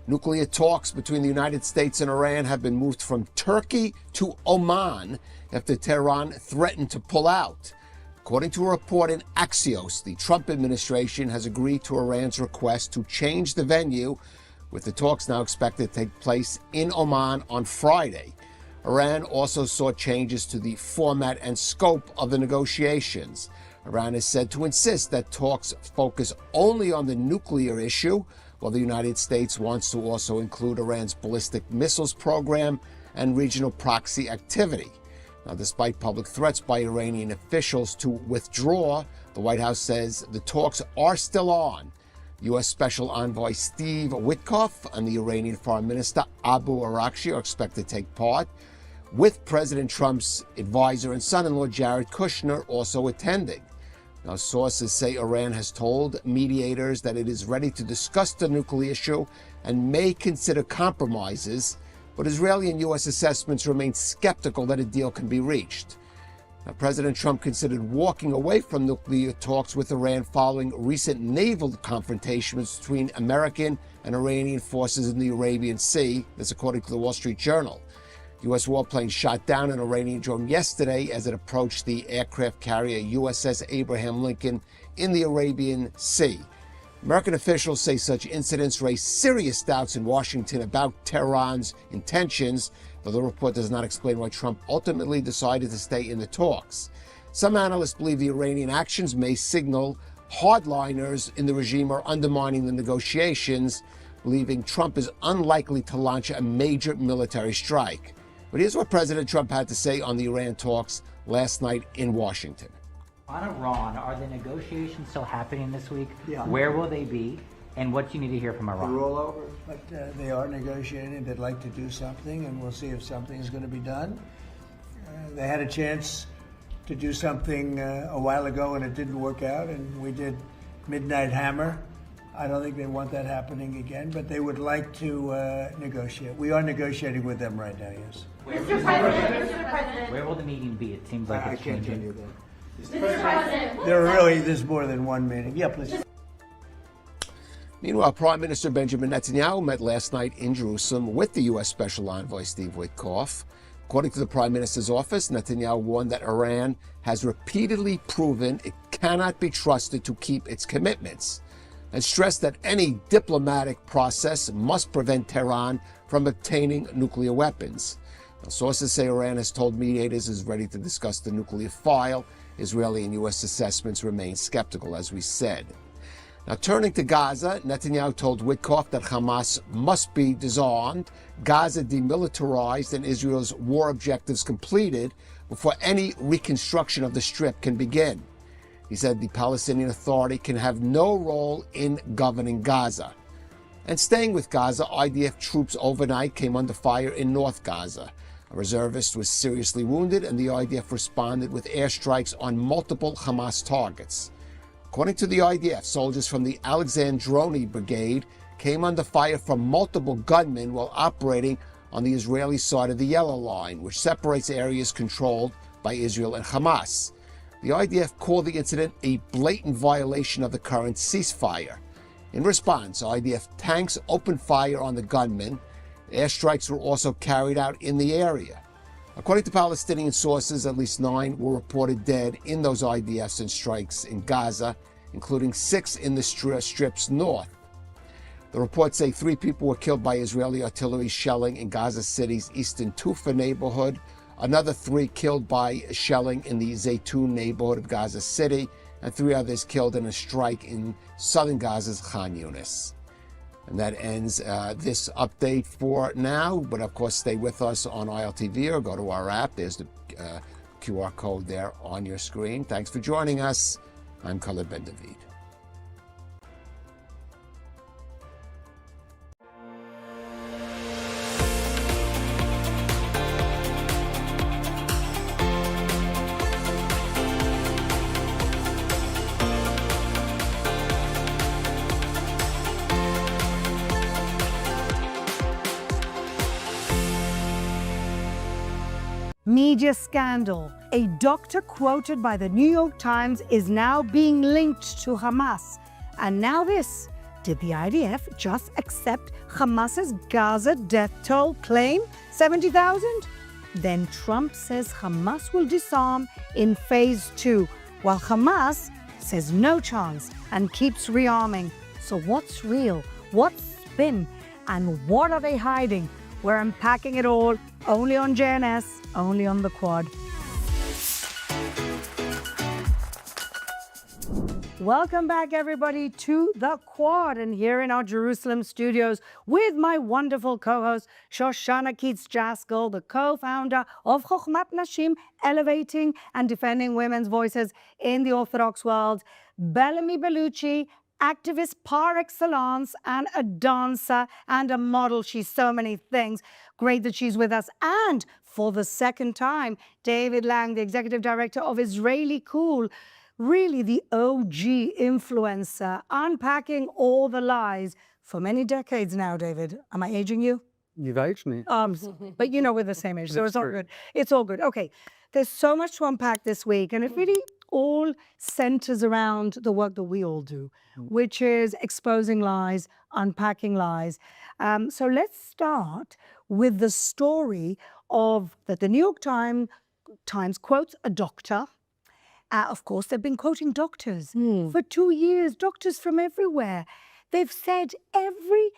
Nuclear talks between the United States and Iran have been moved from Turkey to Oman after Tehran threatened to pull out. According to a report in Axios, the Trump administration has agreed to Iran's request to change the venue, with the talks now expected to take place in Oman on Friday. Iran also saw changes to the format and scope of the negotiations. Iran is said to insist that talks focus only on the nuclear issue, while the United States wants to also include Iran's ballistic missiles program and regional proxy activity. Now, despite public threats by Iranian officials to withdraw, the White House says the talks are still on. U.S. Special Envoy Steve Witkoff and the Iranian Foreign Minister Abu Arakchi are expected to take part, with President Trump's advisor and son-in-law Jared Kushner also attending. Now, sources say Iran has told mediators that it is ready to discuss the nuclear issue and may consider compromises, but Israeli and U.S. assessments remain skeptical that a deal can be reached. Now, President Trump considered walking away from nuclear talks with Iran following recent naval confrontations between American and Iranian forces in the Arabian Sea. That's according to the Wall Street Journal. U.S. warplane shot down an Iranian drone yesterday as it approached the aircraft carrier USS Abraham Lincoln in the Arabian Sea. American officials say such incidents raise serious doubts in Washington about Tehran's intentions, though the report does not explain why Trump ultimately decided to stay in the talks. Some analysts believe the Iranian actions may signal hardliners in the regime are undermining the negotiations, believing Trump is unlikely to launch a major military strike. But here's what President Trump had to say on the Iran talks last night in Washington. On Iran, are the negotiations still happening this week? Yeah. Where will they be? And what do you need to hear from Iran? The rollover. But they are negotiating. They'd like to do something, and we'll see if something is going to be done. They had a chance to do something a while ago, and it didn't work out, and we did Midnight Hammer. I don't think they want that happening again, but they would like to negotiate. We are negotiating with them right now, yes. Mr. President. Where will the meeting be? It seems like it's can't changing. tell you that. Mr. President. There's more than one meeting. Yeah, please. Meanwhile, Prime Minister Benjamin Netanyahu met last night in Jerusalem with the U.S. Special Envoy Steve Witkoff. According to the Prime Minister's office, Netanyahu warned that Iran has repeatedly proven it cannot be trusted to keep its commitments, and stressed that any diplomatic process must prevent Tehran from obtaining nuclear weapons. Now, sources say Iran has told mediators it is ready to discuss the nuclear file. Israeli and U.S. assessments remain skeptical, as we said. Now, turning to Gaza, Netanyahu told Witkoff that Hamas must be disarmed, Gaza demilitarized, and Israel's war objectives completed before any reconstruction of the Strip can begin. He said the Palestinian Authority can have no role in governing Gaza. And staying with Gaza, IDF troops overnight came under fire in North Gaza. A reservist was seriously wounded, and the IDF responded with airstrikes on multiple Hamas targets. According to the IDF, soldiers from the Alexandroni Brigade came under fire from multiple gunmen while operating on the Israeli side of the Yellow Line, which separates areas controlled by Israel and Hamas. The IDF called the incident a blatant violation of the current ceasefire. In response, IDF tanks opened fire on the gunmen. Airstrikes were also carried out in the area. According to Palestinian sources, at least 9 were reported dead in those IDFs and strikes in Gaza, including 6 in the Strip's north. The reports say 3 people were killed by Israeli artillery shelling in Gaza City's eastern Tufa neighborhood, another 3 killed by shelling in the Zaytun neighborhood of Gaza City, and 3 others killed in a strike in southern Gaza's Khan Yunis. And that ends this update for now. But of course, stay with us on ILTV or go to our app. There's the QR code there on your screen. Thanks for joining us. I'm Khaled Ben-David. Media scandal. A doctor quoted by the New York Times is now being linked to Hamas. And now this. Did the IDF just accept Hamas's Gaza death toll claim? 70,000? Then Trump says Hamas will disarm in phase 2, while Hamas says no chance and keeps rearming. So what's real? What's spin? And what are they hiding? We're unpacking it all only on JNS, only on the Quad. Welcome back, everybody, to the Quad, and here in our Jerusalem studios with my wonderful co-host Shoshana Keats-Jaskal, the co-founder of Chokhmat Nashim, elevating and defending women's voices in the Orthodox world, Bellamy Bellucci, activist par excellence and a dancer and a model. She's so many things. Great that she's with us. And for the second time, David Lang, the executive director of Israeli Cool, really the OG influencer, unpacking all the lies for many decades now, David. Am I aging you? You've aged me. But you know we're the same age, so That's it's all true. good. It's all good. Okay, there's so much to unpack this week, and it really all centers around the work that we all do, which is exposing lies, unpacking lies. So let's start with the story of that the New York Times quotes a doctor. Of course, they've been quoting doctors for 2 years, doctors from everywhere. They've said every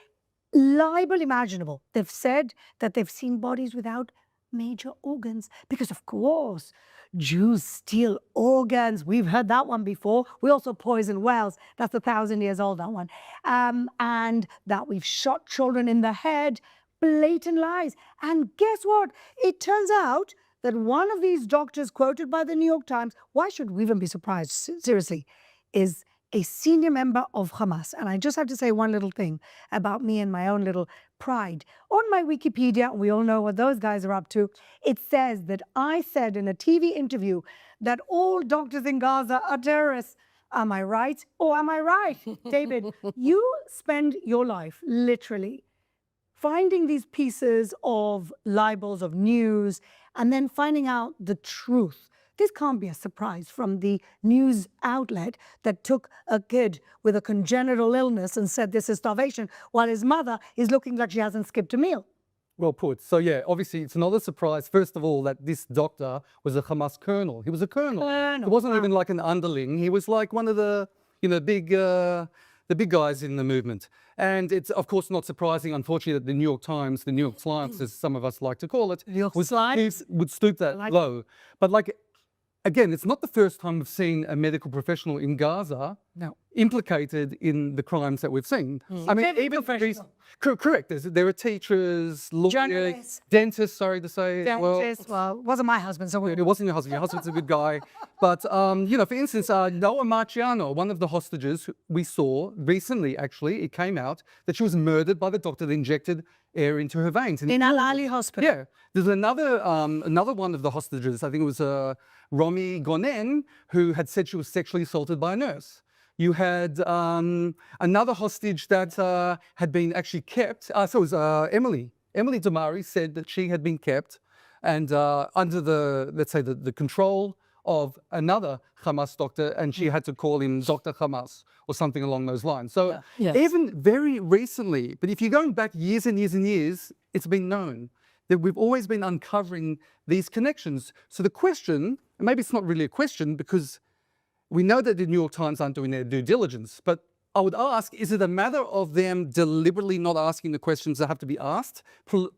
libel imaginable. They've said that they've seen bodies without major organs because, of course, Jews steal organs. We've heard that one before. We also poison wells. That's 1,000 years old, that one. And that we've shot children in the head. Blatant lies. And guess what? It turns out that one of these doctors quoted by the New York Times, why should we even be surprised, seriously, is a senior member of Hamas. And I just have to say one little thing about me and my own little pride. On my Wikipedia, we all know what those guys are up to, it says that I said in a TV interview that all doctors in Gaza are terrorists. Am I right? Or am I right? David, you spend your life literally finding these pieces of libels, of news, and then finding out the truth. This can't be a surprise from the news outlet that took a kid with a congenital illness and said this is starvation, while his mother is looking like she hasn't skipped a meal. Well put. So yeah, obviously it's not a surprise, first of all, that this doctor was a Hamas colonel. He was a colonel. It wasn't even like an underling. He was like one of the, the big guys in the movement. And it's, of course, not surprising, unfortunately, that the New York Times, the New York Science, as some of us like to call it, would stoop that low. But like, again, it's not the first time we've seen a medical professional in Gaza implicated in the crimes that we've seen. I mean, even correct. There are teachers, lawyers, dentists. Sorry to say, dentists. Well, it wasn't my husband, so it wasn't your husband. Your husband's a good guy. But for instance, Noah Marciano, one of the hostages we saw recently, actually, it came out that she was murdered by the doctor that injected air into her veins in Al Ali Hospital. Yeah, there's another one of the hostages. I think it was Romy Gonen, who had said she was sexually assaulted by a nurse. You had another hostage that had been actually kept. So it was Emily. Emily Damari said that she had been kept and under the, let's say, the control of another Hamas doctor, and she had to call him Dr. Hamas or something along those lines. So even very recently, but if you're going back years and years and years, it's been known that we've always been uncovering these connections. So the question, and maybe it's not really a question because we know that the New York Times aren't doing their due diligence, but I would ask, is it a matter of them deliberately not asking the questions that have to be asked,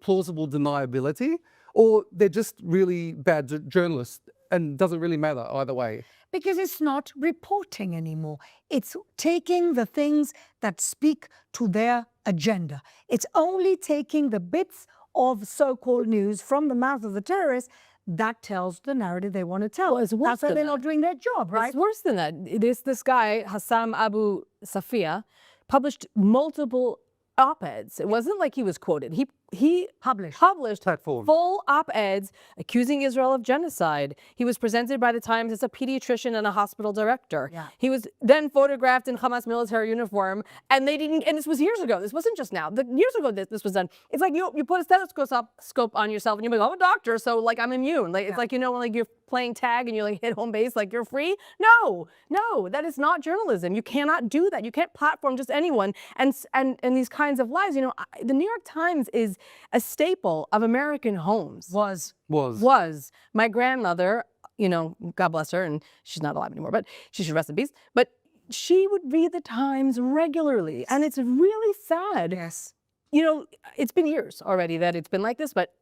plausible deniability, or they're just really bad journalists and doesn't really matter either way? Because it's not reporting anymore. It's taking the things that speak to their agenda. It's only taking the bits of so-called news from the mouth of the terrorists that tells the narrative they want to tell. Well, it's worse That's why than they're that. not doing their job, right? It's worse than that. This guy, Hassam Abu Safia, published multiple op-eds. It wasn't like he was quoted. He published full op-eds accusing Israel of genocide. He was presented by the Times as a pediatrician and a hospital director. Yeah. He was then photographed in Hamas military uniform, and they didn't. And this was years ago. This wasn't just now. Years ago, this was done. It's like you put a stethoscope on yourself, and you're like, I'm a doctor, so like I'm immune. Like it's like when like you're playing tag and you like hit home base, like you're free. No, that is not journalism. You cannot do that. You can't platform just anyone. And these kinds of lies. The New York Times is a staple of American homes. Was. My grandmother, God bless her, and she's not alive anymore, but she should rest in peace. But she would read the Times regularly, and it's really sad. Yes. It's been years already that it's been like this, but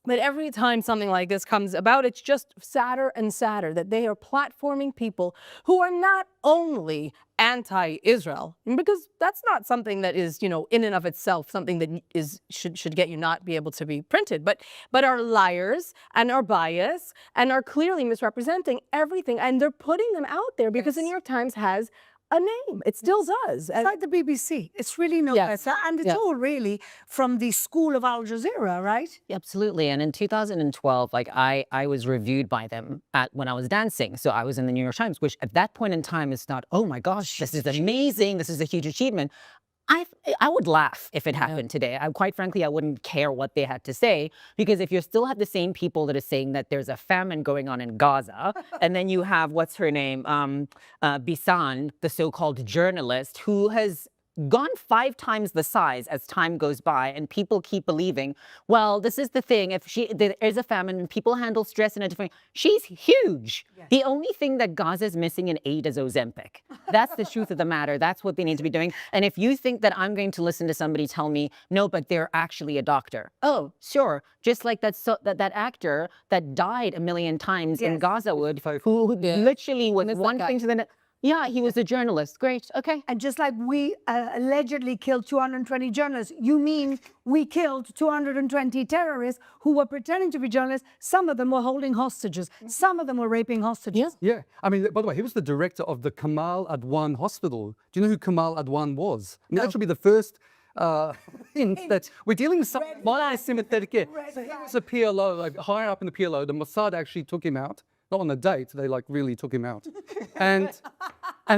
every time something like this comes about, it's just sadder and sadder that they are platforming people who are not only anti-Israel, because that's not something that is, in and of itself, something that should get you not be able to be printed, but are liars and are biased and are clearly misrepresenting everything, and they're putting them out there because the New York Times has a name. It still does. It's like the BBC. It's really no better. And it's all really from the school of Al Jazeera, right? Absolutely. And in 2012, I was reviewed by them when I was dancing. So I was in the New York Times, which at that point in time is not, oh my gosh, this is amazing. This is a huge achievement. I would laugh if it happened today. Quite frankly, I wouldn't care what they had to say, because if you still have the same people that are saying that there's a famine going on in Gaza, and then you have, what's her name, Bisan, the so-called journalist, who has gone 5 times the size as time goes by, and people keep believing, well, this is the thing, if there is a famine and people handle stress in a different, she's huge. Yes. The only thing that Gaza is missing in aid is Ozempic. That's the truth of the matter. That's what they need to be doing. And if you think that I'm going to listen to somebody tell me, no, but they're actually a doctor. Oh, sure. Just like that actor that died 1 million times in Gaza who literally was one thing to the next. Yeah, he was a journalist. Great, okay. And just like we allegedly killed 220 journalists, you mean we killed 220 terrorists who were pretending to be journalists? Some of them were holding hostages. Some of them were raping hostages. Yeah. I mean, by the way, he was the director of the Kamal Adwan Hospital. Do you know who Kamal Adwan was? I mean, that should be the first hint that we're dealing with some sympathetic. So he was a PLO, like higher up in the PLO. The Mossad actually took him out. Not on a date, they like really took him out. And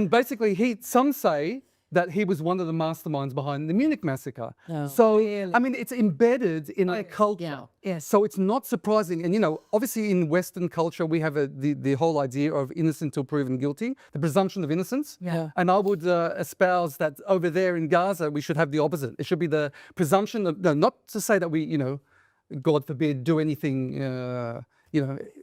basically some say that he was one of the masterminds behind the Munich massacre. No. So, I mean, it's embedded in a culture. Yeah. Yes. So it's not surprising. And, you know, obviously in Western culture, we have the whole idea of innocent till proven guilty, the presumption of innocence. Yeah. And I would espouse that over there in Gaza, we should have the opposite. It should be the presumption of, no, not to say that we, you know, God forbid, do anything,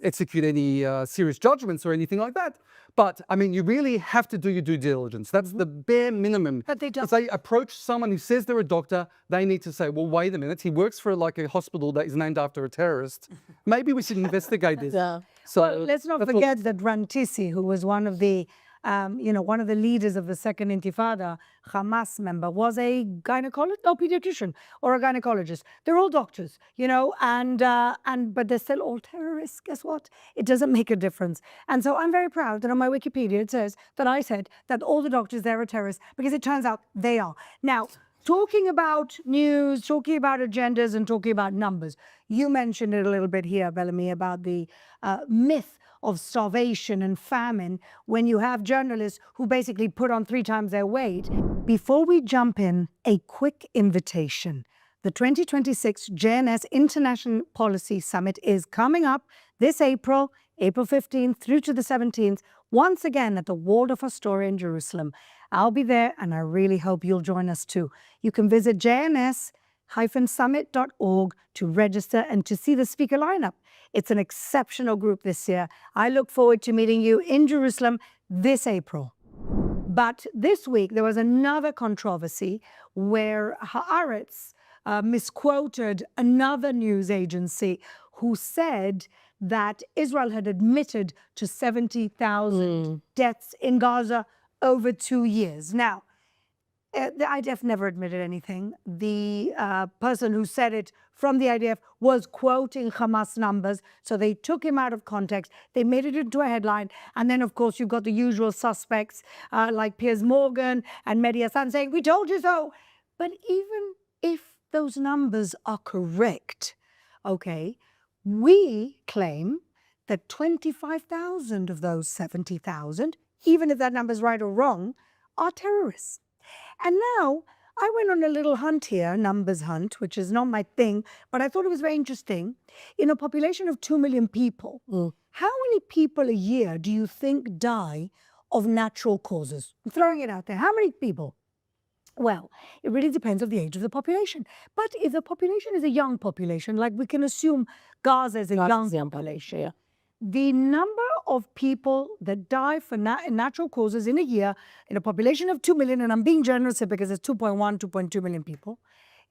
execute any serious judgments or anything like that. But, I mean, you really have to do your due diligence. That's the bare minimum. But they don't. As they approach someone who says they're a doctor, they need to say, well, wait a minute, he works for like a hospital that is named after a terrorist. Maybe we should investigate this. Yeah. So well, let's not forget that Rantisi, who was one of the one of the leaders of the Second Intifada, Hamas member, was a pediatrician or a gynecologist. They're all doctors, but they're still all terrorists. Guess what? It doesn't make a difference. And so I'm very proud that on my Wikipedia it says that I said that all the doctors there are terrorists, because it turns out they are. Now, talking about news, talking about agendas, and talking about numbers, you mentioned it a little bit here, Bellamy, about the myth of starvation and famine when you have journalists who basically put on 3 times their weight. Before we jump in, a quick invitation. The 2026 JNS International Policy Summit is coming up this April 15th through to the 17th, once again at the Waldorf Astoria in Jerusalem. I'll be there, and I really hope you'll join us too. You can visit jns-summit.org to register and to see the speaker lineup. It's an exceptional group this year. I look forward to meeting you in Jerusalem this April. But this week, there was another controversy where Haaretz misquoted another news agency who said that Israel had admitted to 70,000 deaths in Gaza over 2 years. Now, the IDF never admitted anything. The person who said it from the IDF was quoting Hamas numbers, so they took him out of context. They made it into a headline, and then, of course, you've got the usual suspects like Piers Morgan and Mehdi Hassan saying, "We told you so." But even if those numbers are correct, okay, we claim that 25,000 of those 70,000, even if that number is right or wrong, are terrorists. And now, I went on a little hunt here, numbers hunt, which is not my thing, but I thought it was very interesting. In a population of 2 million people, how many people a year do you think die of natural causes? I'm throwing it out there. How many people? Well, it really depends on the age of the population. But if the population is a young population, like we can assume Gaza is a young population, yeah. The number of people that die for natural causes in a year in a population of 2 million, and I'm being generous here because it's 2.1, 2.2 million people,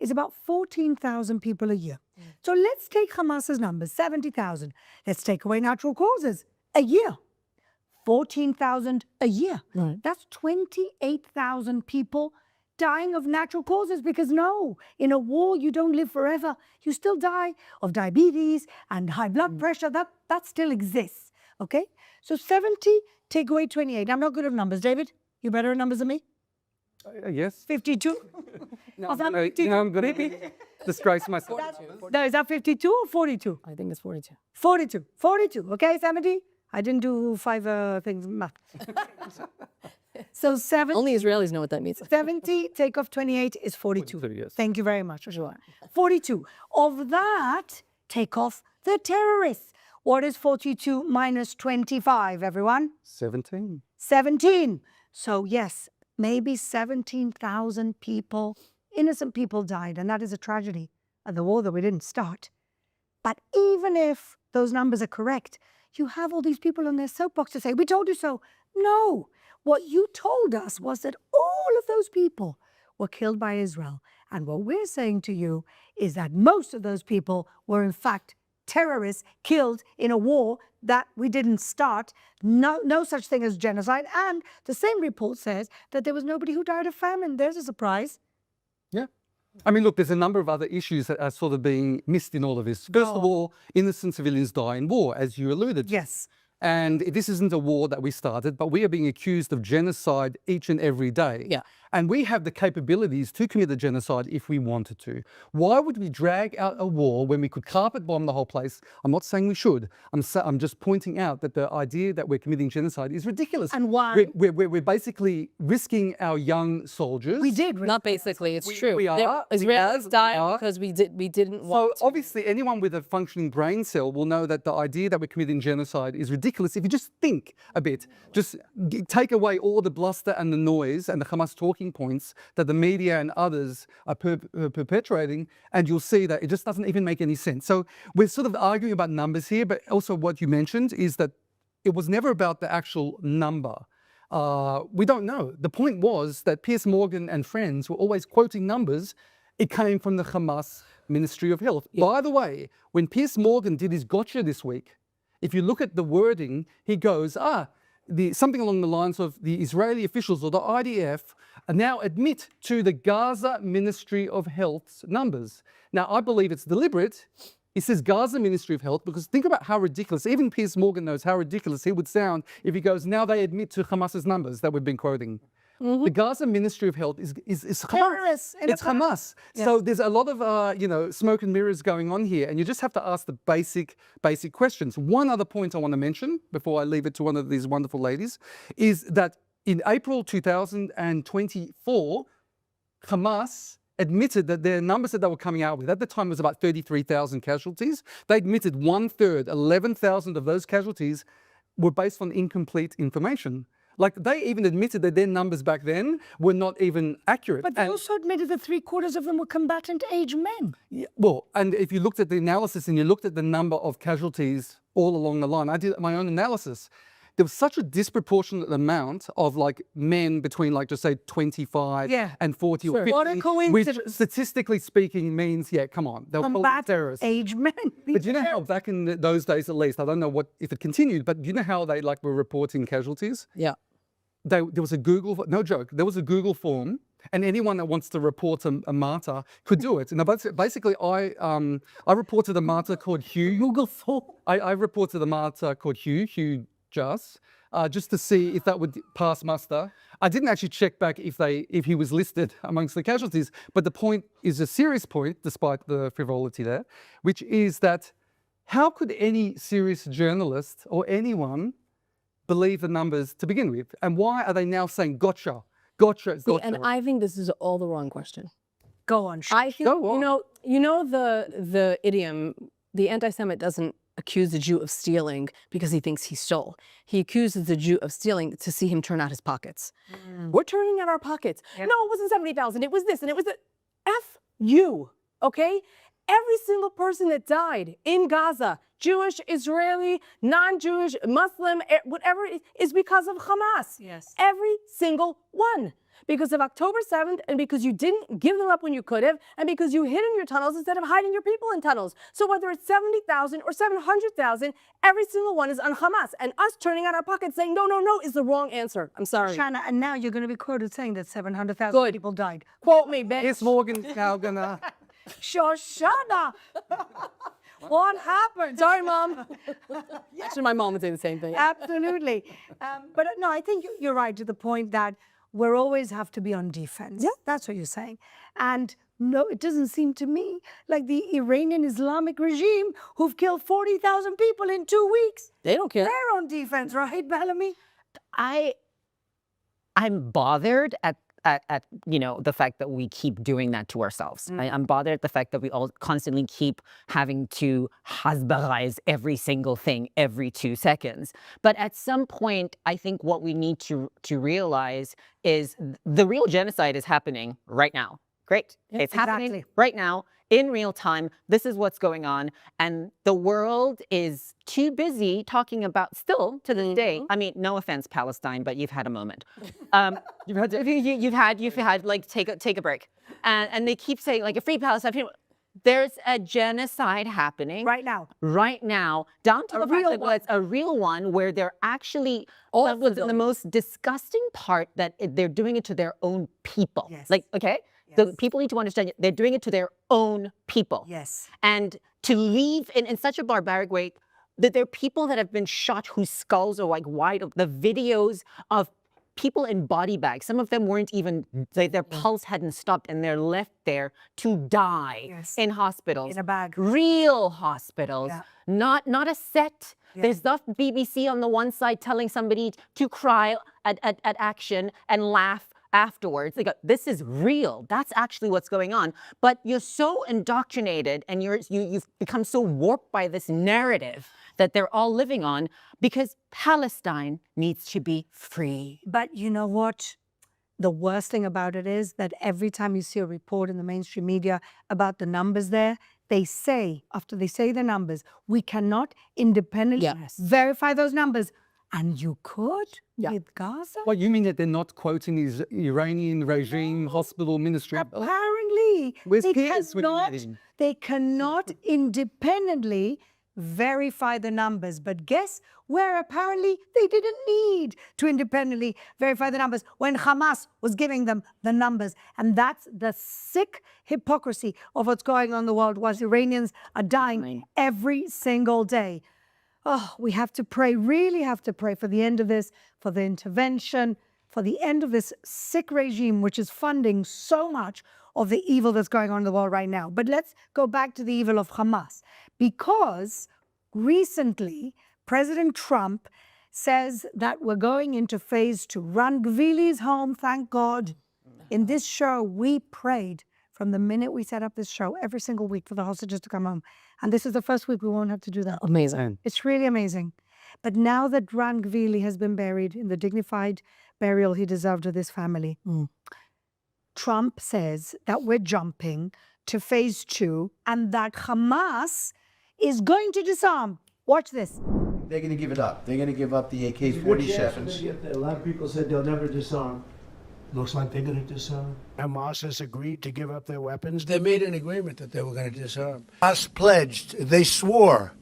is about 14,000 people a year. So let's take Hamas's numbers, 70,000. Let's take away natural causes a year. 14,000 a year. Right. That's 28,000 people dying of natural causes, because no, in a war you don't live forever. You still die of diabetes and high blood pressure. That still exists, okay? So 70, take away 28. I'm not good at numbers. David, you better at numbers than me? Yes. 52? No, I'm good at disgrace myself. No, is that 52 or 42? I think it's 42. 42. 42, okay, 70? I didn't do 5 things math. So 70. Only Israelis know what that means. 70, take off 28 is 42. 42, yes. Thank you very much, Joanne. 42. Of that, take off the terrorists. What is 42 minus 25, everyone? 17. 17. So yes, maybe 17,000 people, innocent people died, and that is a tragedy of the war that we didn't start. But even if those numbers are correct, you have all these people on their soapbox to say, we told you so. No, what you told us was that all of those people were killed by Israel. And what we're saying to you is that most of those people were in fact terrorists killed in a war that we didn't start. No such thing as genocide. And the same report says that there was nobody who died of famine. There's a surprise. Yeah. I mean, look, there's a number of other issues that are sort of being missed in all of this. First of all, innocent civilians die in war, as you alluded. Yes. And this isn't a war that we started, but we are being accused of genocide each and every day. Yeah. And we have the capabilities to commit a genocide if we wanted to. Why would we drag out a war when we could carpet bomb the whole place? I'm not saying we should. I'm just pointing out that the idea that we're committing genocide is ridiculous. And why? We're basically risking our young soldiers. We did. Not basically, it's true. We are. Israelis died because we didn't want So obviously anyone with a functioning brain cell will know that the idea that we're committing genocide is ridiculous. If you just think a bit, just take away all the bluster and the noise and the Hamas talking points that the media and others are perpetuating, and you'll see that it just doesn't even make any sense. So we're sort of arguing about numbers here, but also what you mentioned is that it was never about the actual number. We don't know. The point was that Piers Morgan and friends were always quoting numbers. It came from the Hamas Ministry of Health. Yeah. By the way, when Piers Morgan did his gotcha this week, if you look at the wording, he goes, something along the lines of the Israeli officials or the IDF now admit to the Gaza Ministry of Health's numbers. Now, I believe it's deliberate. It says Gaza Ministry of Health because think about how ridiculous, even Piers Morgan knows how ridiculous he would sound if he goes, now they admit to Hamas's numbers that we've been quoting. Mm-hmm. The Gaza Ministry of Health is Hamas. It's Hamas. Yes. So there's a lot of smoke and mirrors going on here, and you just have to ask the basic questions. One other point I want to mention before I leave it to one of these wonderful ladies is that in April 2024, Hamas admitted that their numbers that they were coming out with at the time was about 33,000 casualties. They admitted 1/3, 11,000 of those casualties were based on incomplete information. Like they even admitted that their numbers back then were not even accurate. But they also admitted that 3/4 of them were combatant age men. Yeah, well, and if you looked at the analysis and you looked at the number of casualties all along the line, I did my own analysis. There was such a disproportionate amount of like men between like just say 25 and 40 or 50. What a coincidence. Which statistically speaking means, yeah, come on. They'll combat terrorists. Age men. But you know how back in those days at least, I don't know if it continued, but you know how they like were reporting casualties? Yeah. There was a Google, no joke, there was a Google form and anyone that wants to report a martyr could do it. And basically I reported a martyr called Hugh. Google form. I reported a martyr called Hugh just to see if that would pass muster. I didn't actually check back if he was listed amongst the casualties, but the point is a serious point, despite the frivolity there, which is that how could any serious journalist or anyone believe the numbers to begin with? And why are they now saying gotcha? See, and I think this is all the wrong question. Go on. I think, you know the idiom, the anti-Semite doesn't accuse the Jew of stealing because he thinks he stole. He accuses the Jew of stealing to see him turn out his pockets. We're turning out our pockets. No, it wasn't 70,000. It was this and it was that. F you, okay? Every single person that died in Gaza, Jewish, Israeli, non-Jewish, Muslim, whatever, is because of Hamas. Yes. Every single one. Because of October 7th, and because you didn't give them up when you could have, and because you hid in your tunnels instead of hiding your people in tunnels. So whether it's 70,000 or 700,000, every single one is on Hamas. And us turning out our pockets saying, no, is the wrong answer. I'm sorry. Shana, and now you're going to be quoted saying that 700,000 people died. Quote me, bitch. Piers Morgan's now gonna... Shoshana! What happened? Sorry, Mom. Actually, my mom would say the same thing. Absolutely. But no, I think you're right to the point that we'll always have to be on defense. Yeah. That's what you're saying. And no, it doesn't seem to me like the Iranian Islamic regime who've killed 40,000 people in 2 weeks. They don't care. They're on defense, right, Bellamy? I'm bothered at the fact that we keep doing that to ourselves. I'm bothered at the fact that we all constantly keep having to hasbarize every single thing every 2 seconds. But at some point, I think what we need to realize is the real genocide is happening right now. Great. Yeah, it's happening exactly. right now in real time. This is what's going on. And the world is too busy talking about, still to this day, I mean, no offense, Palestine, but you've had a moment. You've had like, take a break. And they keep saying, like, a free Palestine. There's a genocide happening. Right now. Right now. Down to the fact that it's a real one where they're actually, the most disgusting part that they're doing it to their own people. Yes. Like, okay? The people need to understand they're doing it to their own people. Yes. And to leave in such a barbaric way that there are people that have been shot whose skulls are like wide open. The videos of people in body bags, some of them weren't even, their pulse hadn't stopped and they're left there to die in hospitals. In a bag. Real hospitals, not a set. There's the BBC on the one side telling somebody to cry at action and laugh afterwards. They go, this is real. That's actually what's going on. But you're so indoctrinated and you've become so warped by this narrative that they're all living on, because Palestine needs to be free. But you know what? The worst thing about it is that every time you see a report in the mainstream media about the numbers there, they say, after they say the numbers, we cannot independently verify those numbers. And you could with Gaza? What, you mean that they're not quoting these Iranian regime hospital ministry? Apparently. Where's they Pierce? They cannot independently verify the numbers. But guess where apparently they didn't need to independently verify the numbers when Hamas was giving them the numbers. And that's the sick hypocrisy of what's going on in the world, whilst Iranians are dying every single day. Oh, we have to pray, really have to pray for the end of this, for the intervention, for the end of this sick regime, which is funding so much of the evil that's going on in the world right now. But let's go back to the evil of Hamas, because recently President Trump says that we're going into phase 2. Ran Gvili's home, thank God. In this show, we prayed from the minute we set up this show every single week for the hostages to come home. And this is the first week we won't have to do that. Amazing. It's really amazing. But now that Ran Gvili has been buried in the dignified burial he deserved of this family, Trump says that we're jumping to phase 2 and that Hamas is going to disarm. Watch this. They're going to give it up. They're going to give up the AK-47s. A lot of people said they'll never disarm. Looks like they're going to disarm. Hamas has agreed to give up their weapons. They made an agreement that they were going to disarm. Hamas pledged, they swore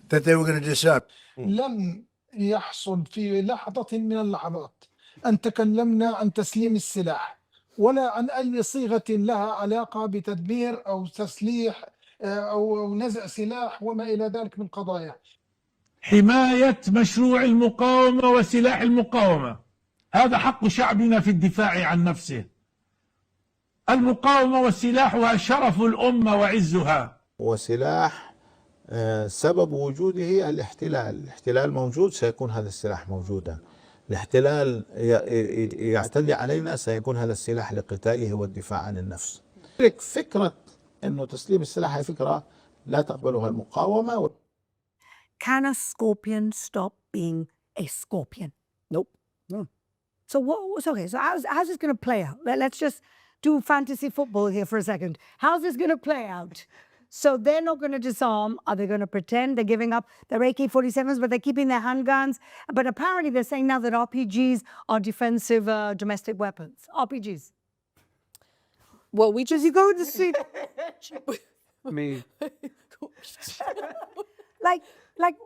that they were going to disarm. لم يحصل في لحظة من اللحظات أن تكلمنا عن تسليم السلاح ولا عن أي صيغة لها علاقة بتدمير أو تسليح أو نزع سلاح وما إلى ذلك من قضايا. حماية مشروع المقاومة وسلاح المقاومة، هذا حق شعبنا في الدفاع عن نفسه. المقاومة وسلاحها شرف الأمة وعزها. وسلاح سبب وجوده الاحتلال. الاحتلال موجود، سيكون هذا السلاح موجودا. الاحتلال يعتدي علينا، سيكون هذا السلاح لقتاله والدفاع عن النفس. فكرة أنه تسليم السلاح هي فكرة لا تقبلها المقاومة. Can a scorpion stop being a scorpion? Nope. No. So what? Okay. So how's this going to play out? Let's just do fantasy football here for a second. How's this going to play out? So they're not going to disarm. Are they going to pretend they're giving up their AK-47s, but they're keeping their handguns? But apparently they're saying now that RPGs are defensive domestic weapons. RPGs. Well, we just... You go to see... Me. Like,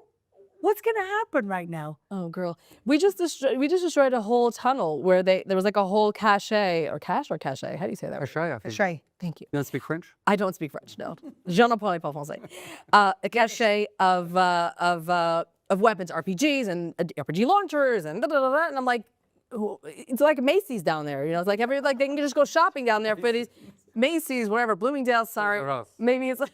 what's going to happen right now? Oh, girl. We just destroyed a whole tunnel where there was like a whole cache, or cache or cache? How do you say that? Cache, I think. Cache. Thank you. You don't speak French? I don't speak French, no. Je ne parle pas français. A cache of weapons, RPGs and RPG launchers and da-da-da-da. And I'm like, it's like Macy's down there. You know, it's like they can just go shopping down there for these Macy's, whatever, Bloomingdale's, sorry. Maybe it's like...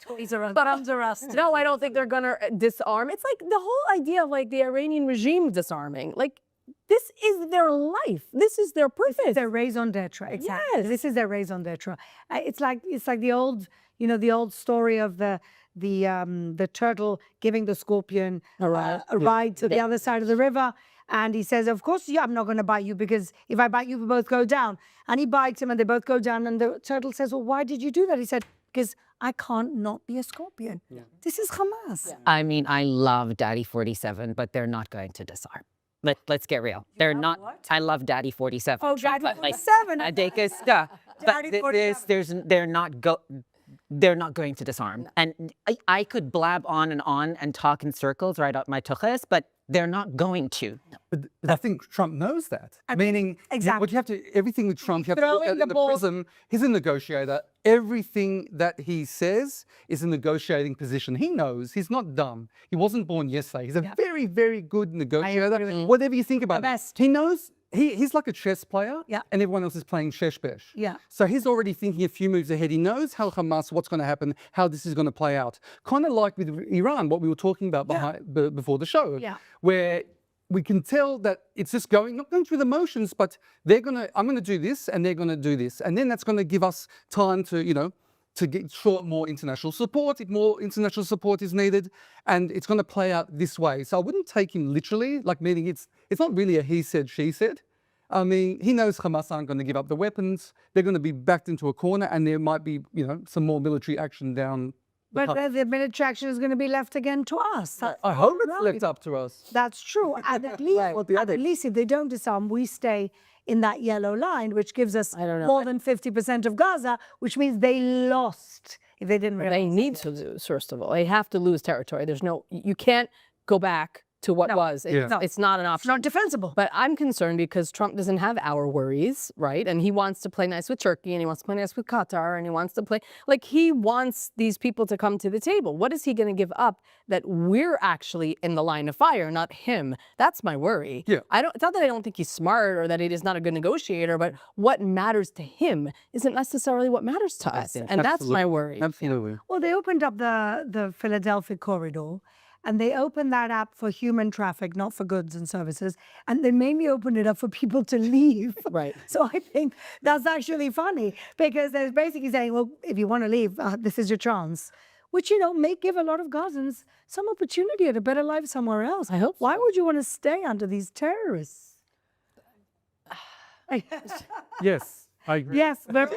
But I'm Rust. No, I don't think they're gonna disarm. It's like the whole idea of like the Iranian regime disarming. Like, This is their life. This is their purpose. This is their raison d'etre. Exactly. Yes. This is their raison d'etre. It's like the old, the old story of the turtle giving the scorpion a ride to the other side of the river. And he says, of course, I'm not going to bite you, because if I bite you, we both go down. And he bites him and they both go down. And the turtle says, well, why did you do that? He said, because I can't not be a scorpion. Yeah. This is Hamas. Yeah. I mean, I love Daddy 47, but they're not going to disarm. Let's get real. They're not. What? I love Daddy 47. Oh, Daddy 47. They're not going to disarm. No. And I could blab on and talk in circles right up my tuchus, but they're not going to. But I think Trump knows that. Meaning, exactly. What you have to, everything with Trump, you have to look at in the prism. He's a negotiator. Everything that he says is a negotiating position. He knows. He's not dumb. He wasn't born yesterday. He's a very, very good negotiator. Whatever you think about it, he knows. He's like a chess player, and everyone else is playing shesh-besh. Yeah. So he's already thinking a few moves ahead. He knows how Hamas, what's going to happen, how this is going to play out. Kind of like with Iran, what we were talking about before the show, where we can tell that it's just not going through the motions, but I'm going to do this, and they're going to do this, and then that's going to give us time to, to get more international support. If more international support is needed, and it's going to play out this way. So I wouldn't take him literally, like meaning it's not really a he said, she said. I mean, he knows Hamas aren't going to give up the weapons. They're going to be backed into a corner, and there might be, some more military action down. But the military action is going to be left again to us. I hope it's left up to us. That's true. And at least if they don't disarm, we stay in that yellow line, which gives us more than 50% of Gaza, which means they lost if they didn't realize. They need to lose, first of all. They have to lose territory. You can't go back to what was. It's not an option. It's not defensible. But I'm concerned because Trump doesn't have our worries, right? And he wants to play nice with Turkey, and he wants to play nice with Qatar, and he wants to play, he wants these people to come to the table. What is he going to give up that we're actually in the line of fire, not him? That's my worry. Yeah. It's not that I don't think he's smart or that he is not a good negotiator, but what matters to him isn't necessarily what matters to us. And that's my worry. Absolutely. Well, they opened up the Philadelphia corridor. And they opened that up for human traffic, not for goods and services. And they mainly opened it up for people to leave. Right. So I think that's actually funny, because they're basically saying, well, if you want to leave, this is your chance. Which, may give a lot of Gazans some opportunity at a better life somewhere else. I hope so. Why would you want to stay under these terrorists? Yes. I agree. Yes, that's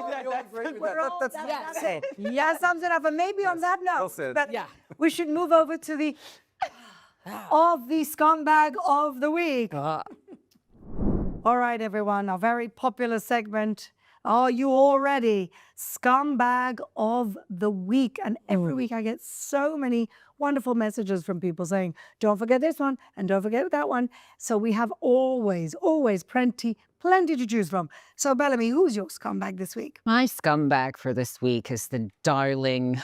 it. Yes, sums it up. And maybe on that note, we should move over to the scumbag of the week. All right, everyone, a very popular segment. Are you all ready? Scumbag of the week. And every week I get so many wonderful messages from people saying, don't forget this one and don't forget that one. So we have always plenty to choose from. So Bellamy, who's your scumbag this week? My scumbag for this week is the darling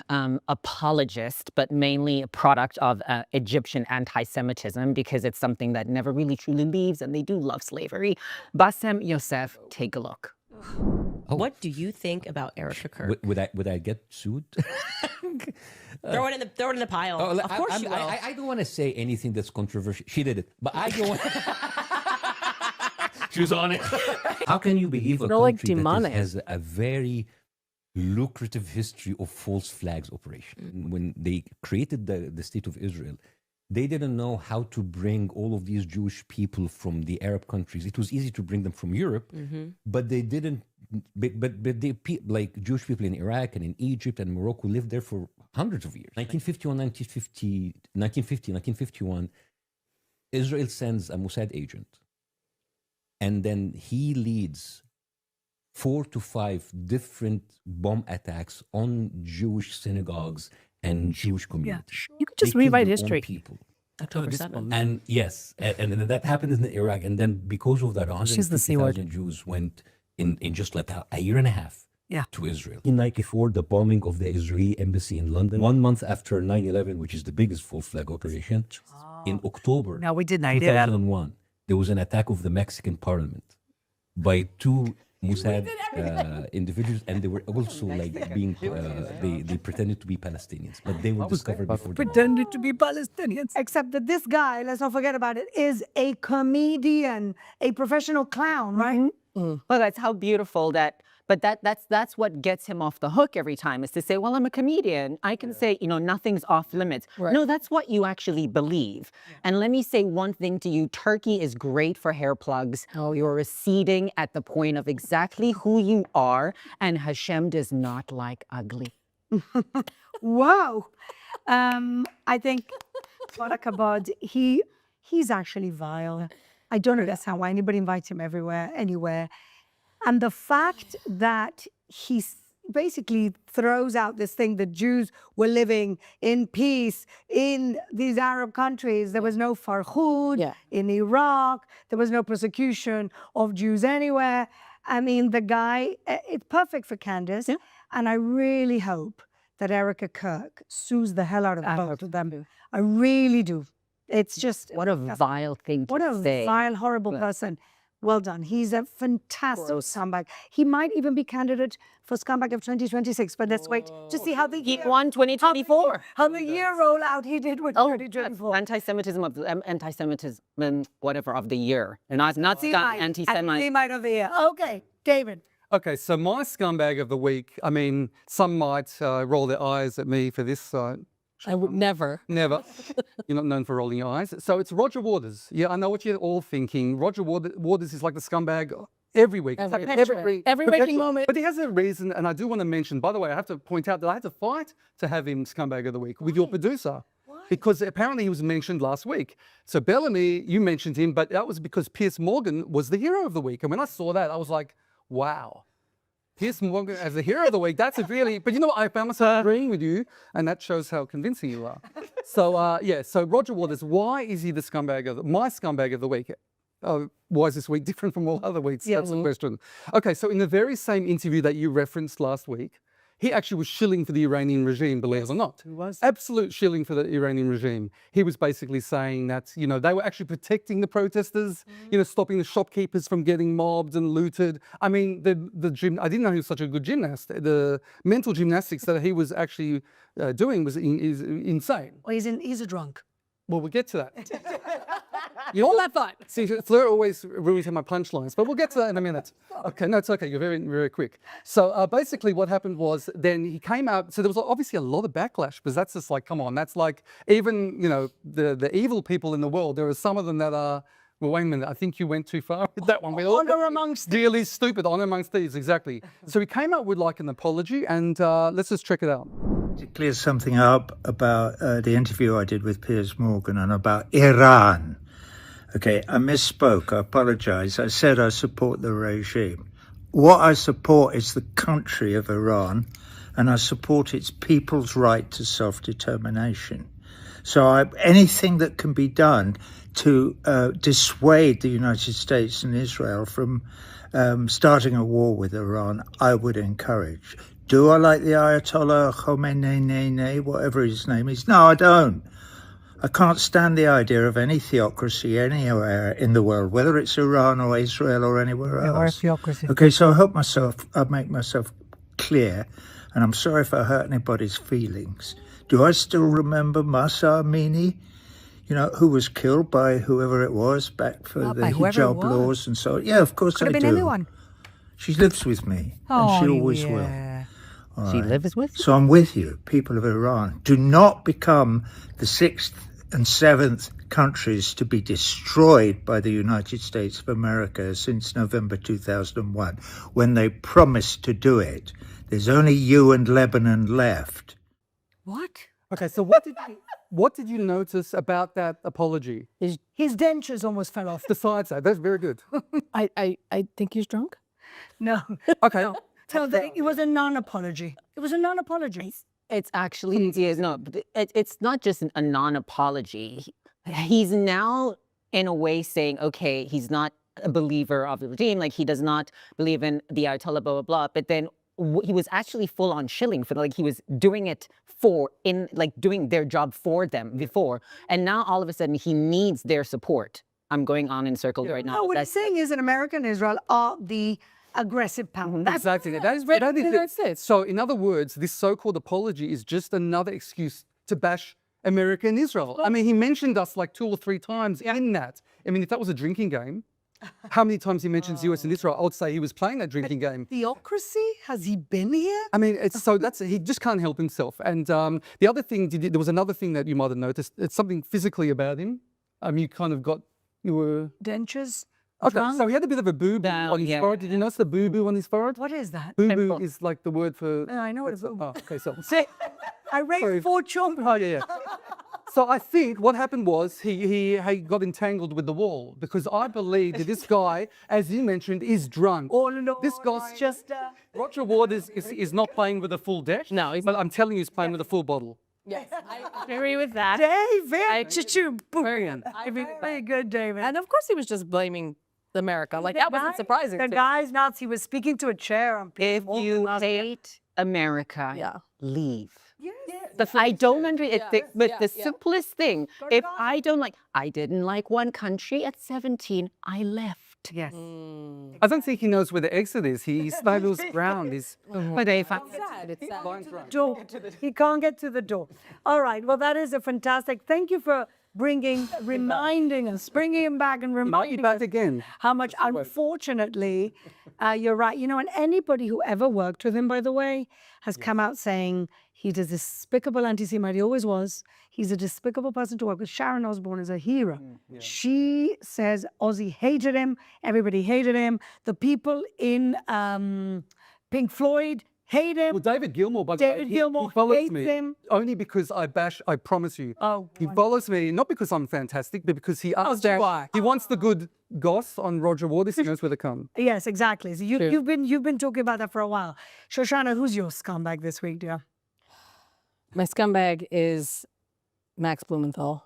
apologist, but mainly a product of Egyptian anti-Semitism, because it's something that never really truly leaves, and they do love slavery. Bassem Youssef, take a look. What do you think about Erica Kirk? Would I get sued? Throw it in the pile. Oh, of course you will. I don't want to say anything that's controversial. She did it, but I don't want. She was on it. How can you believe a country that has a very lucrative history of false flags operation? When they created the state of Israel, they didn't know how to bring all of these Jewish people from the Arab countries. It was easy to bring them from Europe, but they didn't. But they, like Jewish people in Iraq and in Egypt and Morocco, lived there for hundreds of years. 1951, Israel sends a Mossad agent, and then he leads 4 to 5 different bomb attacks on Jewish synagogues and Jewish communities. You could just rewrite history. People. October 7th. And yes, and that happened in Iraq. And then because of that, 150,000 Jews went in just like a year and a half to Israel. In 1994, the bombing of the Israeli embassy in London. 1 month after 9/11, which is the biggest full flag operation, in October 2001, there was an attack of the Mexican parliament by 2 Mossad individuals, and they were also like being, they pretended to be Palestinians, but they were discovered before. Pretended to be Palestinians. Except that this guy, let's not forget about it, is a comedian, a professional clown, right? Well, that's how beautiful that. But that's what gets him off the hook every time, is to say, well, I'm a comedian. I can say, you know, nothing's off limits. Right. No, that's what you actually believe. And let me say one thing to you. Turkey is great for hair plugs. Oh, you're receding at the point of exactly who you are. And Hashem does not like ugly. Whoa. I think, Barakabad, he's actually vile. I don't understand why anybody invites him anywhere. And the fact that he basically throws out this thing that Jews were living in peace in these Arab countries. There was no Farhud in Iraq. There was no persecution of Jews anywhere. I mean, the guy, it's perfect for Candace. And I really hope that Erica Kirk sues the hell out of both of them. I really do. It's just... What a vile thing to say. What a vile, horrible person. Well done. He's a fantastic scumbag. He might even be candidate for scumbag of 2026, but let's wait to see how the He won 2024. How the year roll out he did with 2024. Anti-Semitism, whatever, of the year. And not anti-Semite. Semite of the year. Okay, David. Okay, so my scumbag of the week, I mean, some might roll their eyes at me for this. I would never. Never. You're not known for rolling your eyes. So it's Roger Waters. Yeah, I know what you're all thinking. Roger Waters is like the scumbag every week. Every waking moment. But he has a reason, and I do want to mention, by the way, I have to point out that I had to fight to have him scumbag of the week with your producer. Why? Because apparently he was mentioned last week. So Bellamy, you mentioned him, but that was because Piers Morgan was the hero of the week. And when I saw that, I was like, wow. Piers Morgan as the hero of the week, that's a really, but you know what, I found myself agreeing with you, and that shows how convincing you are. So, so Roger Waters, why is he the my scumbag of the week? Why is this week different from all other weeks? That's the question. Okay, so in the very same interview that you referenced last week, he actually was shilling for the Iranian regime, believe it or not. Who was? Absolute shilling for the Iranian regime. He was basically saying that, you know, they were actually protecting the protesters, you know, stopping the shopkeepers from getting mobbed and looted. I mean, the gym, I didn't know he was such a good gymnast. The mental gymnastics that he was actually doing was is insane. Well, he's a drunk. Well, we'll get to that. You all that fun. See, Fleur always ruins my punchlines, but we'll get to that in a minute. Okay, no, it's okay. You're very, very quick. So basically what happened was then he came out. So there was obviously a lot of backlash because that's just like, come on, that's like even, you know, the evil people in the world. There are some of them that are, well, wait a minute, I think you went too far with that one. Honor amongst dearly stupid, honor amongst thieves, exactly. So he came out with like an apology and let's just check it out. To clear something up about the interview I did with Piers Morgan and about Iran. Okay, I misspoke. I apologize. I said I support the regime. What I support is the country of Iran, and I support its people's right to self-determination. So anything that can be done to dissuade the United States and Israel from starting a war with Iran, I would encourage. Do I like the Ayatollah Khomeini, whatever his name is? No, I don't. I can't stand the idea of any theocracy anywhere in the world, whether it's Iran or Israel or anywhere else. Or a theocracy. Okay, so I make myself clear, and I'm sorry if I hurt anybody's feelings. Do I still remember Mahsa Amini, you know, who was killed by whoever it was back for the hijab laws and so on? Yeah, of course I do. Could have been anyone. She lives with me, and she always will. All She right. lives with you? So I'm with you, people of Iran. Do not become the 6th and 7th countries to be destroyed by the United States of America since November 2001, when they promised to do it. There's only you and Lebanon left. What? Okay, so what did you notice about that apology? His dentures almost fell off. Besides that, that's very good. I think he's drunk. No. Okay. No, it was a non-apology. It was a non-apology. It's actually, it's not just a non-apology. He's now, in a way, saying, okay, he's not a believer of the regime, like he does not believe in the Ayatollah, blah, blah, blah. But then he was actually full on shilling for them. Like he was doing it doing their job for them before. And now all of a sudden he needs their support. I'm going on in circles right now. No, what he's saying is that America and Israel are the aggressive power. Exactly. That is the United States. So in other words, this so-called apology is just another excuse to bash America and Israel. I mean, he mentioned us like 2 or 3 times in that. I mean, if that was a drinking game, how many times he mentions US and Israel, I would say he was playing that drinking game. Theocracy? Has he been here? I mean, he just can't help himself. And the other thing, there was another thing that you might have noticed. It's something physically about him. You were... Dentures? Okay, Drunk? so he had a bit of a boo-boo on his forehead. Did you notice the boo-boo on his forehead? What is that? Boo-boo is like the word for... I know what it's Oh, okay, so... I raised 4 children. Oh, yeah. So I think what happened was he got entangled with the wall, because I believe that this guy, as you mentioned, is drunk. Oh, no. This guy's just... Roger Ward is not playing with a full deck. No, but I'm telling you, he's playing with a full bottle. Yes, I agree with that. David! Very good, David. And of course he was just blaming America. Like, that wasn't surprising. The guy's Nazi was speaking to a chair. If you hate America, leave. Yes. I don't understand. But the simplest thing, if I didn't like one country at 17, I left. Yes. I don't think he knows where the exit is. He sniffles ground. But if I... He can't get to the door. He can't get to the door. All right. Well, that is a fantastic. Thank you for reminding us, bringing him back and reminding us again how much, unfortunately, you're right. You know, and anybody who ever worked with him, by the way, has come out saying he's a despicable anti-Semite. He always was. He's a despicable person to work with. Sharon Osbourne is a hero. She says Ozzy hated him. Everybody hated him. The people in Pink Floyd hate him. Well, David Gilmour, by the way, he follows hates me him. only because I promise you. Oh, he follows me, not because I'm fantastic, but because he wants the good goss on Roger Ward. He knows where to come. Yes, exactly. So you've been talking about that for a while. Shoshana, who's your scumbag this week, dear? My scumbag is Max Blumenthal.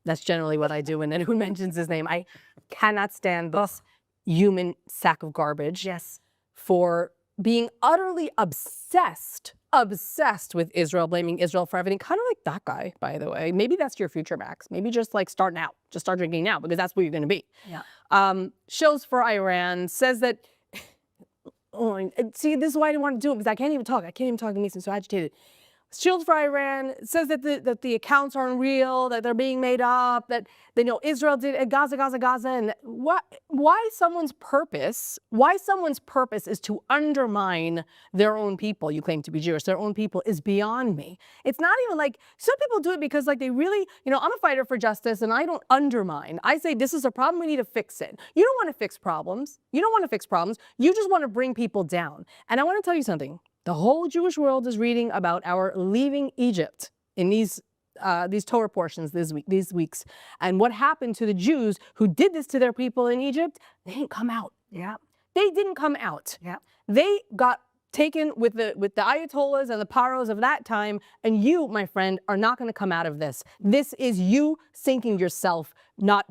That's generally what I do when anyone mentions his name. I cannot stand this human sack of garbage. Yes. For being utterly obsessed with Israel, blaming Israel for everything. Kind of like that guy, by the way. Maybe that's your future, Max. Maybe just like start now. Just start drinking now, because that's where you're going to be. Yeah. Shills for Iran, says that... Oh, see, this is why I didn't want to do it, because I can't even talk. I can't even talk to me, I'm so agitated. Shields for Iran says that the accounts aren't real, that they're being made up, that Israel did Gaza, and why someone's purpose is to undermine their own people. You claim to be Jewish, their own people is beyond me. It's not even like, some people do it because like they really, I'm a fighter for justice and I don't undermine. I say this is a problem, we need to fix it. You don't want to fix problems. You just want to bring people down. And I want to tell you something. The whole Jewish world is reading about our leaving Egypt in these Torah portions these weeks. And what happened to the Jews who did this to their people in Egypt? They didn't come out. Yeah. They didn't come out. Yeah. They got taken with the Ayatollahs and the Paros of that time, and you, my friend, are not going to come out of this. This is you sinking yourself, not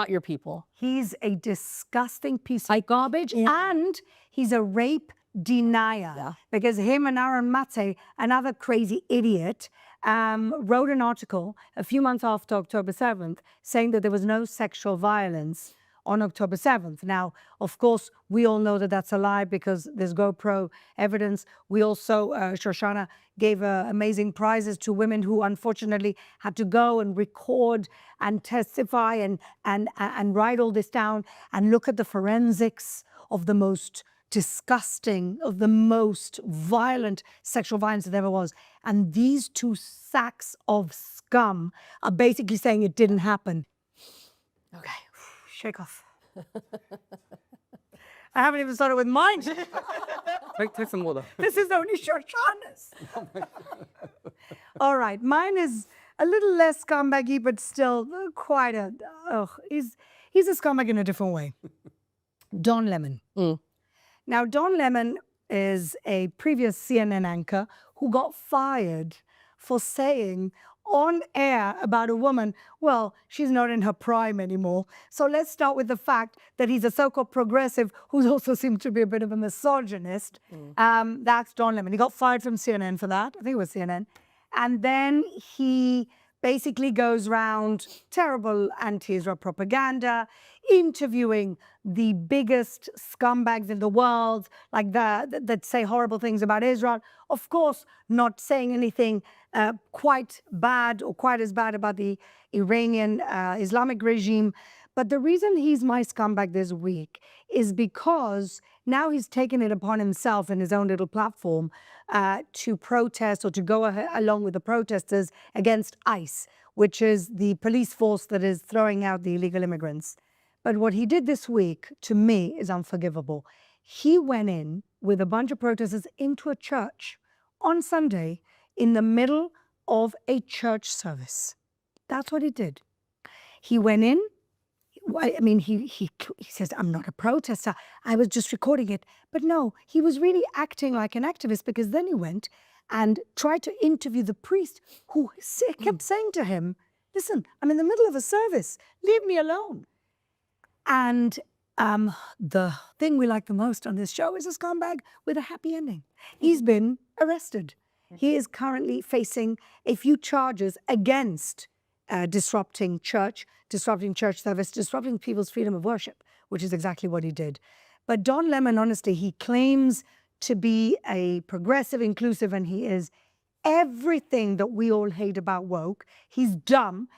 your people. He's a disgusting piece of garbage, and he's a rape denier, because him and Aaron Matze, another crazy idiot, wrote an article a few months after October 7th saying that there was no sexual violence on October 7th. Now, of course, we all know that that's a lie because there's GoPro evidence. We also, Shoshana gave amazing prizes to women who unfortunately had to go and record and testify and write all this down and look at the forensics of the most disgusting, of the most violent sexual violence that ever was. And these two sacks of scum are basically saying it didn't happen. Okay. Shake off. I haven't even started with mine. Take some water. This is only Shoshana's. All right. Mine is a little less scumbaggy, but still quite a... he's a scumbag in a different way. Don Lemon. Now, Don Lemon is a previous CNN anchor who got fired for saying on air about a woman, well, she's not in her prime anymore. So let's start with the fact that he's a so-called progressive who also seems to be a bit of a misogynist. That's Don Lemon. He got fired from CNN for that. I think it was CNN. And then he basically goes around terrible anti-Israel propaganda, interviewing the biggest scumbags in the world, like that say horrible things about Israel. Of course, not saying anything quite bad or quite as bad about the Iranian Islamic regime. But the reason he's my scumbag this week is because now he's taken it upon himself in his own little platform to protest or to go along with the protesters against ICE, which is the police force that is throwing out the illegal immigrants. But what he did this week, to me, is unforgivable. He went in with a bunch of protesters into a church on Sunday in the middle of a church service. That's what he did. He went in. I mean, he says, I'm not a protester. I was just recording it. But no, he was really acting like an activist, because then he went and tried to interview the priest who kept saying to him, listen, I'm in the middle of a service. Leave me alone. And the thing we like the most on this show is a scumbag with a happy ending. He's been arrested. He is currently facing a few charges against disrupting church service, disrupting people's freedom of worship, which is exactly what he did. But Don Lemon, honestly, he claims to be a progressive, inclusive, and he is everything that we all hate about woke. He's dumb.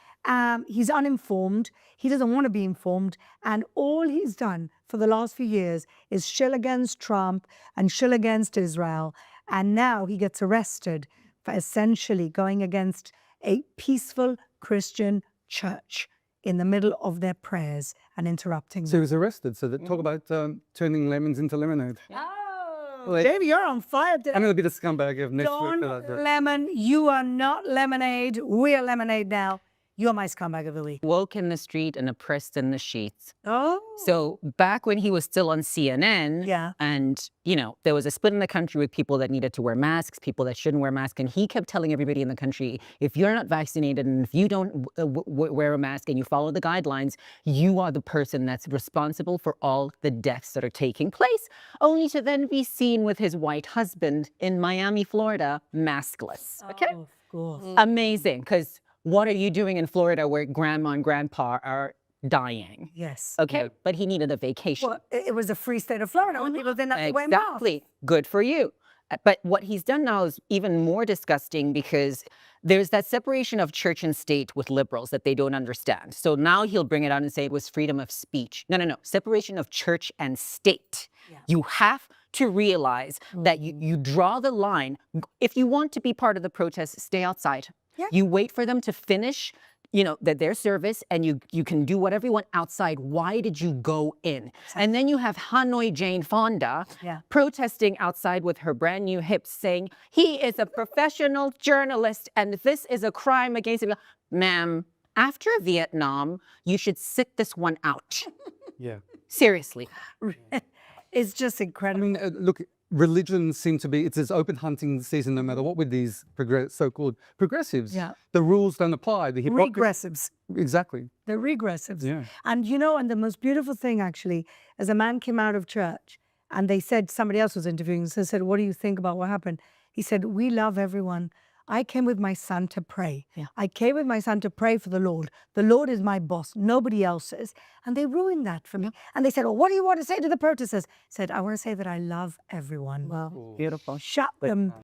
He's uninformed. He doesn't want to be informed. And all he's done for the last few years is shill against Trump and shill against Israel. And now he gets arrested for essentially going against a peaceful Christian church in the middle of their prayers and interrupting them. So he was arrested. So talk about turning lemons into lemonade. Oh, Jamie, you're on fire today. I'm going to be the scumbag of next Don week. Lemon, you are not lemonade. We are lemonade now. You're my scumbag of the week. Woke in the street and oppressed in the sheets. Oh. So back when he was still on CNN, and, you know, there was a split in the country with people that needed to wear masks, people that shouldn't wear masks. And he kept telling everybody in the country, if you're not vaccinated and if you don't wear a mask and you follow the guidelines, you are the person that's responsible for all the deaths that are taking place, only to then be seen with his white husband in Miami, Florida, maskless. Okay? Oh, of course. Amazing, because what are you doing in Florida where grandma and grandpa are dying? Yes. Okay, Yeah. but he needed a vacation. Well, it was a free state of Florida when people didn't have to wear masks. Exactly. Good for you. But what he's done now is even more disgusting, because there's that separation of church and state with liberals that they don't understand. So now he'll bring it out and say it was freedom of speech. No. Separation of church and state. Yeah. You have to realize that you draw the line. If you want to be part of the protest, stay outside. Yeah. You wait for them to finish, you know, their service, and you can do whatever you want outside. Why did you go in? And then you have Hanoi Jane Fonda protesting outside with her brand new hips, saying he is a professional journalist and this is a crime against him. Ma'am, after Vietnam, you should sit this one out. Yeah. Seriously. It's just incredible. I mean, look, religion seems to be, it's this open hunting season no matter what with these so-called progressives. Yeah. The rules don't apply. The regressives. Exactly. The regressives. Yeah. And you know, and the most beautiful thing actually, as a man came out of church and they said, somebody else was interviewing, so they said, what do you think about what happened? He said, we love everyone. I came with my son to pray. Yeah. I came with my son to pray for the Lord. The Lord is my boss, nobody else's. And they ruined that for me. And they said, well, what do you want to say to the protesters? I said, I want to say that I love everyone. Wow. Beautiful. Shut them